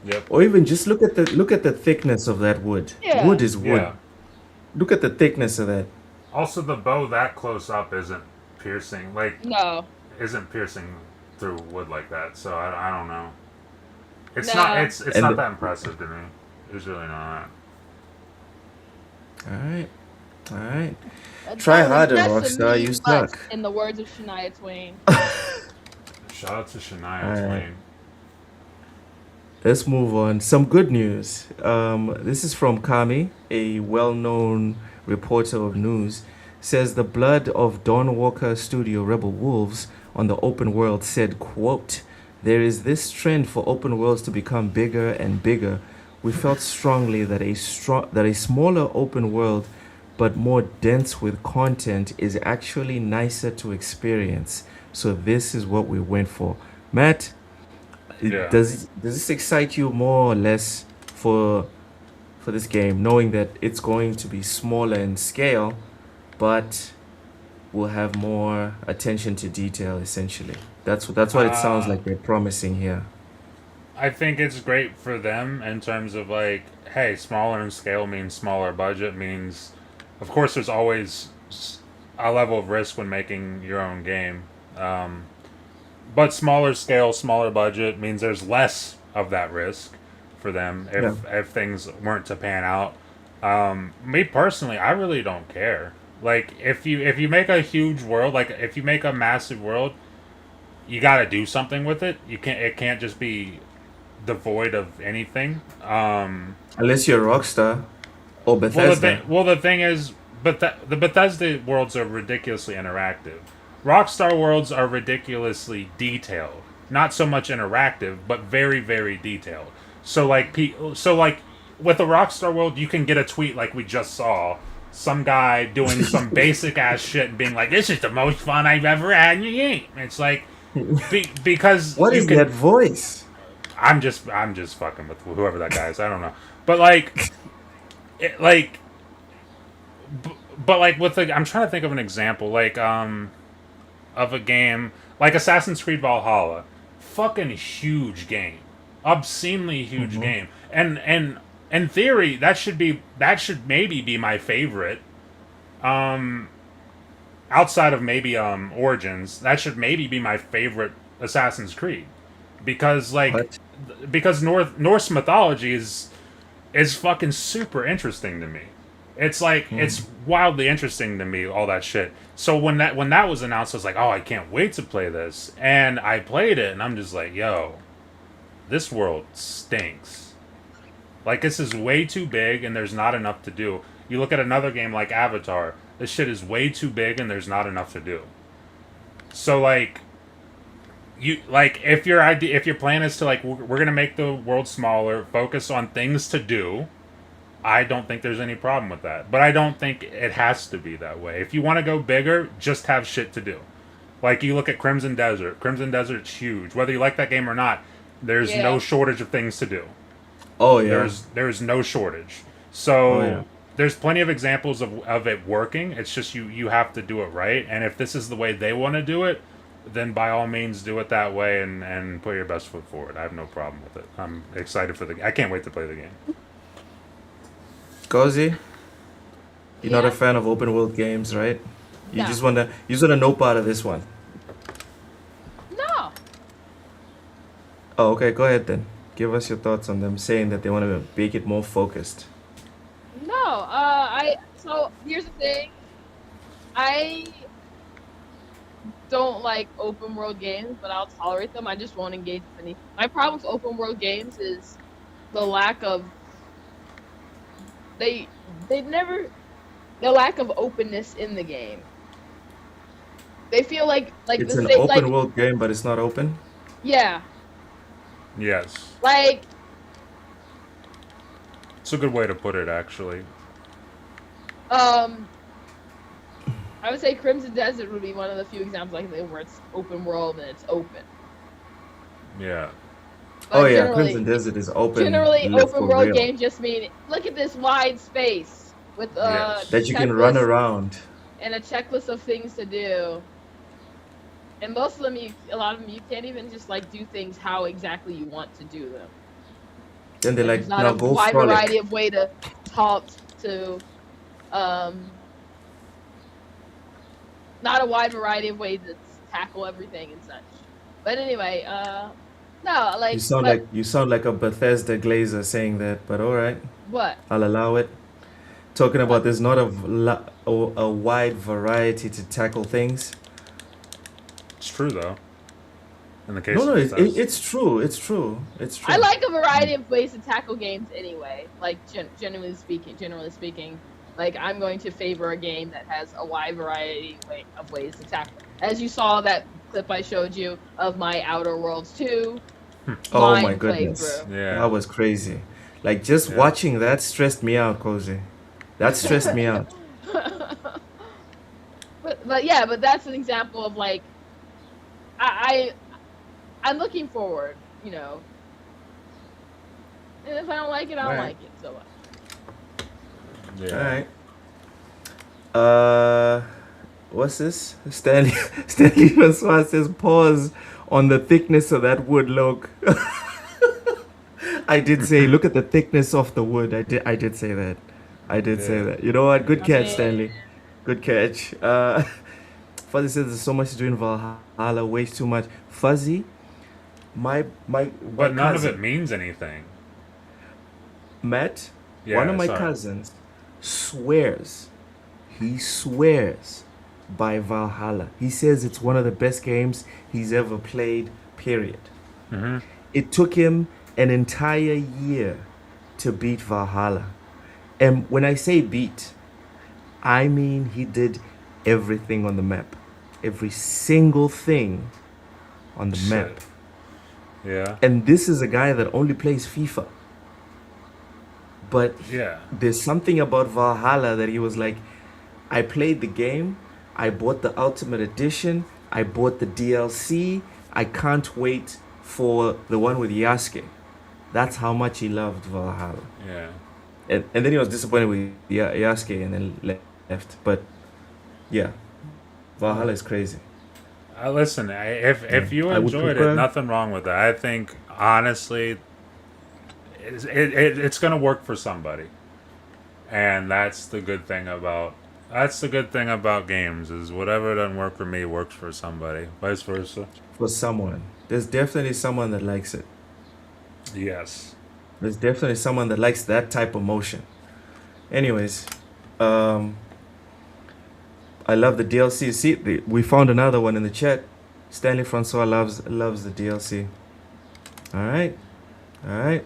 Yep. Or even just look at the thickness of that wood. Yeah. Wood is wood. Yeah. Look at the thickness of that. Also, the bow that close up isn't piercing. Like, no, isn't piercing through wood like that. So I don't know. It's No. not. It's not that impressive to me. It's really not. All right. Try harder, Rockstar. You suck. In the words of Shania Twain. Shout out to Shania Twain. Let's move on. Some good news. This is from Kami, a well-known reporter of news. Says the blood of Dawn Walker studio Rebel Wolves on the open world said, quote, "There is this trend for open worlds to become bigger and bigger. We felt strongly that a smaller open world but more dense with content is actually nicer to experience. So this is what we went for." Matt, does this excite you more or less for this game, knowing that it's going to be smaller in scale, but will have more attention to detail? Essentially, that's what it sounds like they're promising here. I think it's great for them in terms of like, hey, smaller in scale means smaller budget means, of course, there's always a level of risk when making your own game. But smaller scale, smaller budget means there's less of that risk for them if things weren't to pan out. Me personally, I really don't care. Like if you make a huge world, like if you make a massive world, you got to do something with it. It can't just be devoid of anything. Unless you're Rockstar or Bethesda. Well, the thing is, the Bethesda worlds are ridiculously interactive. Rockstar worlds are ridiculously detailed. Not so much interactive, but very, very detailed. So like with a Rockstar world, you can get a tweet like we just saw. Some guy doing some basic ass shit and being like, "This is the most fun I've ever had in the game." It's like because what is that voice? I'm just fucking with whoever that guy is. I don't know, but like, but like with I'm trying to think of an example like of a game like Assassin's Creed Valhalla, fucking huge game, obscenely huge game, and in theory that should maybe be my favorite. Outside of maybe Origins, that should maybe be my favorite Assassin's Creed. Because like because Norse mythology is fucking super interesting to me. It's like it's wildly interesting to me, all that shit. So when that was announced, I was like, oh, I can't wait to play this. And I played it, and I'm just like, yo, this world stinks. Like, this is way too big, and there's not enough to do. You look at another game like Avatar, this shit is way too big, and there's not enough to do. So like, if your plan is to like, we're gonna make the world smaller, focus on things to do, I don't think there's any problem with that. But I don't think it has to be that way. If you want to go bigger, just have shit to do. Like, you look at Crimson Desert. Crimson Desert's huge. Whether you like that game or not, there's no shortage of things to do. Oh, yeah. There's no shortage. So there's plenty of examples of it working. It's just you have to do it right. And if this is the way they want to do it, then by all means do it that way and put your best foot forward. I have no problem with it. I'm excited for I can't wait to play the game. Cozy, you're not a fan of open world games, right? You just wanna know part of this one. No. Oh, okay. Go ahead then. Give us your thoughts on them saying that they want to make it more focused. No. So here's the thing. I don't like open world games, but I'll tolerate them. I just won't engage with any. My problem with open world games is the lack of the lack of openness in the game. They feel like it's an open world game, but it's not open. Yeah. Yes. Like, it's a good way to put it, actually. I would say Crimson Desert would be one of the few examples I can think of where it's open world and it's open. Yeah. But Crimson Desert is open. Generally, open world games just mean look at this wide space with that you can run around and a checklist of things to do. And most of them, a lot of them, you can't even just like do things how exactly you want to do them. Then they're like, there's not now a go wide frolic. variety of way to talk to, not a wide variety of ways to tackle everything and such. But anyway, no, like you sound like a Bethesda glazer saying that, but all right. What? I'll allow it. Talking about there's not a wide variety to tackle things. It's true though. In the case it's true. It's true. I like a variety of ways to tackle games anyway. Like generally speaking, like I'm going to favor a game that has a wide variety of ways to tackle. As you saw that clip I showed you of my Outer Worlds 2. Oh my goodness. Playthrough. Yeah. That was crazy. Like just watching that stressed me out, Cozy. That stressed me out. But that's an example of like I'm looking forward, you know. And if I don't like it, I don't like it. So what? Yeah. Alright. What's this? Stanley Francois says pause on the thickness of that wood, look. I did say look at the thickness of the wood. I did say that. Say that. You know what? Good catch, Stanley. Good catch. Fuzzy says there's so much to do in Valhalla, way too much. Fuzzy, my but none of it means anything. Matt, one of my cousins swears by Valhalla. He says it's one of the best games he's ever played, period. Mm-hmm. It took him an entire year to beat Valhalla. And when I say beat, I mean he did everything on the map. Every single thing on the map. Yeah. And this is a guy that only plays FIFA. But there's something about Valhalla that he was like, I played the game, I bought the Ultimate Edition, I bought the DLC, I can't wait for the one with Yasuke. That's how much he loved Valhalla. Yeah. And then he was disappointed with Yasuke and then left. But yeah, Valhalla is crazy. Listen, if you enjoyed it, nothing wrong with that. I think honestly, it's gonna work for somebody, and that's the good thing about games is whatever doesn't work for me works for somebody. Vice versa. For someone, there's definitely someone that likes it. Yes. There's definitely someone that likes that type of motion. Anyways, I love the DLC. See, we found another one in the chat. Stanley Francois loves the DLC. All right, all right.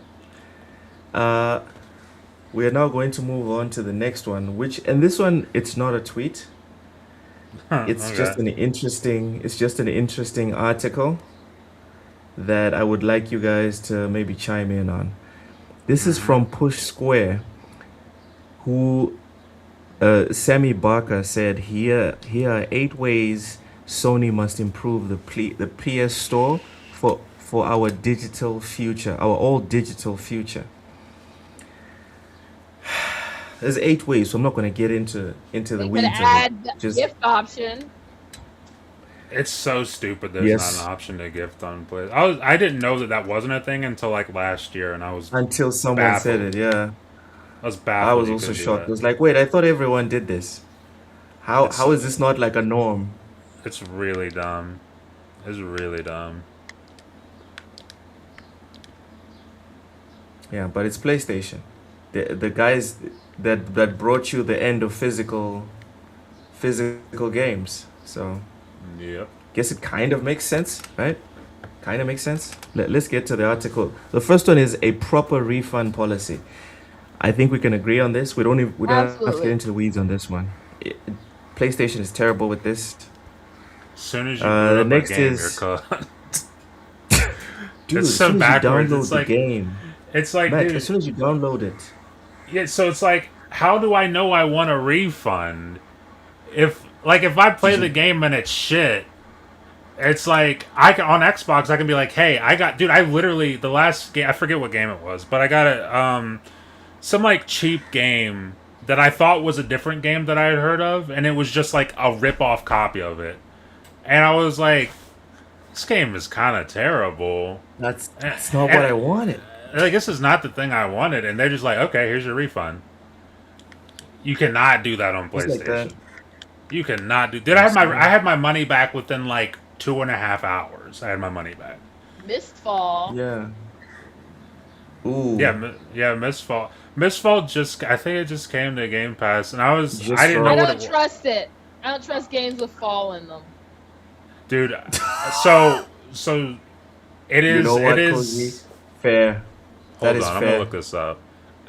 We are now going to move on to the next one, and this one, it's not a tweet. It's just an interesting article that I would like you guys to maybe chime in on. This is from Push Square, who Sammy Barker said, here are 8 ways Sony must improve the PS Store for our digital future, our all digital future. There's 8 ways, so I'm not going to get into the weeds. Add the gift option. It's so stupid there's not an option to gift on Play. I didn't know that wasn't a thing until like last year, and I was until someone baffled. said it. Yeah, I was baffled. I was also shocked. It was like, wait, I thought everyone did this. How is this not like a norm? It's really dumb. It's really dumb. Yeah, but it's PlayStation. The guys that brought you the end of physical games. So yep. Guess it kind of makes sense, right? Kind of makes sense. Let's get to the article. The first one is a proper refund policy. I think we can agree on this. We don't have to get into the weeds on this one. PlayStation is terrible with this. As soon as you the next game, is dude, it's so backwards. It's like game. It's like, Matt, dude, as soon as you download it. Yeah, so it's like, how do I know I want a refund? If I play the game and it's shit, it's like on Xbox I can be like, hey, I literally the last game, I forget what game it was, but I got some like cheap game that I thought was a different game that I had heard of, and it was just like a rip-off copy of it. And I was like, this game is kind of terrible. That's not what I wanted. Like, this is not the thing I wanted, and they're just like, okay, here's your refund. You cannot do that on PlayStation. Like that. You cannot do. Dude, I had my money back within like 2.5 hours. I had my money back. Mistfall. Yeah. Ooh. Yeah, Mistfall. Mistfall I think it just came to Game Pass, and I didn't know what it was. I don't trust it. I don't trust games with fall in them. Dude, so it is. You know what, it is Cozy? Fair. Hold on, I'm gonna look this up.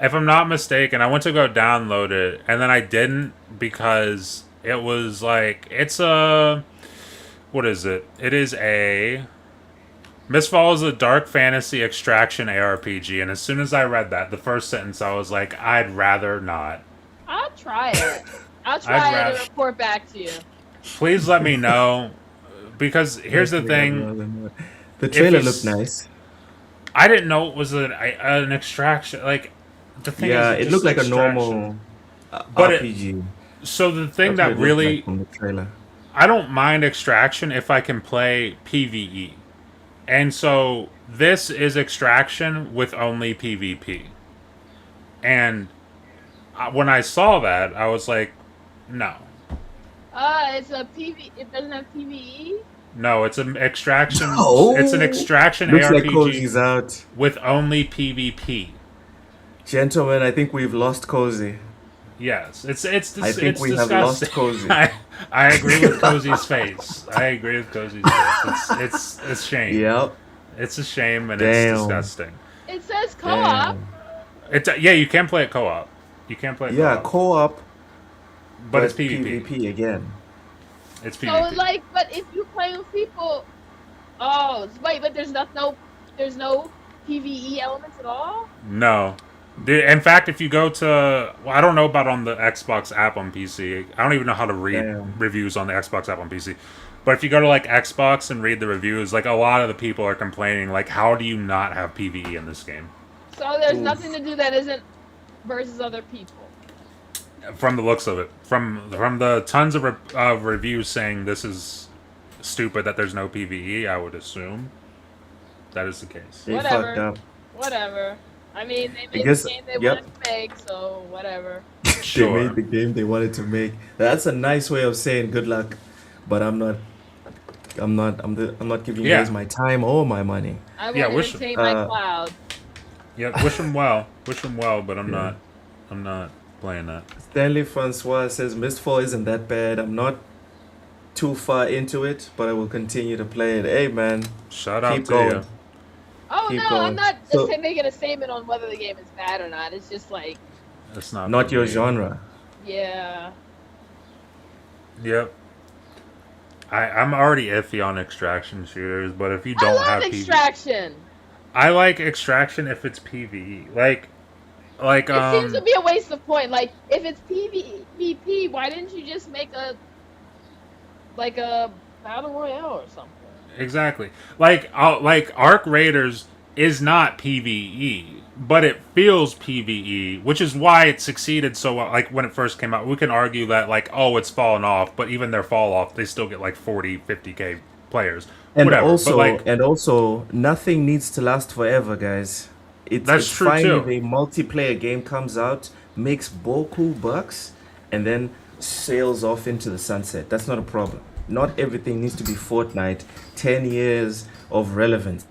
If I'm not mistaken, I went to go download it, and then I didn't because it was like what is it? It is a Mistfall is a dark fantasy extraction ARPG, and as soon as I read that, the first sentence, I was like, I'd rather not. I'll try it. I'll try it and report back to you. Please let me know, because here's the thing. The trailer looked nice. I didn't know it was an extraction. Like, the thing is, it looked like a normal RPG. So the thing that really, like from the trailer. I don't mind extraction if I can play PvE, and so this is extraction with only PvP. And when I saw that, I was like, no. It's a PV. It doesn't have PvE. No, it's an extraction. No. It's an extraction Looks ARPG like Cozy's out. with only PvP. Gentlemen, I think we've lost Cozy. Yes, it's I think we disgusting. have lost Cozy. I agree with Cozy's face. I agree with Cozy's face. It's a shame. Yep. It's a shame, and Damn. it's disgusting. It says co-op. You can play it co-op. You can play it co-op. Yeah, co-op. But it's PvP. PvP again. It's PvP. So but if you play with people, wait, but there's no PvE elements at all. No. In fact, if you go to, I don't know about on the Xbox app on PC. I don't even know how to read reviews on the Xbox app on PC. But if you go to like Xbox and read the reviews, like a lot of the people are complaining, like, how do you not have PvE in this game? So there's nothing to do that isn't versus other people. From the looks of it, from the tons of reviews saying this is stupid that there's no PvE, I would assume that is the case. They fucked up. Whatever. I mean, they made the game they wanted to make, so whatever. Sure. They made the game they wanted to make. That's a nice way of saying good luck, but I'm not giving you guys my time or my money. I want to maintain my cloud. Yep, wish him well. Wish him well, but I'm Yeah. not playing that. Stanley Francois says Mistfall isn't that bad. I'm not too far into it, but I will continue to play it. Hey man, Shout out keep to going. you. Oh Keep no, I'm going. not So, making a statement on whether the game is bad or not. It's just like, That's not not for your me. genre. yeah. Yep. I'm already iffy on extraction shooters, but if you I don't love have PvE, Extraction. I like extraction if it's PvE. Like It seems to be a waste of point. Like, if it's PvP, why didn't you just make a battle royale or something? exactly. Like Arc Raiders is not PvE, but it feels PvE, which is why it succeeded so well. Like when it first came out, we can argue that like, oh, it's fallen off, but even their fall off, they still get like 40, 50K players. And Whatever. also, but like, nothing needs to last forever, guys. That's it's true fine too. if a multiplayer game comes out, makes boku bucks, and then sails off into the sunset. That's not a problem. Not everything needs to be Fortnite, 10 years of relevancy.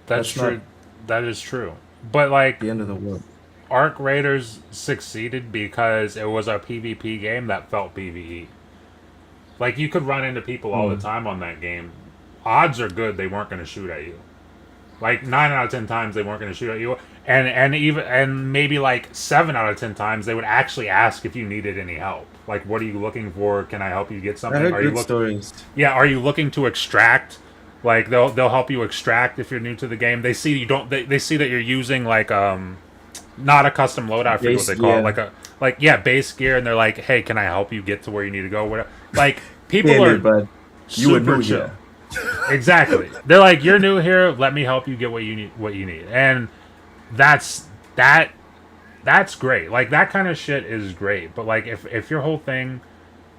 That's not true. That is true. But like, the end of the world. Arc Raiders succeeded because it was a PvP game that felt PvE. Like, you could run into people all the time on that game. Odds are good they weren't going to shoot at you. Like 9 out of 10 times they weren't going to shoot at you, and maybe like 7 out of 10 times they would actually ask if you needed any help. Like, what are you looking for? Can I help you get something? I heard Are you good stories. Yeah, are you looking to extract? Like they'll help you extract if you're new to the game. They see you don't. They see that you're using like not a custom loadout. I forget what they call it. Base gear, and they're like, hey, can I help you get to where you need to go? Whatever. Like people are bud. You were super new chill. here. Exactly. They're like, you're new here. Let me help you get what you need. And that's great. Like that kind of shit is great. But like if your whole thing,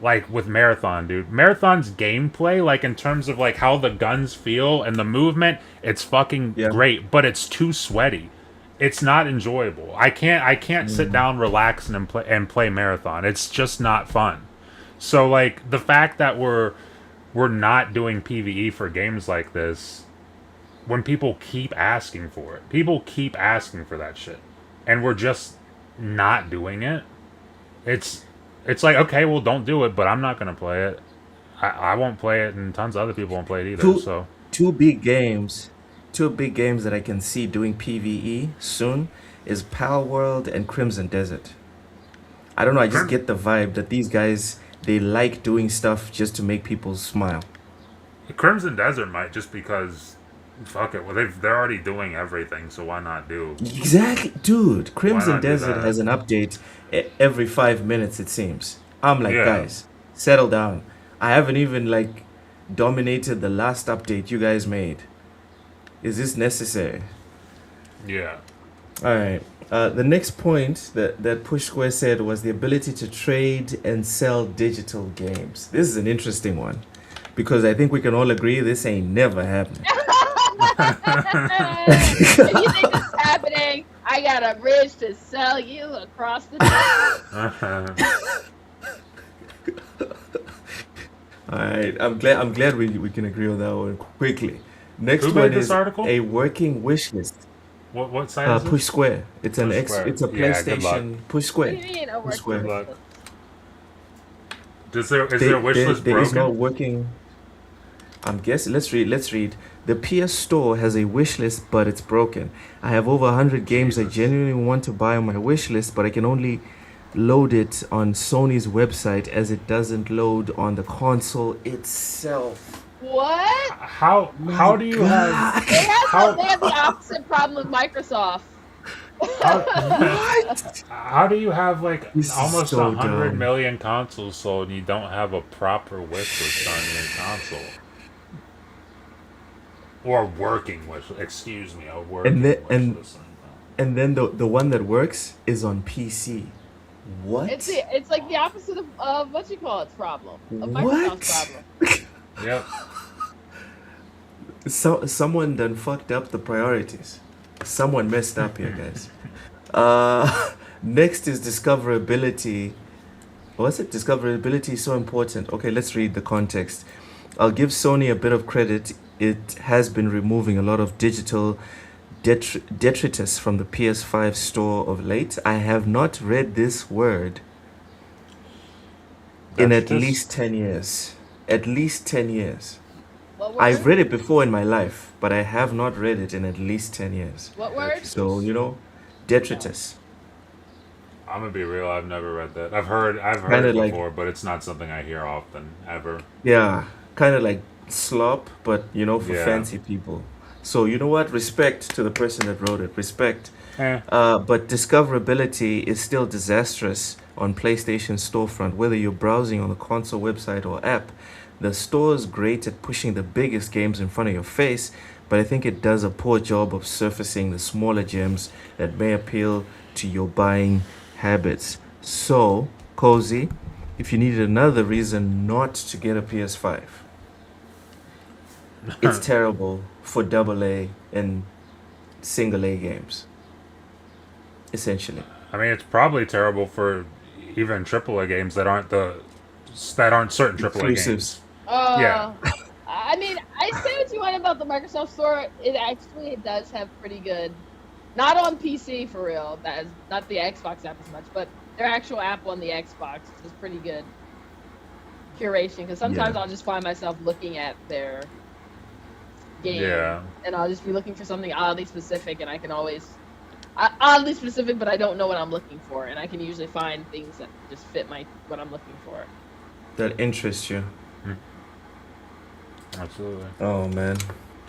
like with Marathon, dude, Marathon's gameplay, like in terms of like how the guns feel and the movement, it's fucking great. But it's too sweaty. It's not enjoyable. I can't sit down, relax, and play Marathon. It's just not fun. So like the fact that we're not doing PvE for games like this, when people keep asking for it, people keep asking for that shit, and we're just not doing it. It's like, okay, well, don't do it, but I'm not gonna play it. I won't play it, and tons of other people won't play it either. Two big games that I can see doing PvE soon is Pal World and Crimson Desert. I don't know, I just get the vibe that these guys, they like doing stuff just to make people smile. Crimson Desert might, just because, fuck it. Well, they're already doing everything, so why not do? Exactly, dude. Crimson Desert that? has an update every 5 minutes, it seems. I'm like, guys, settle down. I haven't even like dominated the last update you guys made. Is this necessary? Yeah. All right. The next point that Push Square said was the ability to trade and sell digital games. This is an interesting one because I think we can all agree this ain't never happening. If you think this is happening, I got a bridge to sell you across the All right. I'm glad we can agree on that one quickly. Next Who one made this is article? a working wish list. What site is Push this? Square. It's an Push Square. it's a Yeah, good luck. PlayStation Push Square. What do you mean a Push Square. Good luck. Is there a wish list There is broken? no working. I'm guessing. Let's read. The PS Store has a wish list, but it's broken. I have over 100 games I genuinely want to buy on my wish list, but I can only load it on Sony's website as it doesn't load on the console itself. What? How do you have? They have the opposite problem with Microsoft. How do you have like This is almost so 100 dumb. million consoles sold and you don't have a proper wish list on your console? Or working wish, excuse me, a working wish list. And then the one that works is on PC. What? It's like the opposite of what you call its problem. Of What? Microsoft's problem. Yep. Someone done fucked up the priorities. Someone messed up here, guys. Next is discoverability. What's it? Discoverability is so important. Okay, let's read the context. I'll give Sony a bit of credit. It has been removing a lot of digital detritus from the PS5 store of late. I have not read this word in at Detritus? least 10 years. At least 10 years. What word? I've read it before in my life, but I have not read it in at least 10 years. What word? So, you know, detritus. I'm gonna be real. I've never read that. I've heard Kinda it like- before, but it's not something I hear often ever. Yeah, kind of like slop, but you know, for Yeah. fancy people. So you know what? Respect to the person that wrote it. Respect. Eh. But discoverability is still disastrous on PlayStation storefront. Whether you're browsing on the console website or app, the store is great at pushing the biggest games in front of your face, but I think it does a poor job of surfacing the smaller gems that may appeal to your buying habits. So, Cozy, if you needed another reason not to get a PS5, it's terrible for AA and single A games. Essentially. I mean, it's probably terrible for even AAA games that aren't certain AAA games. Yeah. I mean, I say what you want about the Microsoft Store. It does have pretty good, not on PC for real. That is not the Xbox app as much, but their actual app on the Xbox is pretty good curation. Because sometimes I'll just find myself looking at their game, and I'll just be looking for something oddly specific, and I can always oddly specific, but I don't know what I'm looking for, and I can usually find things that just fit what I'm looking for. That interests you. Absolutely. Oh man,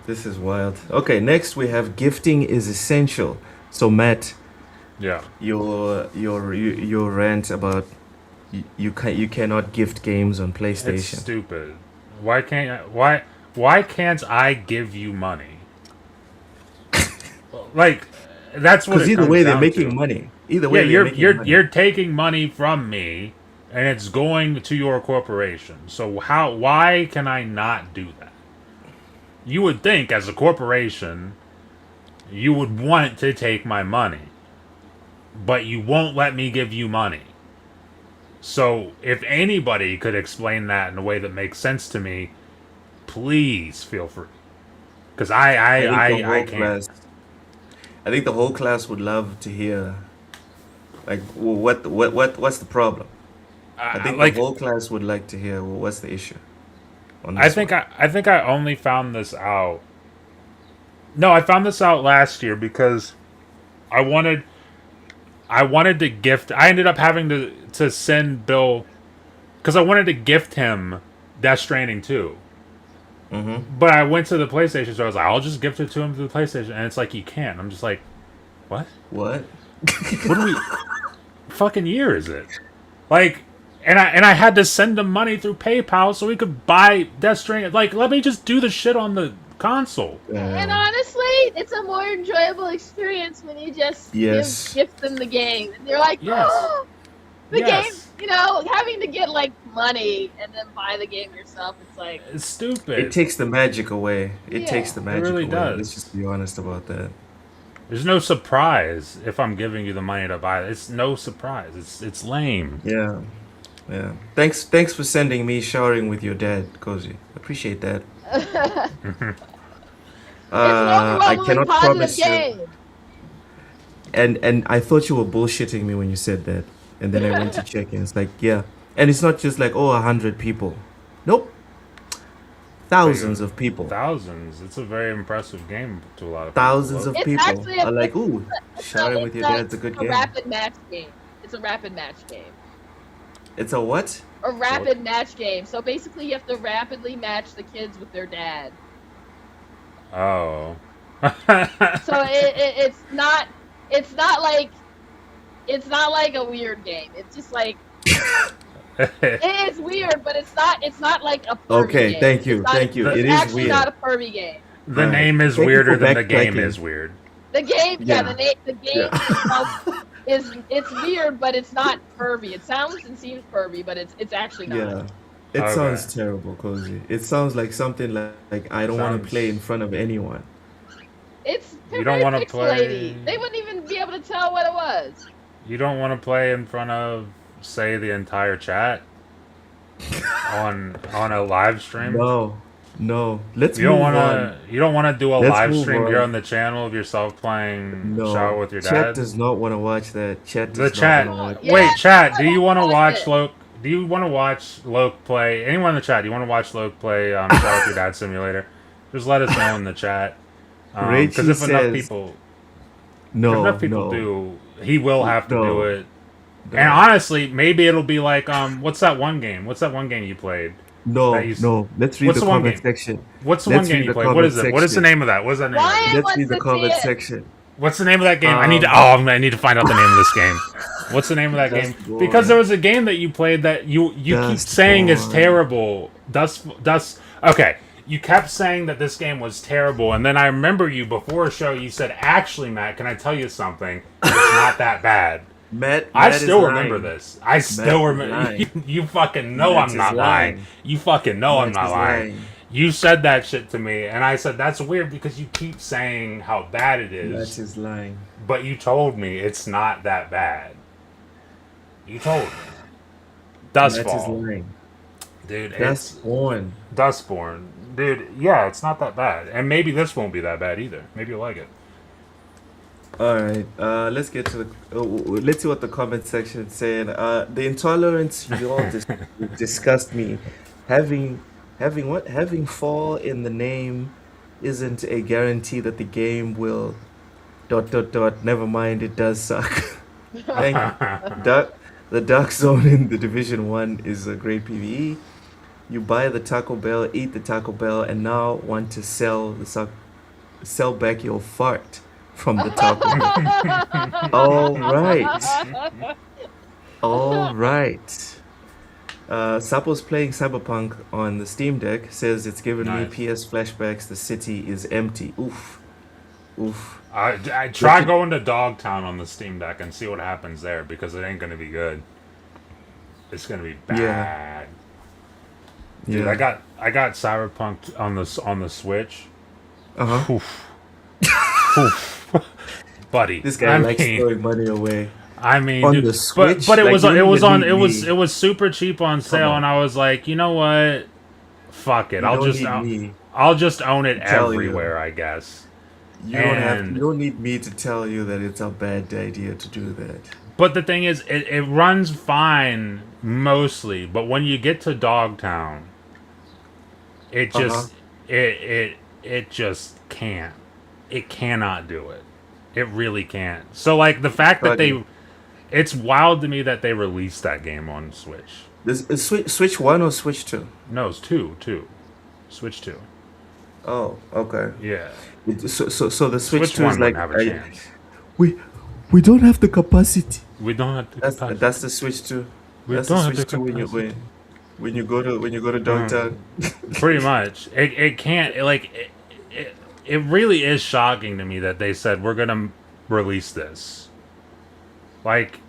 this is wild. Okay, next we have gifting is essential. So Matt, yeah, your rant about you cannot gift games on PlayStation. It's stupid. Why can't I give you money? Like, that's what. Because either way they're making money. Either way, you're taking money from me, and it's going to your corporation. So why can I not do that? You would think, as a corporation, you would want to take my money, but you won't let me give you money. So if anybody could explain that in a way that makes sense to me, please feel free. Because I can't. I think the whole class would love to hear, like, what's the problem? I think the whole class would like to hear, well, what's the issue? I think I only found this out. No, I found this out last year because I wanted to gift. I ended up having to send Bill because I wanted to gift him Death Stranding 2. Mm-hmm. But I went to the PlayStation store. I was like, I'll just gift it to him through the PlayStation, and it's like you can't. I'm just like, what? What? What do we? Fucking year is it? Like, and I had to send him money through PayPal so he could buy Death Stranding. Like, let me just do the shit on the console. And honestly, it's a more enjoyable experience when you just gift them the game, and they're like, oh, the game. You know, having to get like money and then buy the game yourself, it's like it's stupid. It takes the magic away. It takes the magic really away. does. Let's just be honest about that. There's no surprise if I'm giving you the money to buy it. It's no surprise. It's lame. Yeah. Yeah. Thanks for sending me showering with your dad, Cozy. Appreciate that. I cannot promise you. And I thought you were bullshitting me when you said that. And then I went to check and it's like, yeah. And it's not just like, 100 people. Nope. Thousands of people. Thousands. It's a very impressive game to a lot of Thousands people. of people are like, ooh, shouting with your dad's a good game. It's a rapid match game. It's a rapid match game. It's a what? A rapid match game. So basically you have to rapidly match the kids with their dad. Oh. So it's not like a weird game. It's just like it is weird, but it's not like a pervy game. Thank you. It is actually weird. not a pervy game. The name is weirder than the game is weird. The game, the game itself it's weird, but it's not pervy. It sounds and seems pervy, but it's actually not. Yeah. It sounds terrible, Cozy. It sounds like something like I don't want to play in front of anyone. It's you don't want to play. They wouldn't even be able to tell what it was. You don't want to play in front of, say, the entire chat on a live stream. No, let's You don't move want on. to. You don't want to do a Let's live move stream on. here on the channel of yourself playing No, Shower with your Chat dad. does not want to watch that. Chat The does chat. not want to watch. Yeah, Wait, chat. Do you want to watch watch it. Loke? Do you want to watch Loke play? Anyone in the chat? Do you want to watch Loke play Shower with your dad simulator? Just let us know in the chat. Because Rachie if enough says- people, No, if enough people no, do, he will have to No. do it. No. And honestly, maybe it'll be like what's that one game? What's that one game you played? no, that you- no. Let's read What's the the one comment game? section. What's the Let's one game read you the played? What comment is it? What is the section. name of that? What is that name? Of that? Ryan Let's wants read the to see comment it. section. What's the name of that game? I need to. I need to find out the name of this game. What's the name of that game? Dustborn. Because there was a game that you played that you keep saying is Dustborn. terrible. Dust. Okay, you kept saying that this game was terrible, and then I remember you before a show. You said, "Actually, Matt, can I tell you something? It's not that bad." Matt I is still lying. remember this. I still is remember. lying. You fucking know Matt I'm is not lying. lying. You fucking know I'm Matt not is lying. lying. You said that shit to me, and I said that's weird because you keep saying how bad it Matt is, is lying. but you told me it's not that bad. You told me. Matt is Dustfall, lying. dude. That's It's on. Dustborn, dude. Yeah, it's not that bad, and maybe this won't be that bad either. Maybe you'll like it. All right, let's get to the. Let's see what the comment section is saying. The intolerance you all disgust me. Having what? Having fall in the name isn't a guarantee that the game will. ... Never mind, it does suck. Thank you. The Dark Zone in the Division 1 is a great PvE. You buy the Taco Bell, eat the Taco Bell, and now want to sell back your fart from the Taco Bell. All right. All right. Sapo's playing Cyberpunk on the Steam Deck. Says it's given me Nice. PS flashbacks. The city is empty. Oof. Oof. I try going to Dogtown on the Steam Deck and see what happens there because it ain't gonna be good. It's gonna be bad. Dude, Yeah. I got Cyberpunk on the Switch. Uh-huh. Oof. Buddy. This guy I likes mean, throwing money away. I mean, On dude, the Switch? but it Like, was you it don't was even on need it me. was super cheap on sale, on. and I was like, you know what? Fuck it. You don't need me I'll just own it tell you. everywhere, I guess. You And- don't need me to tell you that it's a bad idea to do that. But the thing is, it runs fine mostly, but when you get to Dogtown, it just it just can't. It cannot do it. It really can't. So like the fact that it's wild to me that they released that game on Switch. Is Switch 1 or Switch 2? No, it's two. Switch 2. Oh, okay. Yeah. So the Switch 2 1 is like wouldn't have a chance. we don't have the capacity. We don't have to. That's the Switch 2. We That's don't the have Switch the 2 capacity. when you go to Dogtown. Pretty much. It can't it really is shocking to me that they said we're gonna release this. Like,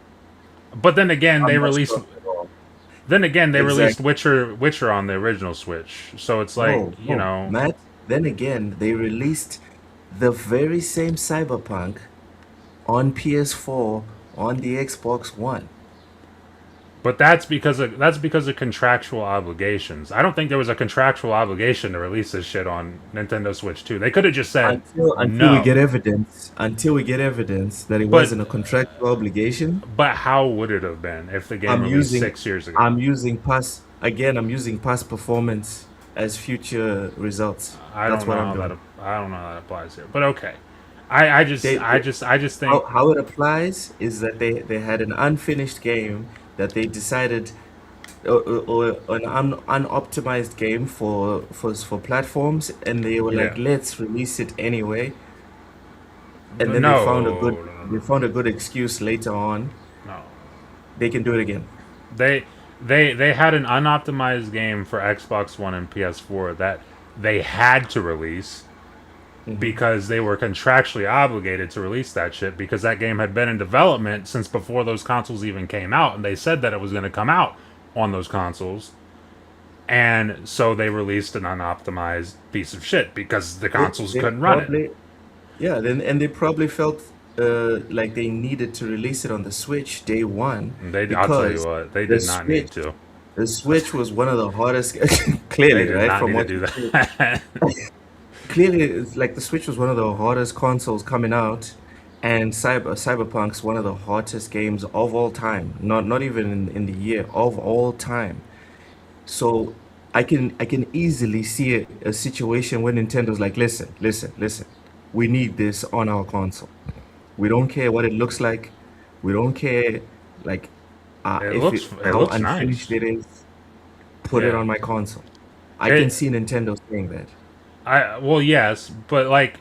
but then again they released. Then again they released Witcher on the original Switch. So it's like you know. Matt. Then again they released the very same Cyberpunk on PS4 on the Xbox One. But that's because of contractual obligations. I don't think there was a contractual obligation to release this shit on Nintendo Switch 2. They could have just said Until no. we get evidence that it wasn't a contractual obligation. But how would it have been if the game released 6 years ago? I'm using past performance as future results. I That's don't what know I'm how doing. I don't know how that applies here. But okay. I just think How it applies is that they had an unfinished game that they decided, or an unoptimized game for platforms, and they were like, let's release it anyway. And then they found a good excuse later on. No. They can do it again. They had an unoptimized game for Xbox One and PS4 that they had to release because they were contractually obligated to release that shit because that game had been in development since before those consoles even came out, and they said that it was going to come out on those consoles, and so they released an unoptimized piece of shit because the consoles couldn't run it. Yeah, and they probably felt like they needed to release it on the Switch day one. I'll tell you what, they did not need to. The Switch was one of the hardest. They Clearly, did right? not From need to what do you say. that. Clearly, it's like the Switch was one of the hardest consoles coming out, and Cyberpunk's one of the hottest games of all time. Not even in the year of all time. So I can easily see a situation where Nintendo's like, listen. We need this on our console. We don't care what it looks like. We don't care like It how looks unfinished nice. it is. Put it Yeah. on my console. I can It, see Nintendo saying that. well, yes, but like,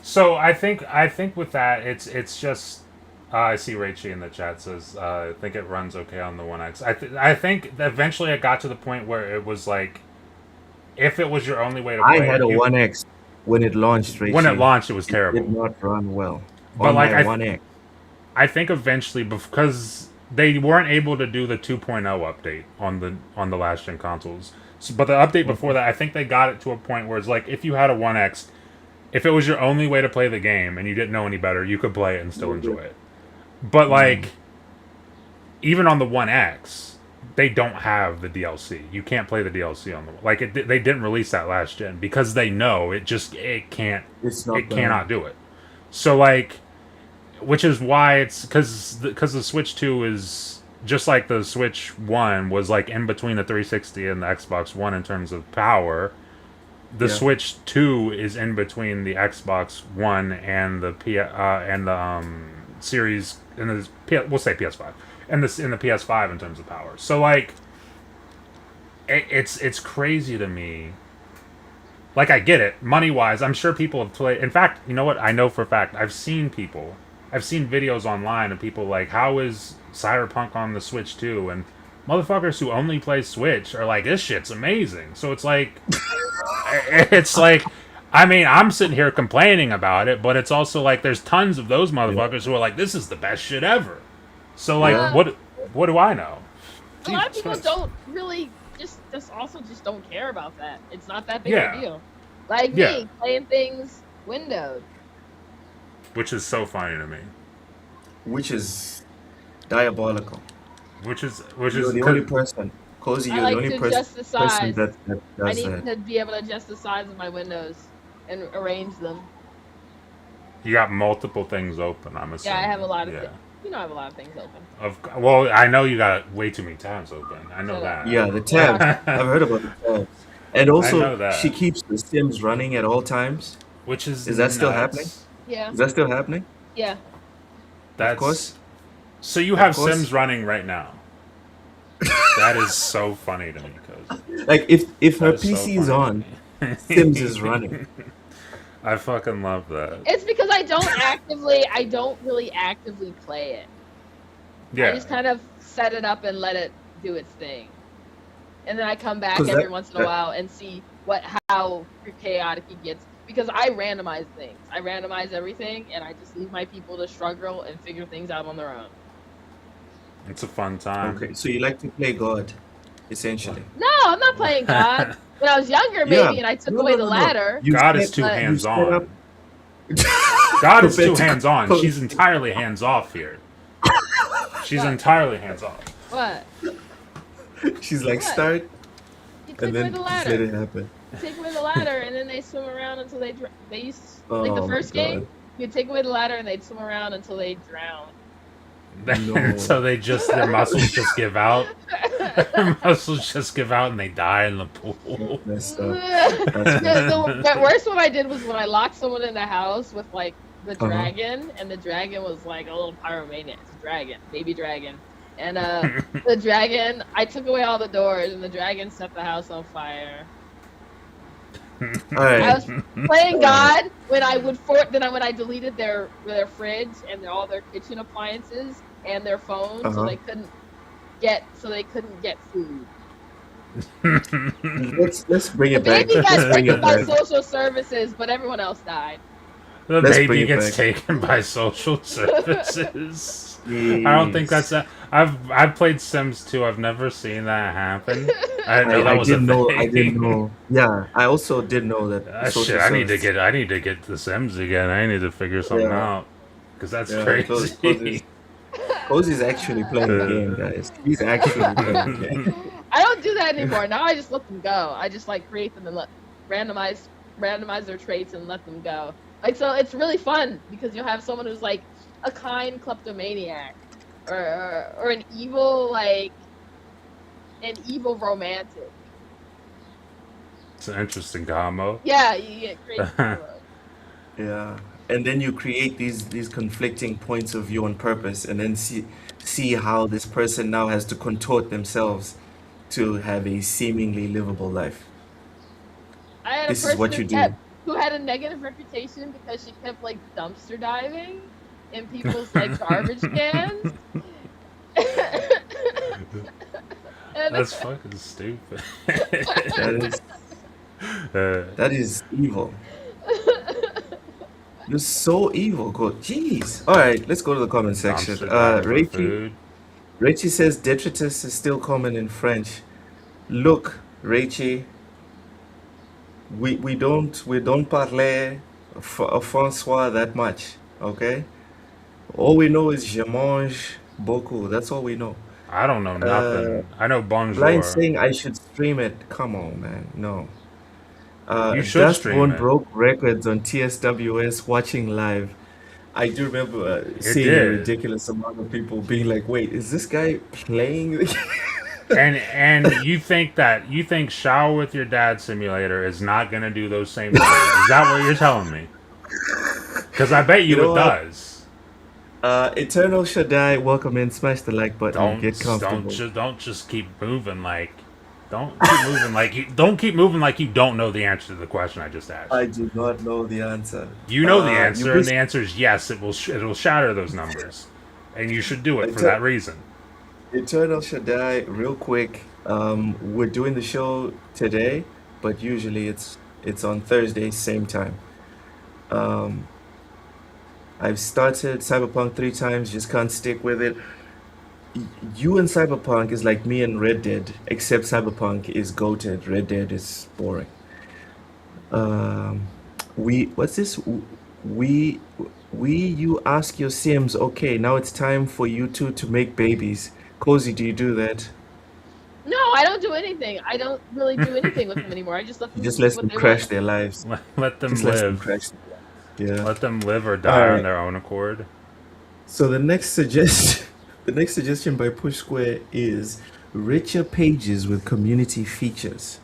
so I think with that, it's just. I see Rachie in the chat says, I think it runs okay on the One X. I think that eventually it got to the point where it was like, if it was your only way to I play had it, a One X when it launched, when it Richie. launched, it was It did terrible. not run well But on like, my One X. I think eventually, because they weren't able to do the 2.0 update on the last gen consoles, but the update before that, I think they got it to a point where it's like, if you had a One X, if it was your only way to play the game and you didn't know any better, you could play it and still enjoy it. But like, even on the One X, they don't have the DLC. You can't play the DLC on the like. They didn't release that last gen because they know it can't. It's not It cannot do it. So like, which is why it's because the Switch 2 is just like the Switch 1 was like in between the 360 and the Xbox One in terms of power. The Yeah. Switch 2 is in between the Xbox One and the Series and we'll say PS5 and in the PS5 in terms of power. So like, it's crazy to me. Like, I get it money wise. I'm sure people have played. In fact, you know what? I know for a fact. I've seen videos online of people like, how is Cyberpunk on the Switch 2? And motherfuckers who only play Switch are like, this shit's amazing. So it's like, I mean, I'm sitting here complaining about it, but it's also like there's tons of those motherfuckers who are like, this is the best shit ever. So like, Yeah. what do I know? A lot of Jesus people Christ. don't really just don't care about that. It's not that big Yeah. a deal. Like Yeah. me playing things windowed. Which is so funny to me. Which is diabolical. Which is You're the only person, Cozy. I You're the like only to person adjust the size. that I does need that. to be able to adjust the size of my windows and arrange them. You got multiple things open, I'm assuming. Yeah, I have a lot of yeah. things. You know, I have a lot of things open. Well, I know you got way too many tabs open. I know that. Yeah, the tabs. I've heard about the tabs. And also, know that. she keeps the Sims running at all times. Which is that still nuts. happening? Yeah. Is that still happening? Yeah. That's, Of course. So you have Sims running right now. That is so funny to me, cause Like if her that is so PC is funny on, to me. Sims is running. I fucking love that. It's because I don't really actively play it. I Yeah. just kind of set it up and let it do its thing. And then I come back 'Cause every that- once in a that- while and see how chaotic it gets. Because I randomize things. I randomize everything and I just leave my people to struggle and figure things out on their own. It's a fun time. Okay, so you like to play God, essentially. No, I'm not playing God. When I was younger, maybe, and I took away the ladder. God is too but- hands set on. up- God is too Compared to hands on. Cozy. She's entirely hands off here. She's entirely hands off. What? She's like, What? start, You take and away then the just ladder. let it happen. You take away the ladder, and then they swim around until they used like Oh the my first God. game. You'd take away the ladder, and they'd swim around until they drown. No. So their muscles just give out. Their muscles just give out and they die in the pool. Messed up. The worst one I did was when I locked someone in the house with like the Uh-huh. dragon, and the dragon was like a little pyromaniac. It's a dragon, baby dragon. And the dragon, I took away all the doors, and the dragon set the house on fire. All right. I was playing God when I when I deleted their fridge and all their kitchen appliances and their phones, so Uh-huh. they couldn't get food. Let's bring The it back. baby got Let's bring taken it by back. social services, but everyone else died. The Let's bring baby it gets back. taken by social services. Yes. I don't think that's a. I've played Sims 2. I've never seen that happen. I didn't know that was a didn't know. thing. I didn't know. Yeah, I also did know that. social Shit, I need to service- get the Sims again. I need to figure something Yeah. out because that's Yeah, crazy. Cozy's Cozy's actually playing the game, guys. He's actually playing the game. I don't do that anymore. Now I just let them go. I just like create them and randomize their traits and let them go. Like, so it's really fun because you'll have someone who's like a kind kleptomaniac or an evil romantic. It's an interesting combo. Yeah, you get crazy. Yeah, and then you create these conflicting points of view on purpose, and then see how this person now has to contort themselves to have a seemingly livable life. I had This a is what person you do. who had a negative reputation because she kept like dumpster diving in people's like garbage cans. That's fucking stupid. That is evil. You're so evil, God. Jeez. All right, let's go to the comment section. Rachie says detritus is still common in French. Look, Rachie, we don't parler François that much, okay? All we know is je mange beaucoup. That's all we know. I don't know nothing. I know bonjour. Blind saying I should stream it. Come on, man. No. You should stream Dustborn it. broke records on TSWS watching live. I do remember seeing a ridiculous amount of people being like, "Wait, is this guy playing?" and you think Shower with Your Dad Simulator is not gonna do those same things? Is that what you're telling me? Because I bet you, it does. Eternal Shaddai, welcome in. Smash the like button. Get comfortable. Don't just keep moving like. Don't keep moving like you don't know the answer to the question I just asked. I do not know the answer. You know the answer, and the answer is yes. It will shatter those numbers, and you should do it for that reason. Eternal Shaddai, real quick. We're doing the show today, but usually it's on Thursday, same time. I've started Cyberpunk 3 times, just can't stick with it. You and Cyberpunk is like me and Red Dead, except Cyberpunk is goated. Red Dead is boring. What's this? You ask your Sims, okay, now it's time for you two to make babies. Cozy, do you do that? No, I don't do anything. I don't really do anything with them anymore. I just let them. You just let them crash their lives. Let them Just live. let them crash. Yeah. Let them live or die on their own accord. So the next suggestion by Push Square is richer pages with community features.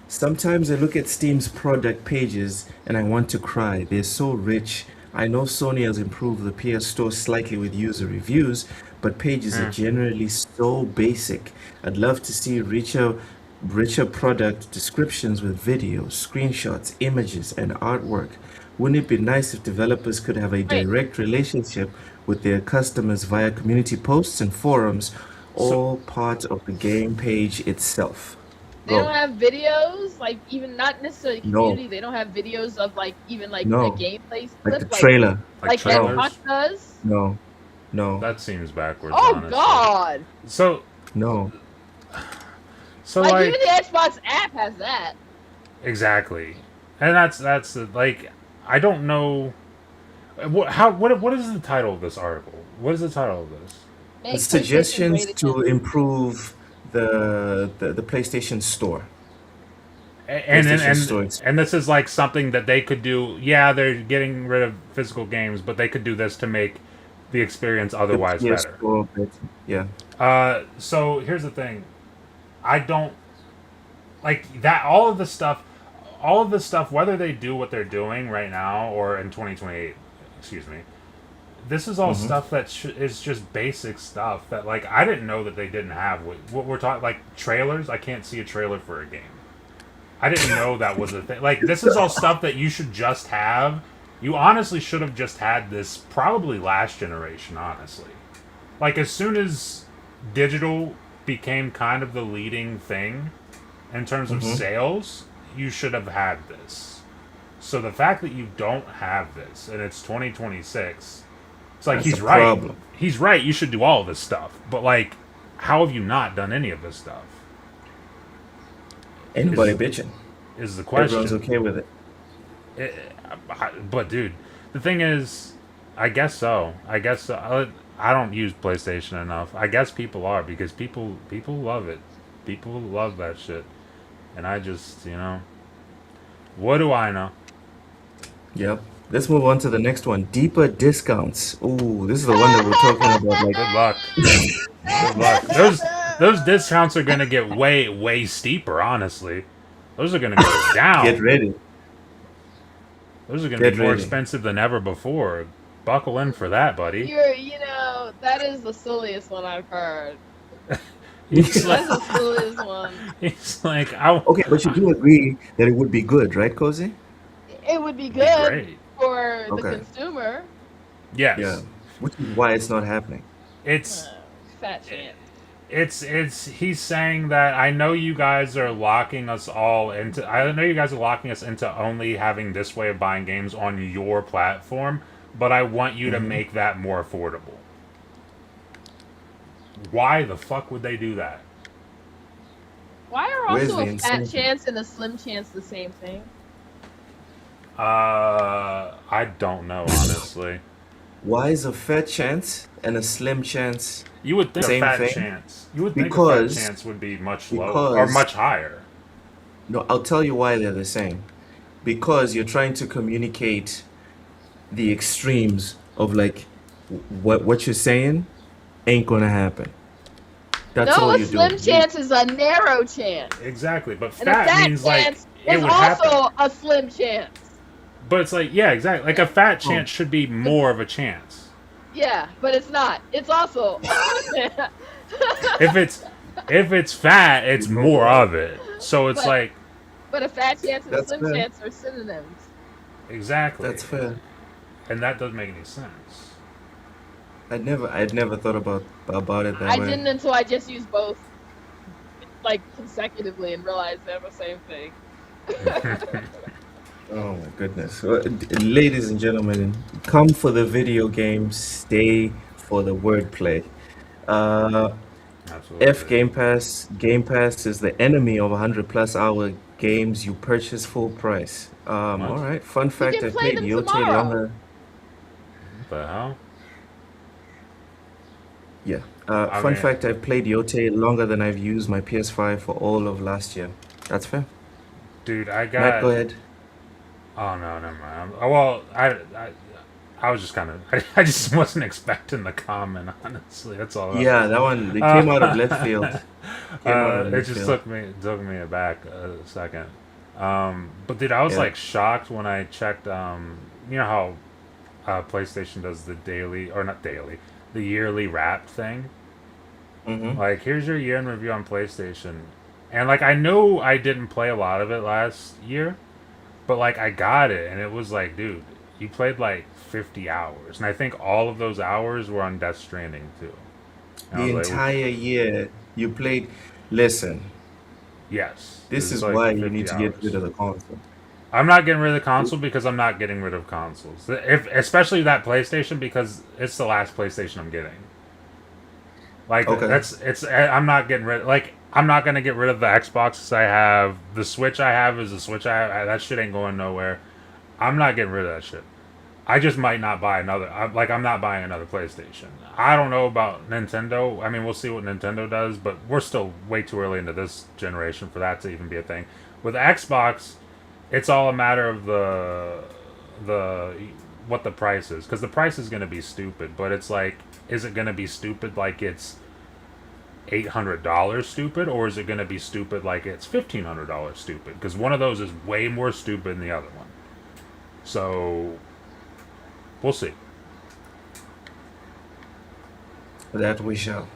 Sometimes I look at Steam's product pages and I want to cry. They're so rich. I know Sony has improved the PS Store slightly with user reviews, but pages are generally so basic. I'd love to see richer product descriptions with videos, screenshots, images, and artwork. Wouldn't it be nice if developers could have a direct relationship with their customers via community posts and forums, all part of the game page itself? They don't have videos, like even not necessarily community. They don't have videos of like even like a gameplay clip, like the trailer, like Xbox does. No. That seems backwards. Oh honestly. God. So like even the Xbox app has that. Exactly, and that's like I don't know. What is the title of this article? What is the title of this? Suggestions to improve the PlayStation Store. And this is like something that they could do. Yeah, they're getting rid of physical games, but they could do this to make the experience otherwise better. Yeah. So here's the thing. I don't like that. All of this stuff, whether they do what they're doing right now or in 2028, excuse me, this is all stuff that is just basic stuff that like I didn't know that they didn't have. What we're talking like trailers. I can't see a trailer for a game. I didn't know that was a thing. Like this is all stuff that you should just have. You honestly should have just had this probably last generation. Honestly, like as soon as digital became kind of the leading thing in terms of sales, you should have had this. So the fact that you don't have this and it's 2026, it's like he's right. Problem. He's right. You should do all of this stuff. But like, how have you not done any of this stuff? Anybody bitching is the question. Everyone's okay with it. But dude, the thing is, I guess so. I don't use PlayStation enough. I guess people are because people love it. People love that shit, and I just what do I know? Yep. Let's move on to the next one. Deeper discounts. Ooh, this is the one that we're talking about. Like, Good luck. Good luck. Those discounts are gonna get way steeper. Honestly, those are gonna go down. get ready. Those are gonna Get be more ready. expensive than ever before. Buckle in for that, buddy. That is the silliest one I've heard. He's That's like, the silliest one. he's like, Okay, but you do agree that it would be good, right, Cozy? It would be be good great. for the Okay. consumer. Yes. Yeah. Which is why it's not happening. It's Fat chance. it's he's saying that I know you guys are locking us all into I know you guys are locking us into only having this way of buying games on your platform, but I want you to make that more affordable. Why the fuck would they do that? Why are Where's also the a fat incentive? chance and a slim chance the same thing? I don't know honestly. Why is a fat chance and a slim chance You would think same a fat thing? chance. You would think a Because fat chance would be much lower or because much higher. no, I'll tell you why they're the same. Because you're trying to communicate the extremes of like what you're saying ain't gonna happen. That's No, all a you're slim doing. chance is a narrow chance. Exactly, but And a fat fat means like chance it is would happen. also a slim chance. But it's like, yeah, exactly. Like a fat Oh. chance should be more of a chance. Yeah, but it's not. It's also a slim chance. If it's fat, it's more of it. So it's But- like But a fat chance and a That's slim fair. chance are synonyms. exactly. That's fair. And that doesn't make any sense. I'd never thought about it that I way. didn't until I just used both, like, consecutively and realized they're the same thing. Oh my goodness. Ladies and gentlemen, come for the video games, stay for the wordplay. Absolutely. F Game Pass. Game Pass is the enemy of 100 plus hour games you purchase full price. All right. Fun fact, can I play played them Yote tomorrow. longer. What the hell? Yeah. I Fun mean- fact, I've played Yote longer than I've used my PS5 for all of last year. That's fair. Dude, I Matt, got. go ahead. Oh no, never mind. Well, I was just kind of. I just wasn't expecting the comment. Honestly, that's all. Yeah, that one, it came out of left field. Came out of It left just field. took me aback a second. But dude, I was Yeah. like shocked when I checked. You know how PlayStation does the daily or not daily, the yearly wrap thing. Mm-hmm. Like, here's your year in review on PlayStation, and like I know I didn't play a lot of it last year, but like I got it, and it was like, dude, you played like 50 hours, and I think all of those hours were on Death Stranding too. And I The was like, entire year you played. Listen, yes, this it's is like why you 50 need to get hours. rid of the console. I'm not getting rid of the console because I'm not getting rid of consoles. If especially that PlayStation because it's the last PlayStation I'm getting. Like Okay. I'm not getting rid like I'm not gonna get rid of the Xbox I have. The Switch I have is the Switch I have. That shit ain't going nowhere. I'm not getting rid of that shit. I just might not buy another. I'm not buying another PlayStation. I don't know about Nintendo. I mean, we'll see what Nintendo does, but we're still way too early into this generation for that to even be a thing. With Xbox, it's all a matter of the what the price is, because the price is going to be stupid. But it's like, is it going to be stupid like it's $800 stupid, or is it going to be stupid like it's $1,500 stupid? Because one of those is way more stupid than the other one. So we'll see. That we shall.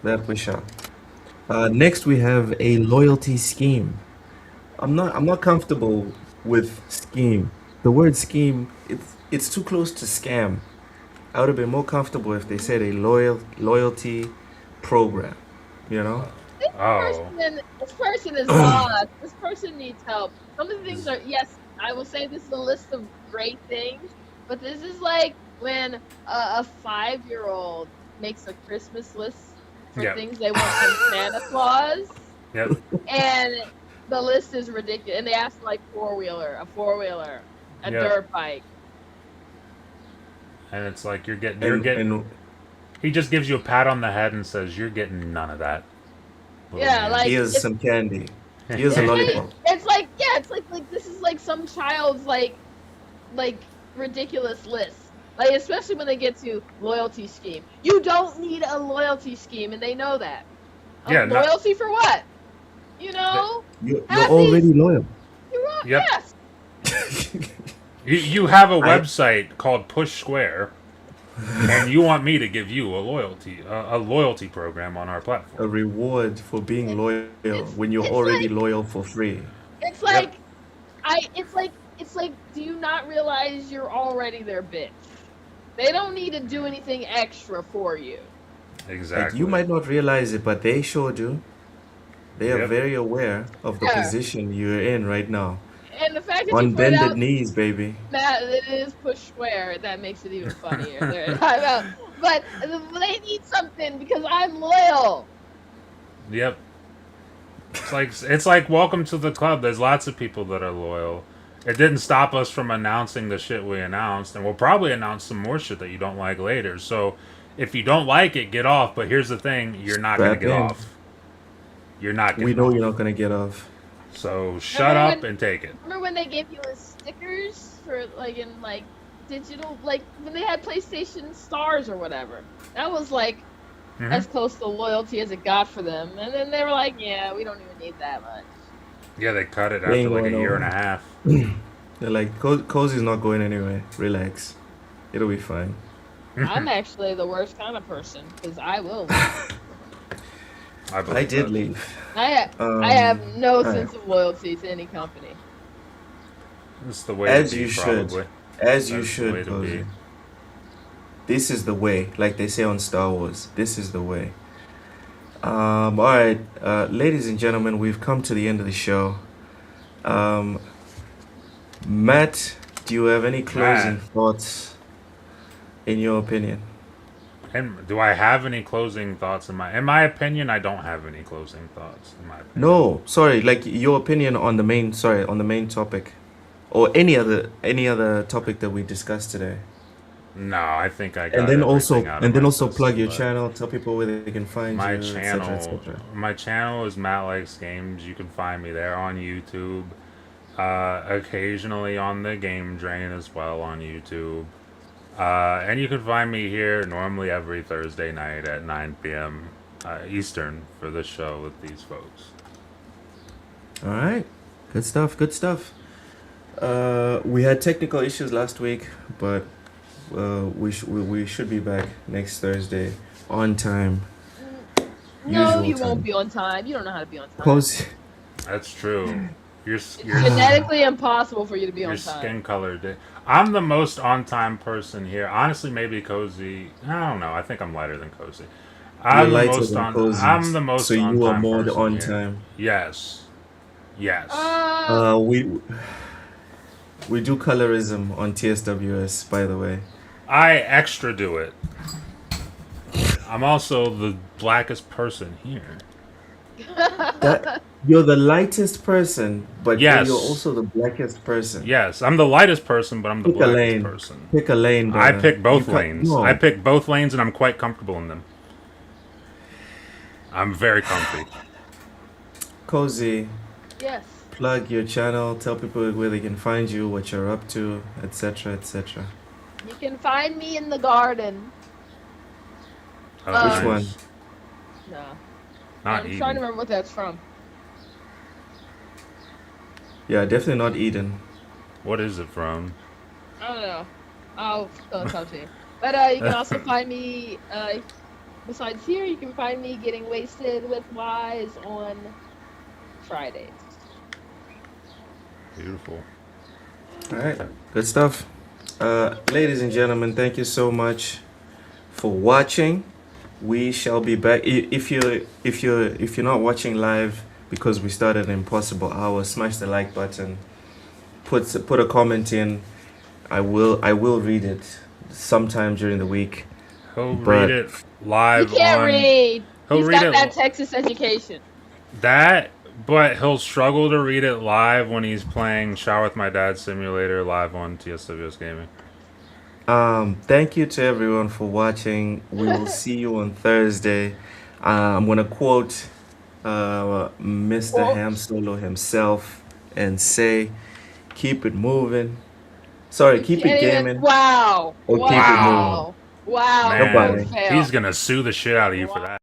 That we shall. Next, we have a loyalty scheme. I'm not comfortable with scheme. The word scheme, it's too close to scam. I would have been more comfortable if they said a loyalty program. You know? This person is lost. This person needs help. Some of the things are, yes, I will say this is a list of great things, but this is like when a 5-year-old makes a Christmas list for things they want from Santa Claus. Yep. And the list is ridiculous. And they ask like a four-wheeler, a dirt bike. And it's like you're getting He just gives you a pat on the head and says, "You're getting none of that." Yeah, like here's some candy. Here's a lollipop. It's like this is like some child's like ridiculous list. Like especially when they get to loyalty scheme. You don't need a loyalty scheme, and they know that. Yeah, loyalty for what? You know? You're already loyal. Yep. Yes. You have a website called Push Square, and you want me to give you a loyalty program on our platform. A reward for being loyal when you're already loyal for free. It's like it's like do you not realize you're already their bitch? They don't need to do anything extra for you. Exactly. Like, you might not realize it, but they sure do. They are very aware of the position you're in right now. And the fact that on you bended knees, baby. Matt, it is Push Square. That makes it even funnier. But they need something because I'm loyal. Yep. It's like welcome to the club. There's lots of people that are loyal. It didn't stop us from announcing the shit we announced, and we'll probably announce some more shit that you don't like later. So if you don't like it, get off. But here's the thing: you're not gonna get off. You're not. We know you're not gonna get off. So shut up and take it. Remember when they gave you stickers for in digital, like when they had PlayStation Stars or whatever? That was as close to loyalty as it got for them. And then they were like, yeah, we don't even need that much. Yeah, they cut it after like a year and a half. They're like, Cozy's not going anywhere. Relax. It'll be fine. I'm actually the worst kind of person because I will I did leave. I have no sense of loyalty to any company. It's the way as to be, you should. probably. As you should, Cozy. This is the way, like they say on Star Wars. This is the way. All right, ladies and gentlemen, we've come to the end of the show. Matt, do you have any closing thoughts? In your opinion? And do I have any closing thoughts in my opinion? I don't have any closing thoughts in my opinion. No, sorry, like your opinion on the main topic, or any other topic that we discussed today. No, I think I got. And then also system, plug your channel. Tell people where they can find my you. channel. Et cetera. My channel is Matt Likes Games. You can find me there on YouTube. Occasionally on the Game Drain as well on YouTube. And you can find me here normally every Thursday night at 9 p.m. Eastern for the show with these folks. All right, good stuff. Good stuff. We had technical issues last week, but we should be back next Thursday on time. No, you won't be on time. You don't know how to be on time. That's true. It's genetically impossible for you to be on time. Your skin color. I'm the most on-time person here. Honestly, maybe Cozy. I don't know. I think I'm lighter than Cozy. I'm the most on. I'm the most. So you are more on here. time. Yes. Yes. We do colorism on TSWS, by the way. I extra do it. I'm also the blackest person here. You're the lightest person, but yes. You're also the blackest person. Yes, I'm the lightest person, but I'm the blackest person. Pick a lane, brother. I pick both lanes. No. I pick both lanes, and I'm quite comfortable in them. I'm very comfy. Cozy. Yes. Plug your channel. Tell people where they can find you, what you're up to, etc., etc. You can find me in the garden. Which one? No. Not I'm Eden. trying to remember what that's from. Yeah, definitely not Eden. What is it from? I don't know. I'll come to you. But you can also find me, besides here, you can find me getting wasted with Wise on Fridays. Beautiful. All right, good stuff. Ladies and gentlemen, thank you so much for watching. We shall be back. If you're not watching live because we started an impossible hour, smash the like button. Put a comment in. I will read it sometime during the week. He'll read it live. He can't read. He's got that Texas education. But he'll struggle to read it live when he's playing Shower with My Dad Simulator live on TSWS Gaming. Thank you to everyone for watching. We will see you on Thursday. I'm gonna quote Mr. Ham Solo himself and say, "Keep it moving." Sorry, keep it gaming. Wow. Or keep it moving. Wow. Man, Nobody. Fail. he's gonna sue the shit out of you for that.